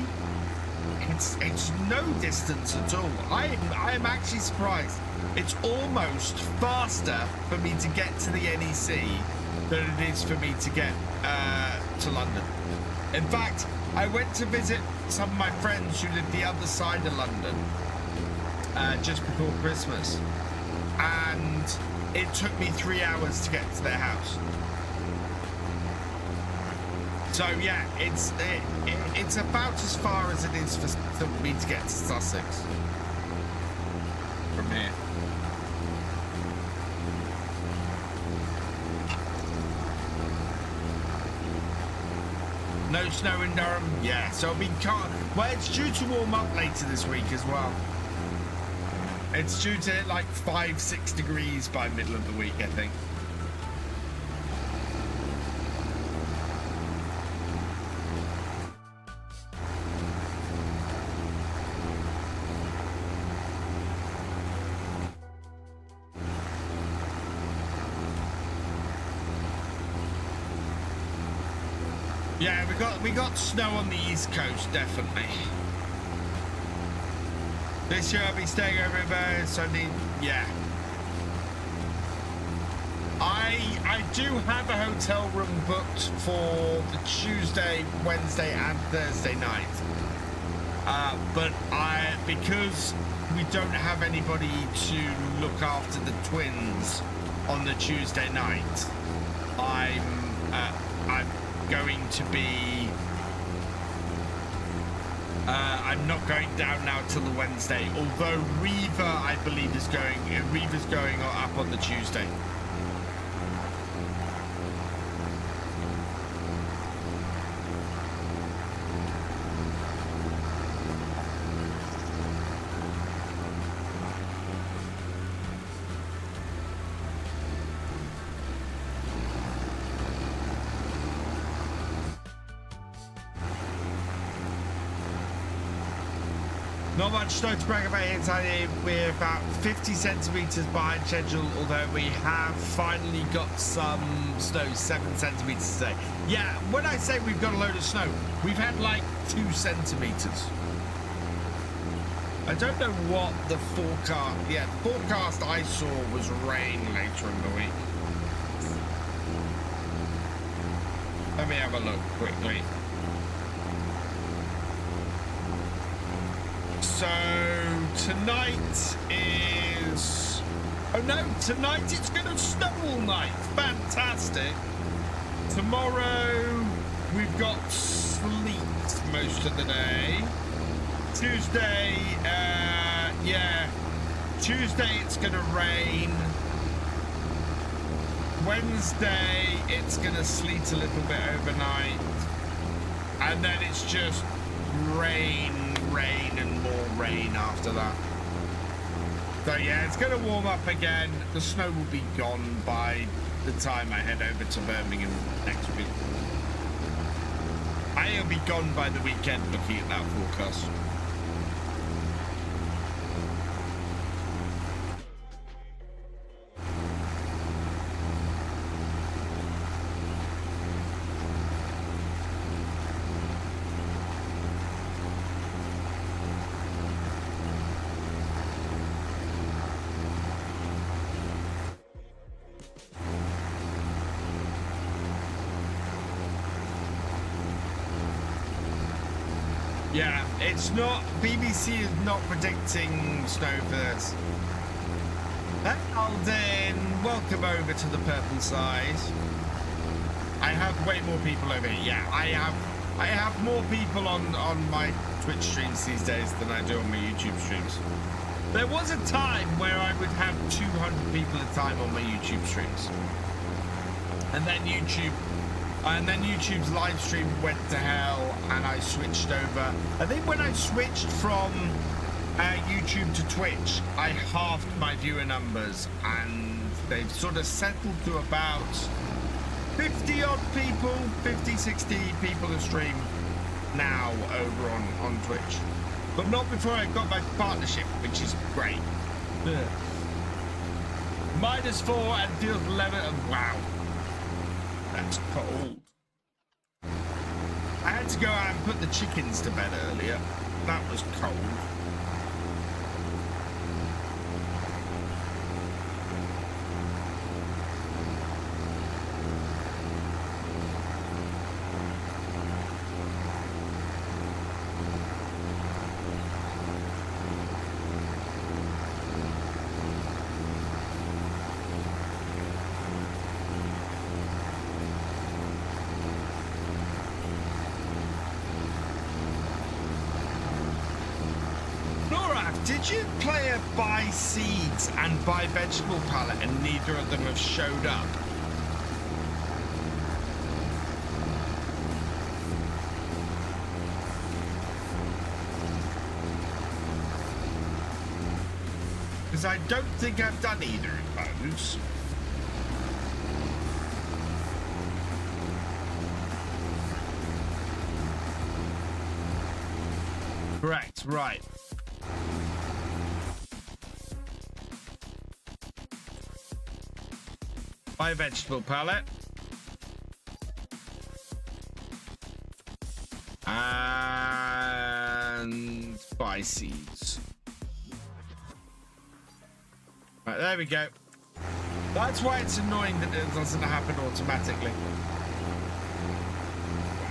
It's no distance at all. I am actually surprised. It's almost faster for me to get to the NEC than it is for me to get to London. In fact, I went to visit some of my friends who live the other side of London just before Christmas, and it took me 3 hours to get to their house. So yeah, it's about as far as it is for me to get to Sussex from here. No snow in Durham? Yeah, so we can't. Well, it's due to warm up later this week as well. It's due to hit like 5-6 degrees by middle of the week, I think. Yeah, we got snow on the East Coast, definitely. This year I'll be staying over in Sunday. Yeah. I do have a hotel room booked for the Tuesday, Wednesday, and Thursday night. But because we don't have anybody to look after the twins on the Tuesday night, I'm going to be I'm not going down now till the Wednesday, although Reva I believe is Reva's going up on the Tuesday. Not much snow to brag about here. We're about 50 centimetres behind schedule, although we have finally got some snow, 7 centimetres today. Yeah, when I say we've got a load of snow, we've had like 2 centimetres. I don't know what the forecast... Yeah, the forecast I saw was rain later in the week. Let me have a look quickly. So tonight is... Oh no, tonight it's going to snow all night. Fantastic. Tomorrow we've got sleet most of the day. Tuesday, yeah. Tuesday it's going to rain. Wednesday it's going to sleet a little bit overnight. And then it's just rain and more rain after that. So yeah, it's going to warm up again. The snow will be gone by the time I head over to Birmingham next week. I'll be gone by the weekend looking at that forecast. Yeah, it's not... BBC is not predicting snow for this. Alden, welcome over to the purple side. I have way more people over here. Yeah, I have I have more people on my Twitch streams these days than I do on my YouTube streams. There was a time where I would have 200 people at a time on my YouTube streams. And then YouTube's live stream went to hell and I switched over. I think when I switched from YouTube to Twitch, I halved my viewer numbers and they've sort of settled to about 50 odd people, 50, 60 people a stream now over on Twitch. But not before I got my partnership, which is great. Ugh. -4 and feels 11. Wow. That's cold. I had to go out and put the chickens to bed earlier. That was cold. Did you play a buy seeds and buy vegetable palette and neither of them have showed up? Because I don't think I've done either of those. Correct, right. Buy vegetable palette. And buy seeds. Right, there we go. That's why it's annoying that it doesn't happen automatically.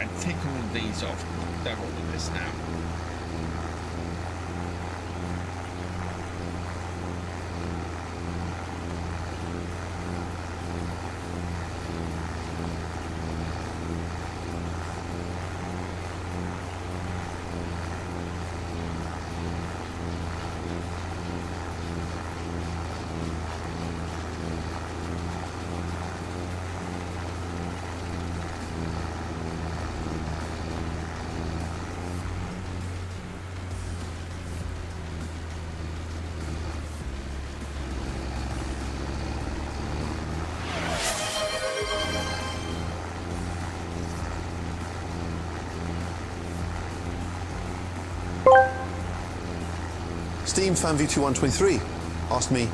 I tick all of these off. Done all of this now. Steam Fan V2123 asked me,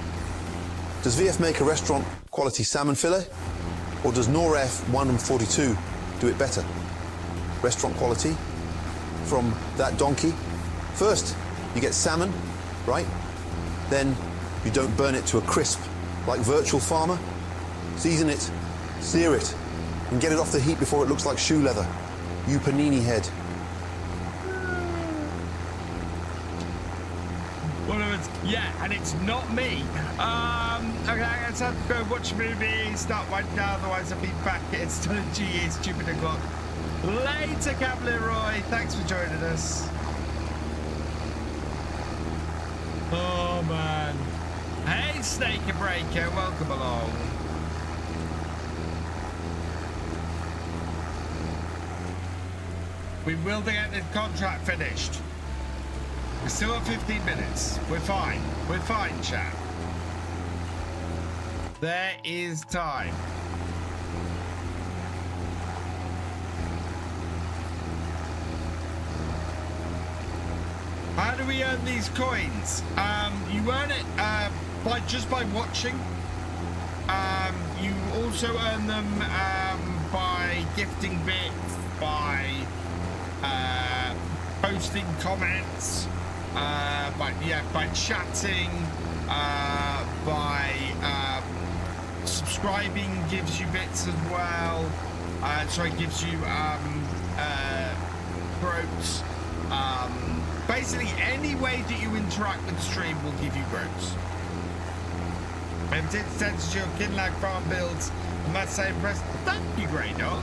does VF make a restaurant quality salmon fillet or does NORF 142 do it better? Restaurant quality from that donkey. First, you get salmon, right? Then you don't burn it to a crisp like Virtual Farmer. Season it, sear it, and get it off the heat before it looks like shoe leather. You panini head. Yeah, and it's not me. Okay, let's have to go watch a movie, start winding down, otherwise I'll be back. It's still 2 years, stupid o'clock. Later, Cavalier Roy. Thanks for joining us. Oh, man. Hey, Snake and Breaker, welcome along. We will get the contract finished. We're still at 15 minutes. We're fine. We're fine, chat. There is time. How do we earn these coins? You earn it just by watching. You also earn them by gifting bits, by posting comments. By chatting, by subscribing gives you bits as well. Gives you groats. Basically, any way that you interact with the stream will give you groats. And it sends your Kinlag farm builds. I must say, impressed. Thank you, Grey Dog.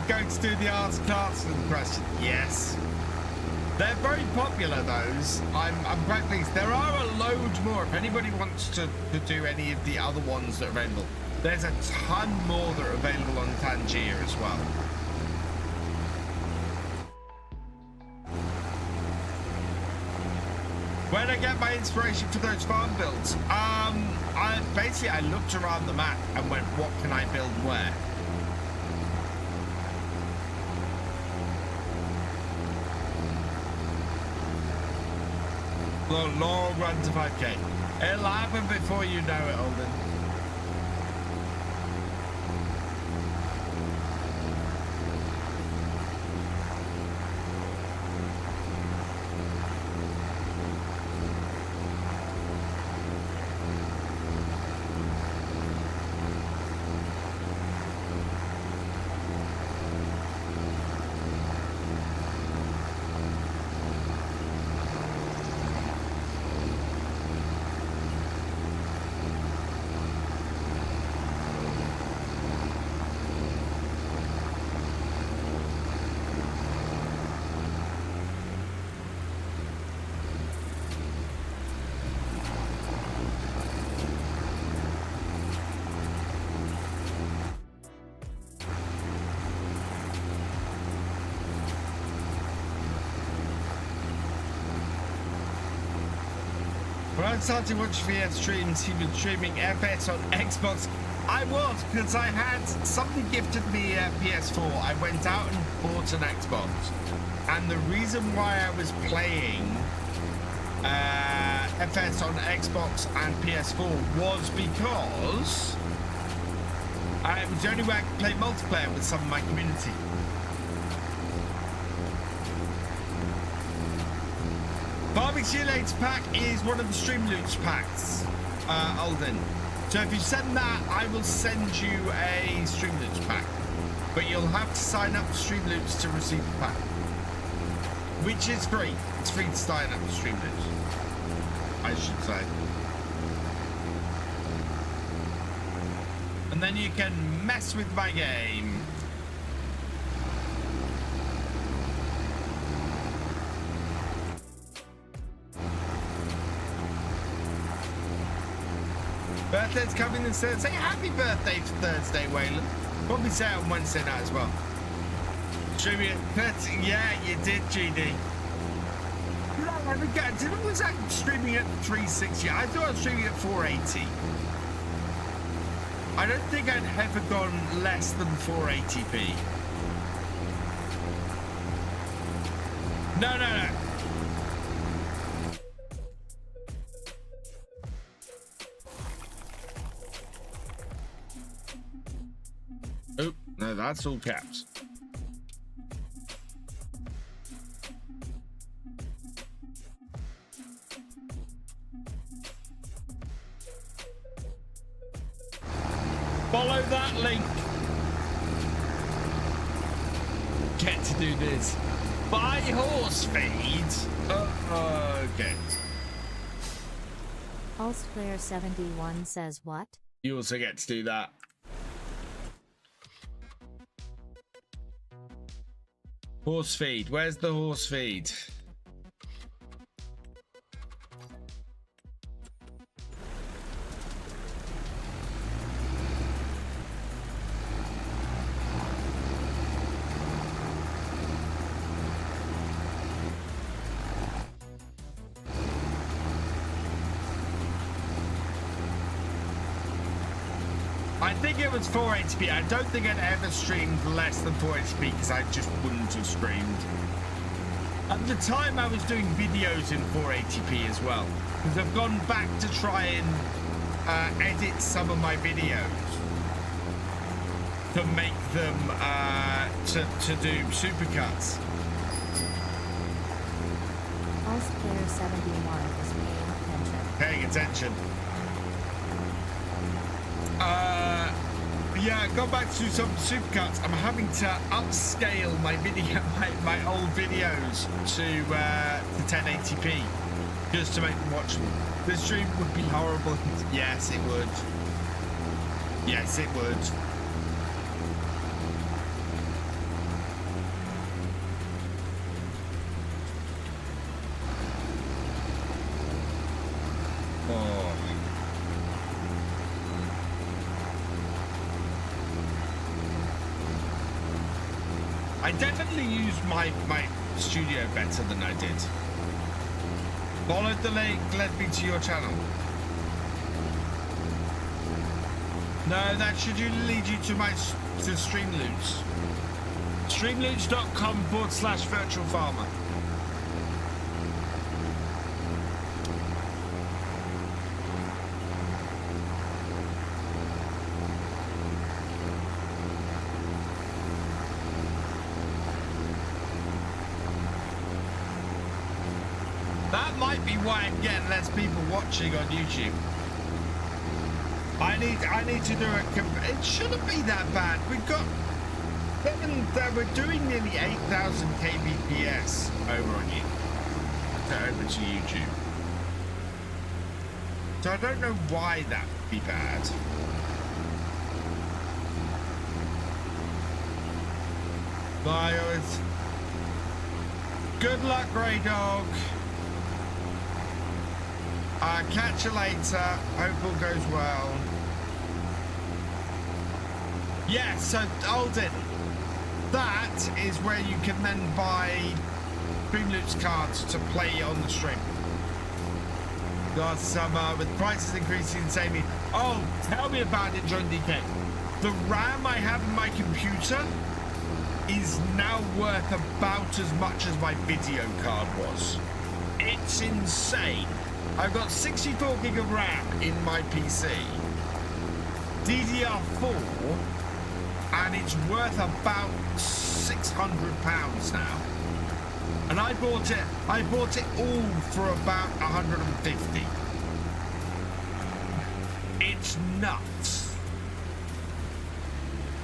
Going to do the Ask Clarkson question. Yes. They're very popular, those. I'm quite pleased. There are a load more. If anybody wants to do any of the other ones that are available, there's a ton more that are available on Tangier as well. When I get my inspiration for those farm builds, I looked around the map and went, what can I build where? Long run to 5k. It'll happen before you know it, Alden. When I started watching VF streams, he was streaming FS on Xbox. I was, because I had somebody gifted me a PS4. I went out and bought an Xbox. And the reason why I was playing FS on Xbox and PS4 was because it was the only way I could play multiplayer with some of my community. Farming Simulator pack is one of the Streamloots packs, Alden. So if you send that, I will send you a Streamloots pack. But you'll have to sign up to Streamloots to receive the pack. Which is free. It's free to sign up to Streamloots, I should say. And then you can mess with my game. Birthday's coming this Thursday. Happy birthday for Thursday, Waylon. Probably say it on Wednesday night as well. Streaming at 30. Yeah, you did, GD. Was I streaming at 360? I thought I was streaming at 480. I don't think I'd ever gone less than 480p. No. Oh, no, that's all caps. Follow that link. Get to do this. Buy horse feed. Okay. PulseFlare71 says what? You also get to do that. Horse feed. Where's the horse feed? I think it was 480p. I don't think I'd ever streamed less than 480p because I just wouldn't have streamed. At the time, I was doing videos in 480p as well, because I've gone back to try and edit some of my videos to make them to do supercuts. PulseFlare71 is paying attention. Paying attention. Yeah, go back to some supercuts. I'm having to upscale my video, my old videos to 1080p just to make them watchable. The stream would be horrible. Yes, it would. Yes, it would. I definitely used my studio better than I did. Followed the link, led me to your channel. No, that should lead you to to Streamloots. Streamloots.com/virtualfarmer. That might be why I'm getting less people watching on YouTube. I need to do it shouldn't be that bad. We've got we're doing nearly 8,000 kbps over to YouTube. So I don't know why that would be bad. Good luck, Grey Dog. Catch you later. Hope all goes well. Yeah, so Alden, that is where you can then buy Streamloots cards to play on the stream. Got some with prices increasing insanely. Oh, tell me about it, John DK. The RAM I have in my computer is now worth about as much as my video card was. It's insane. I've got 64 gig of RAM in my PC, DDR4, and it's worth about £600 now. And I bought it all for about 150. It's nuts.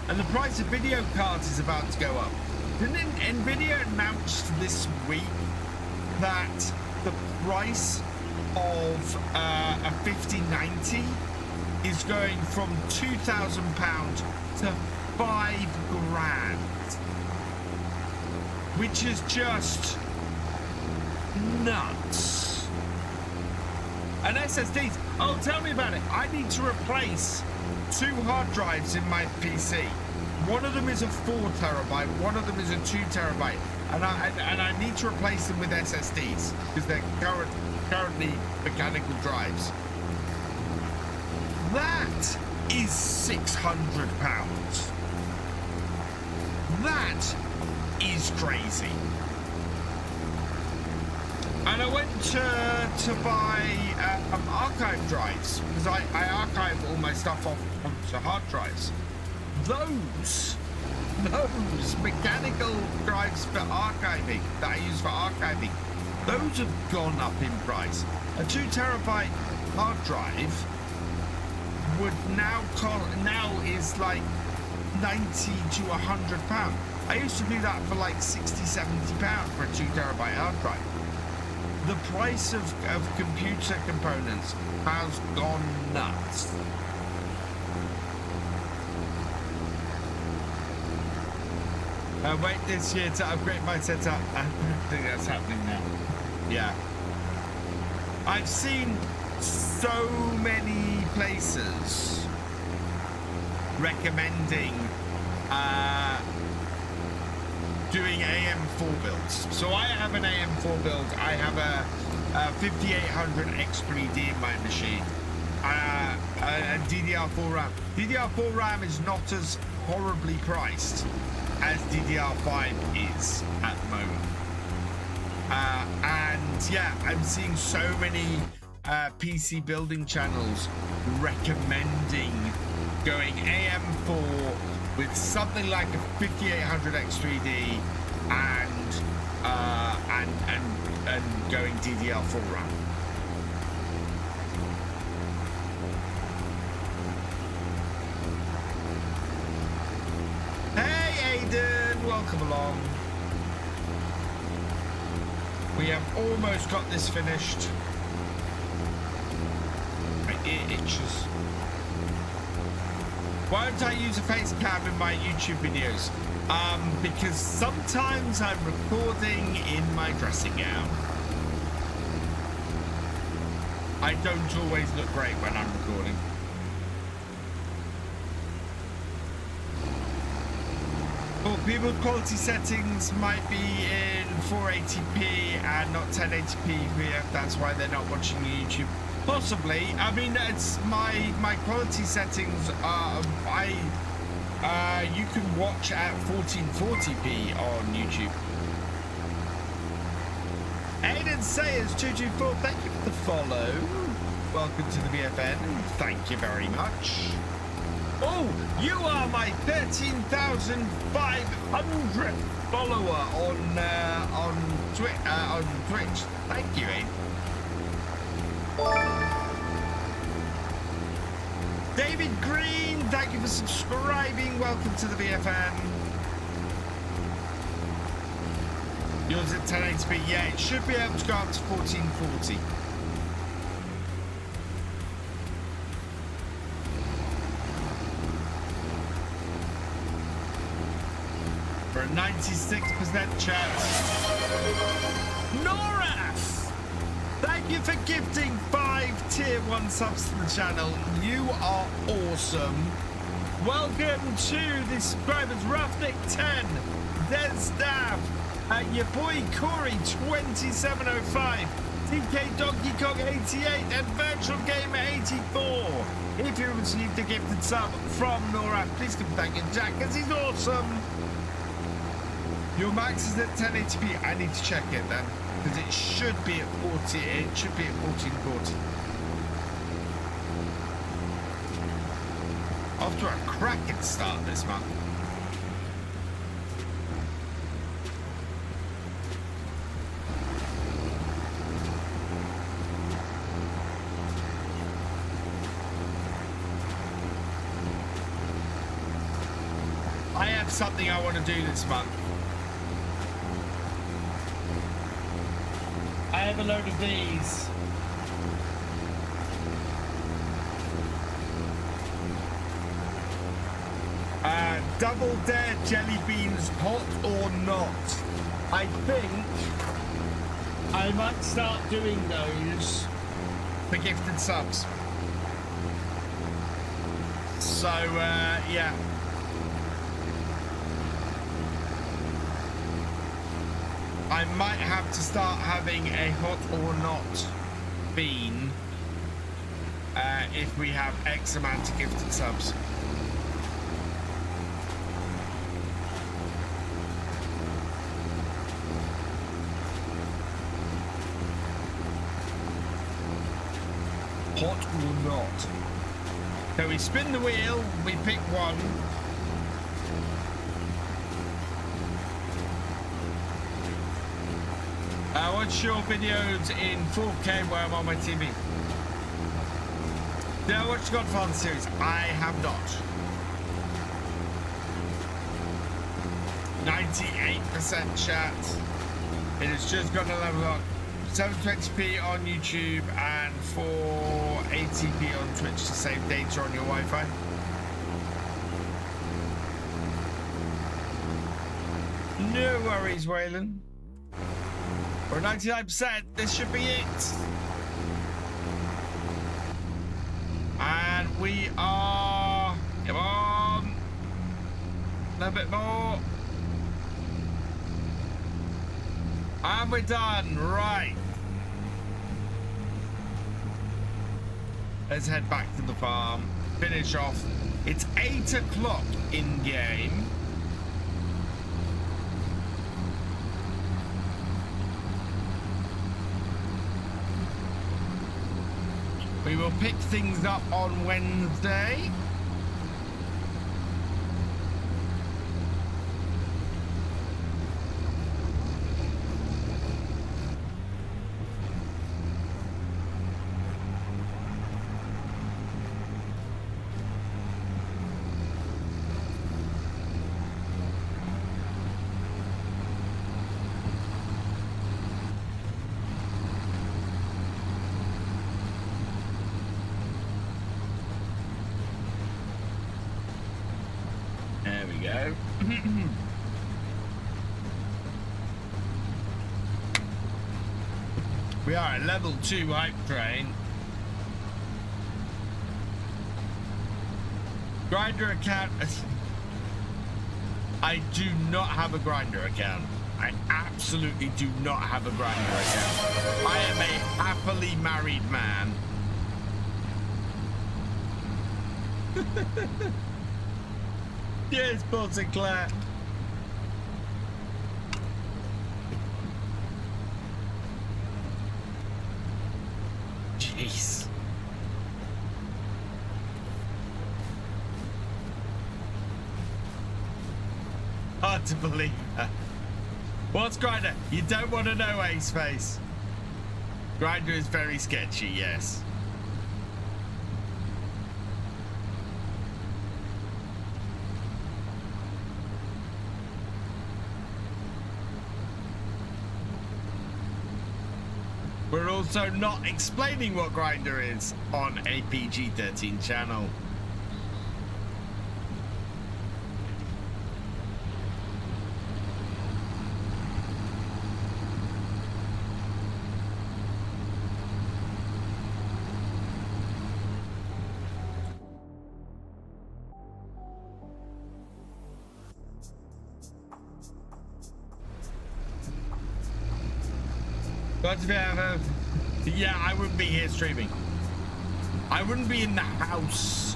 And the price of video cards is about to go up. Didn't Nvidia announced this week that the price of a 5090 is going from £2,000 to £5,000, which is just nuts. And SSDs, oh, tell me about it. I need to replace 2 hard drives in my PC. One of them is a 4 terabyte, one of them is a 2 terabyte, and I need to replace them with SSDs because they're currently mechanical drives. That is £600. That is crazy. And I went to buy archive drives because I archive all my stuff onto hard drives. Those mechanical drives for archiving that I use for archiving, those have gone up in price. A 2 terabyte hard drive would now is like £90 to £100. I used to do that for like £60-70 for a 2 terabyte hard drive. The price of computer components has gone nuts. Wait this year to upgrade my setup. I don't think that's happening now. Yeah. I've seen so many places recommending doing AM4 builds. So I have an AM4 build. I have a 5800 X3D in my machine. And DDR4 RAM. DDR4 RAM is not as horribly priced as DDR5 is at the moment. And yeah, I'm seeing so many PC building channels recommending going AM4 with something like a 5800 X3D and going DDR4 RAM. Hey Aiden, welcome along. We have almost got this finished. My ear itches. Why don't I use a face cam in my YouTube videos? Because sometimes I'm recording in my dressing gown. I don't always look great when I'm recording. Well, people's quality settings might be in 480p and not 1080p. Yeah, that's why they're not watching YouTube. Possibly. I mean, it's my quality settings are you can watch at 1440p on YouTube. Aiden Sayers 224, thank you for the follow. Welcome to the BFN. Thank you very much. Oh, you are my 13,500 follower on Twitch. Thank you, Aiden. David Green, thank you for subscribing. Welcome to the BFN. Yours at 1080p. Yeah, it should be able to go up to 1440. For a 96% chance. Norath! Thank you for gifting 5 tier 1 subs to the channel. You are awesome. Welcome to the subscribers. Roughnick 10, Desdav, your boy Corey 2705, TK Donkey Kong 88, and Virtual Gamer 84. If you received a gifted sub from Norath, please give thank you Jack, because he's awesome. Your max is at 1080p. I need to check it then, because it should be at 40. It should be at 1440. Off to a cracking start this month. I have something I want to do this month. I have a load of these. Double Dare jelly beans, hot or not? I think I might start doing those for gifted subs. So, yeah. I might have to start having a hot or not bean if we have X amount of gifted subs. Hot or not? So we spin the wheel, we pick one. Watch your videos in 4K where I'm on my TV. Did I watch the Godfather series? I have not. 98% chat. It has just got a level up. 720p on YouTube and 480p on Twitch to save data on your Wi-Fi. No worries, Waylon. We're 99%. This should be it. And we are... Come on. A little bit more. And we're done. Right. Let's head back to the farm. Finish off. It's 8 o'clock in game. We will pick things up on Wednesday. We are at level 2 hype train. Grinder account. I do not have a grinder account. I absolutely do not have a grinder account. I am a happily married man. Yes, Paul Sinclair. Jeez. Hard to believe that. What's Grinder? You don't want to know, Ace Face. Grinder is very sketchy, yes. We're also not explaining what Grinder is on a PG-13 channel. Yeah, I wouldn't be here streaming. I wouldn't be in the house.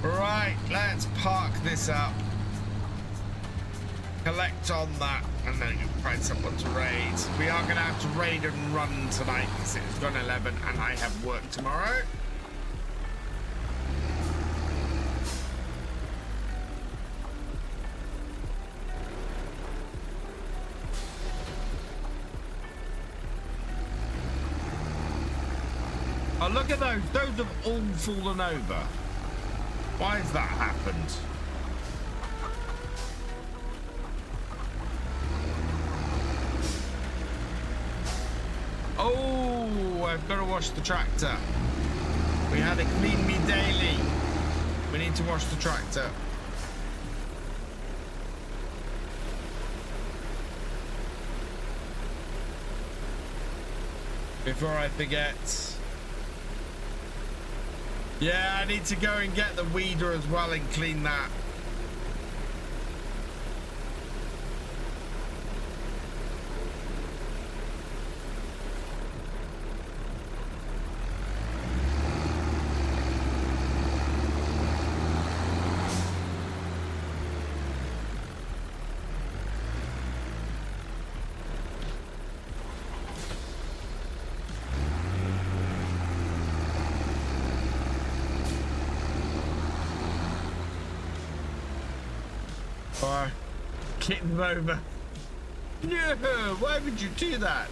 Right, let's park this up. Collect on that, and then you find someone to raid. We are going to have to raid and run tonight because it's gone 11 and I have work tomorrow. Oh, look at those. Those have all fallen over. Why has that happened? Oh, I've got to wash the tractor. We had it clean me daily. We need to wash the tractor. Before I forget. Yeah, I need to go and get the weeder as well and clean that. Or kick them over. No, why would you do that?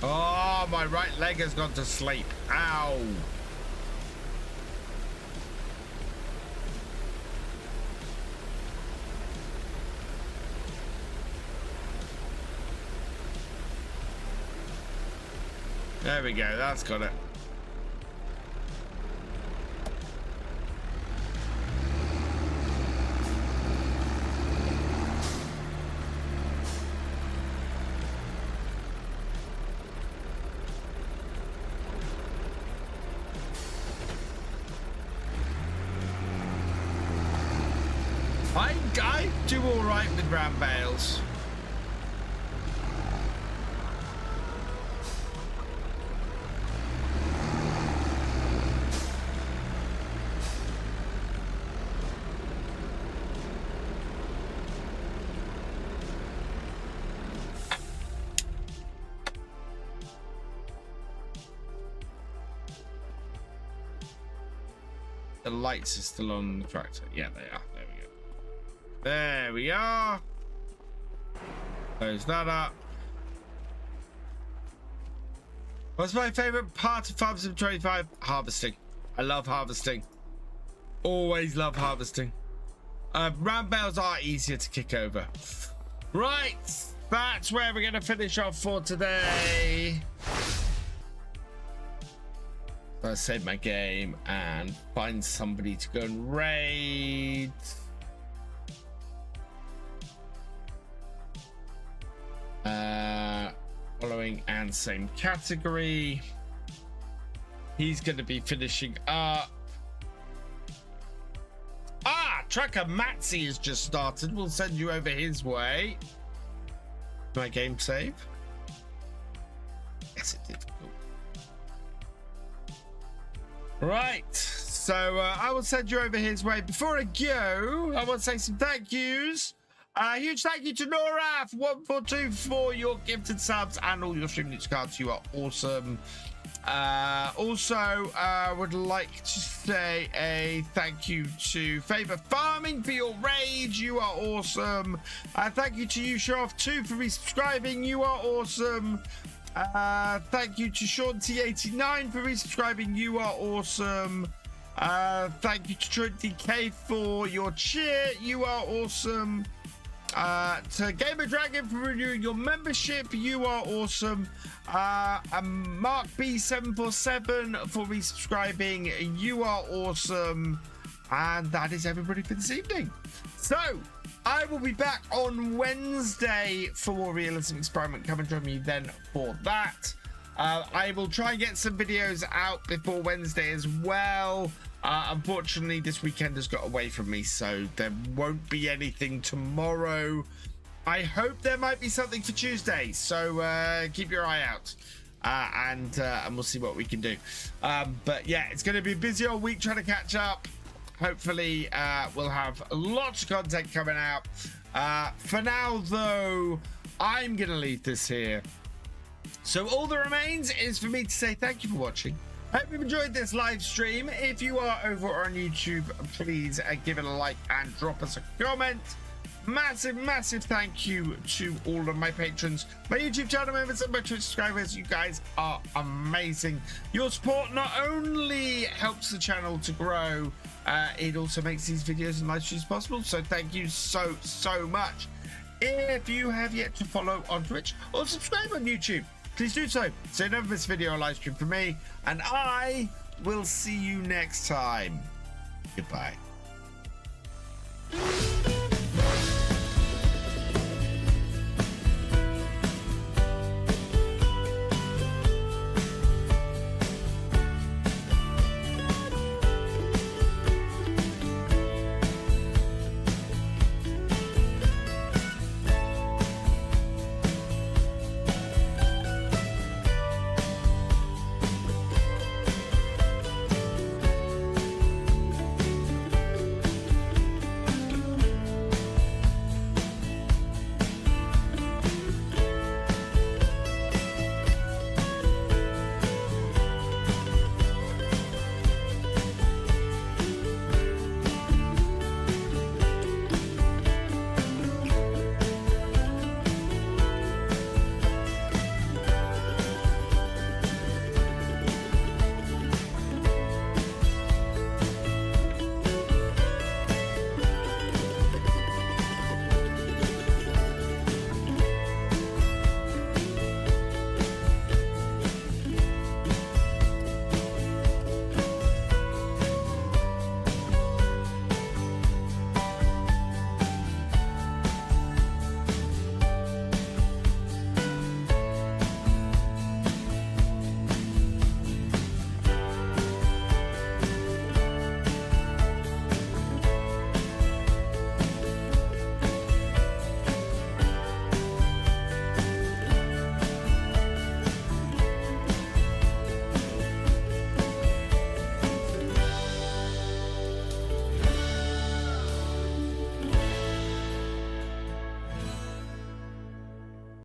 Oh, my right leg has gone to sleep. Ow. There we go, that's got it. I do all right with round bales. The lights are still on the tractor. Yeah, they are. There we go. There we are. Close that up. What's my favorite part of FS25? Harvesting. I love harvesting. Always love harvesting. Round bales are easier to kick over. Right, that's where we're going to finish off for today. Save my game and find somebody to go and raid. Following and same category. He's going to be finishing up. Tracker Matzy has just started. We'll send you over his way. My game save. Yes, it did. Right, so I will send you over his way. Before I go, I want to say some thank yous. Huge thank you to Noraf142 for your gifted subs and all your stream news cards. You are awesome. Also, would like to say a thank you to Favor Farming for your raid. You are awesome. Thank you to you, Shoff2, for resubscribing. You are awesome. Thank you to Sean T89 for resubscribing. You are awesome. Thank you to Trent DK for your cheer. You are awesome. To Gamer Dragon for renewing your membership. You are awesome. And Mark B747 for resubscribing. You are awesome. And that is everybody for this evening. So I will be back on Wednesday for Realism Experiment. Come and join me then for that. I will try and get some videos out before Wednesday as well. Unfortunately, this weekend has got away from me, so there won't be anything tomorrow. I hope there might be something for Tuesday, so keep your eye out. And we'll see what we can do. But yeah, it's going to be a busy old week trying to catch up. Hopefully, we'll have lots of content coming out. For now, though, I'm going to leave this here. So all that remains is for me to say thank you for watching. Hope you've enjoyed this live stream. If you are over on YouTube, please give it a like and drop us a comment. Massive thank you to all of my patrons, my YouTube channel members, and my Twitch subscribers. You guys are amazing. Your support not only helps the channel to grow, it also makes these videos and live streams possible. So thank you so much. If you have yet to follow on Twitch or subscribe on YouTube, please do so you never miss a video or live stream from me, and I will see you next time. Goodbye.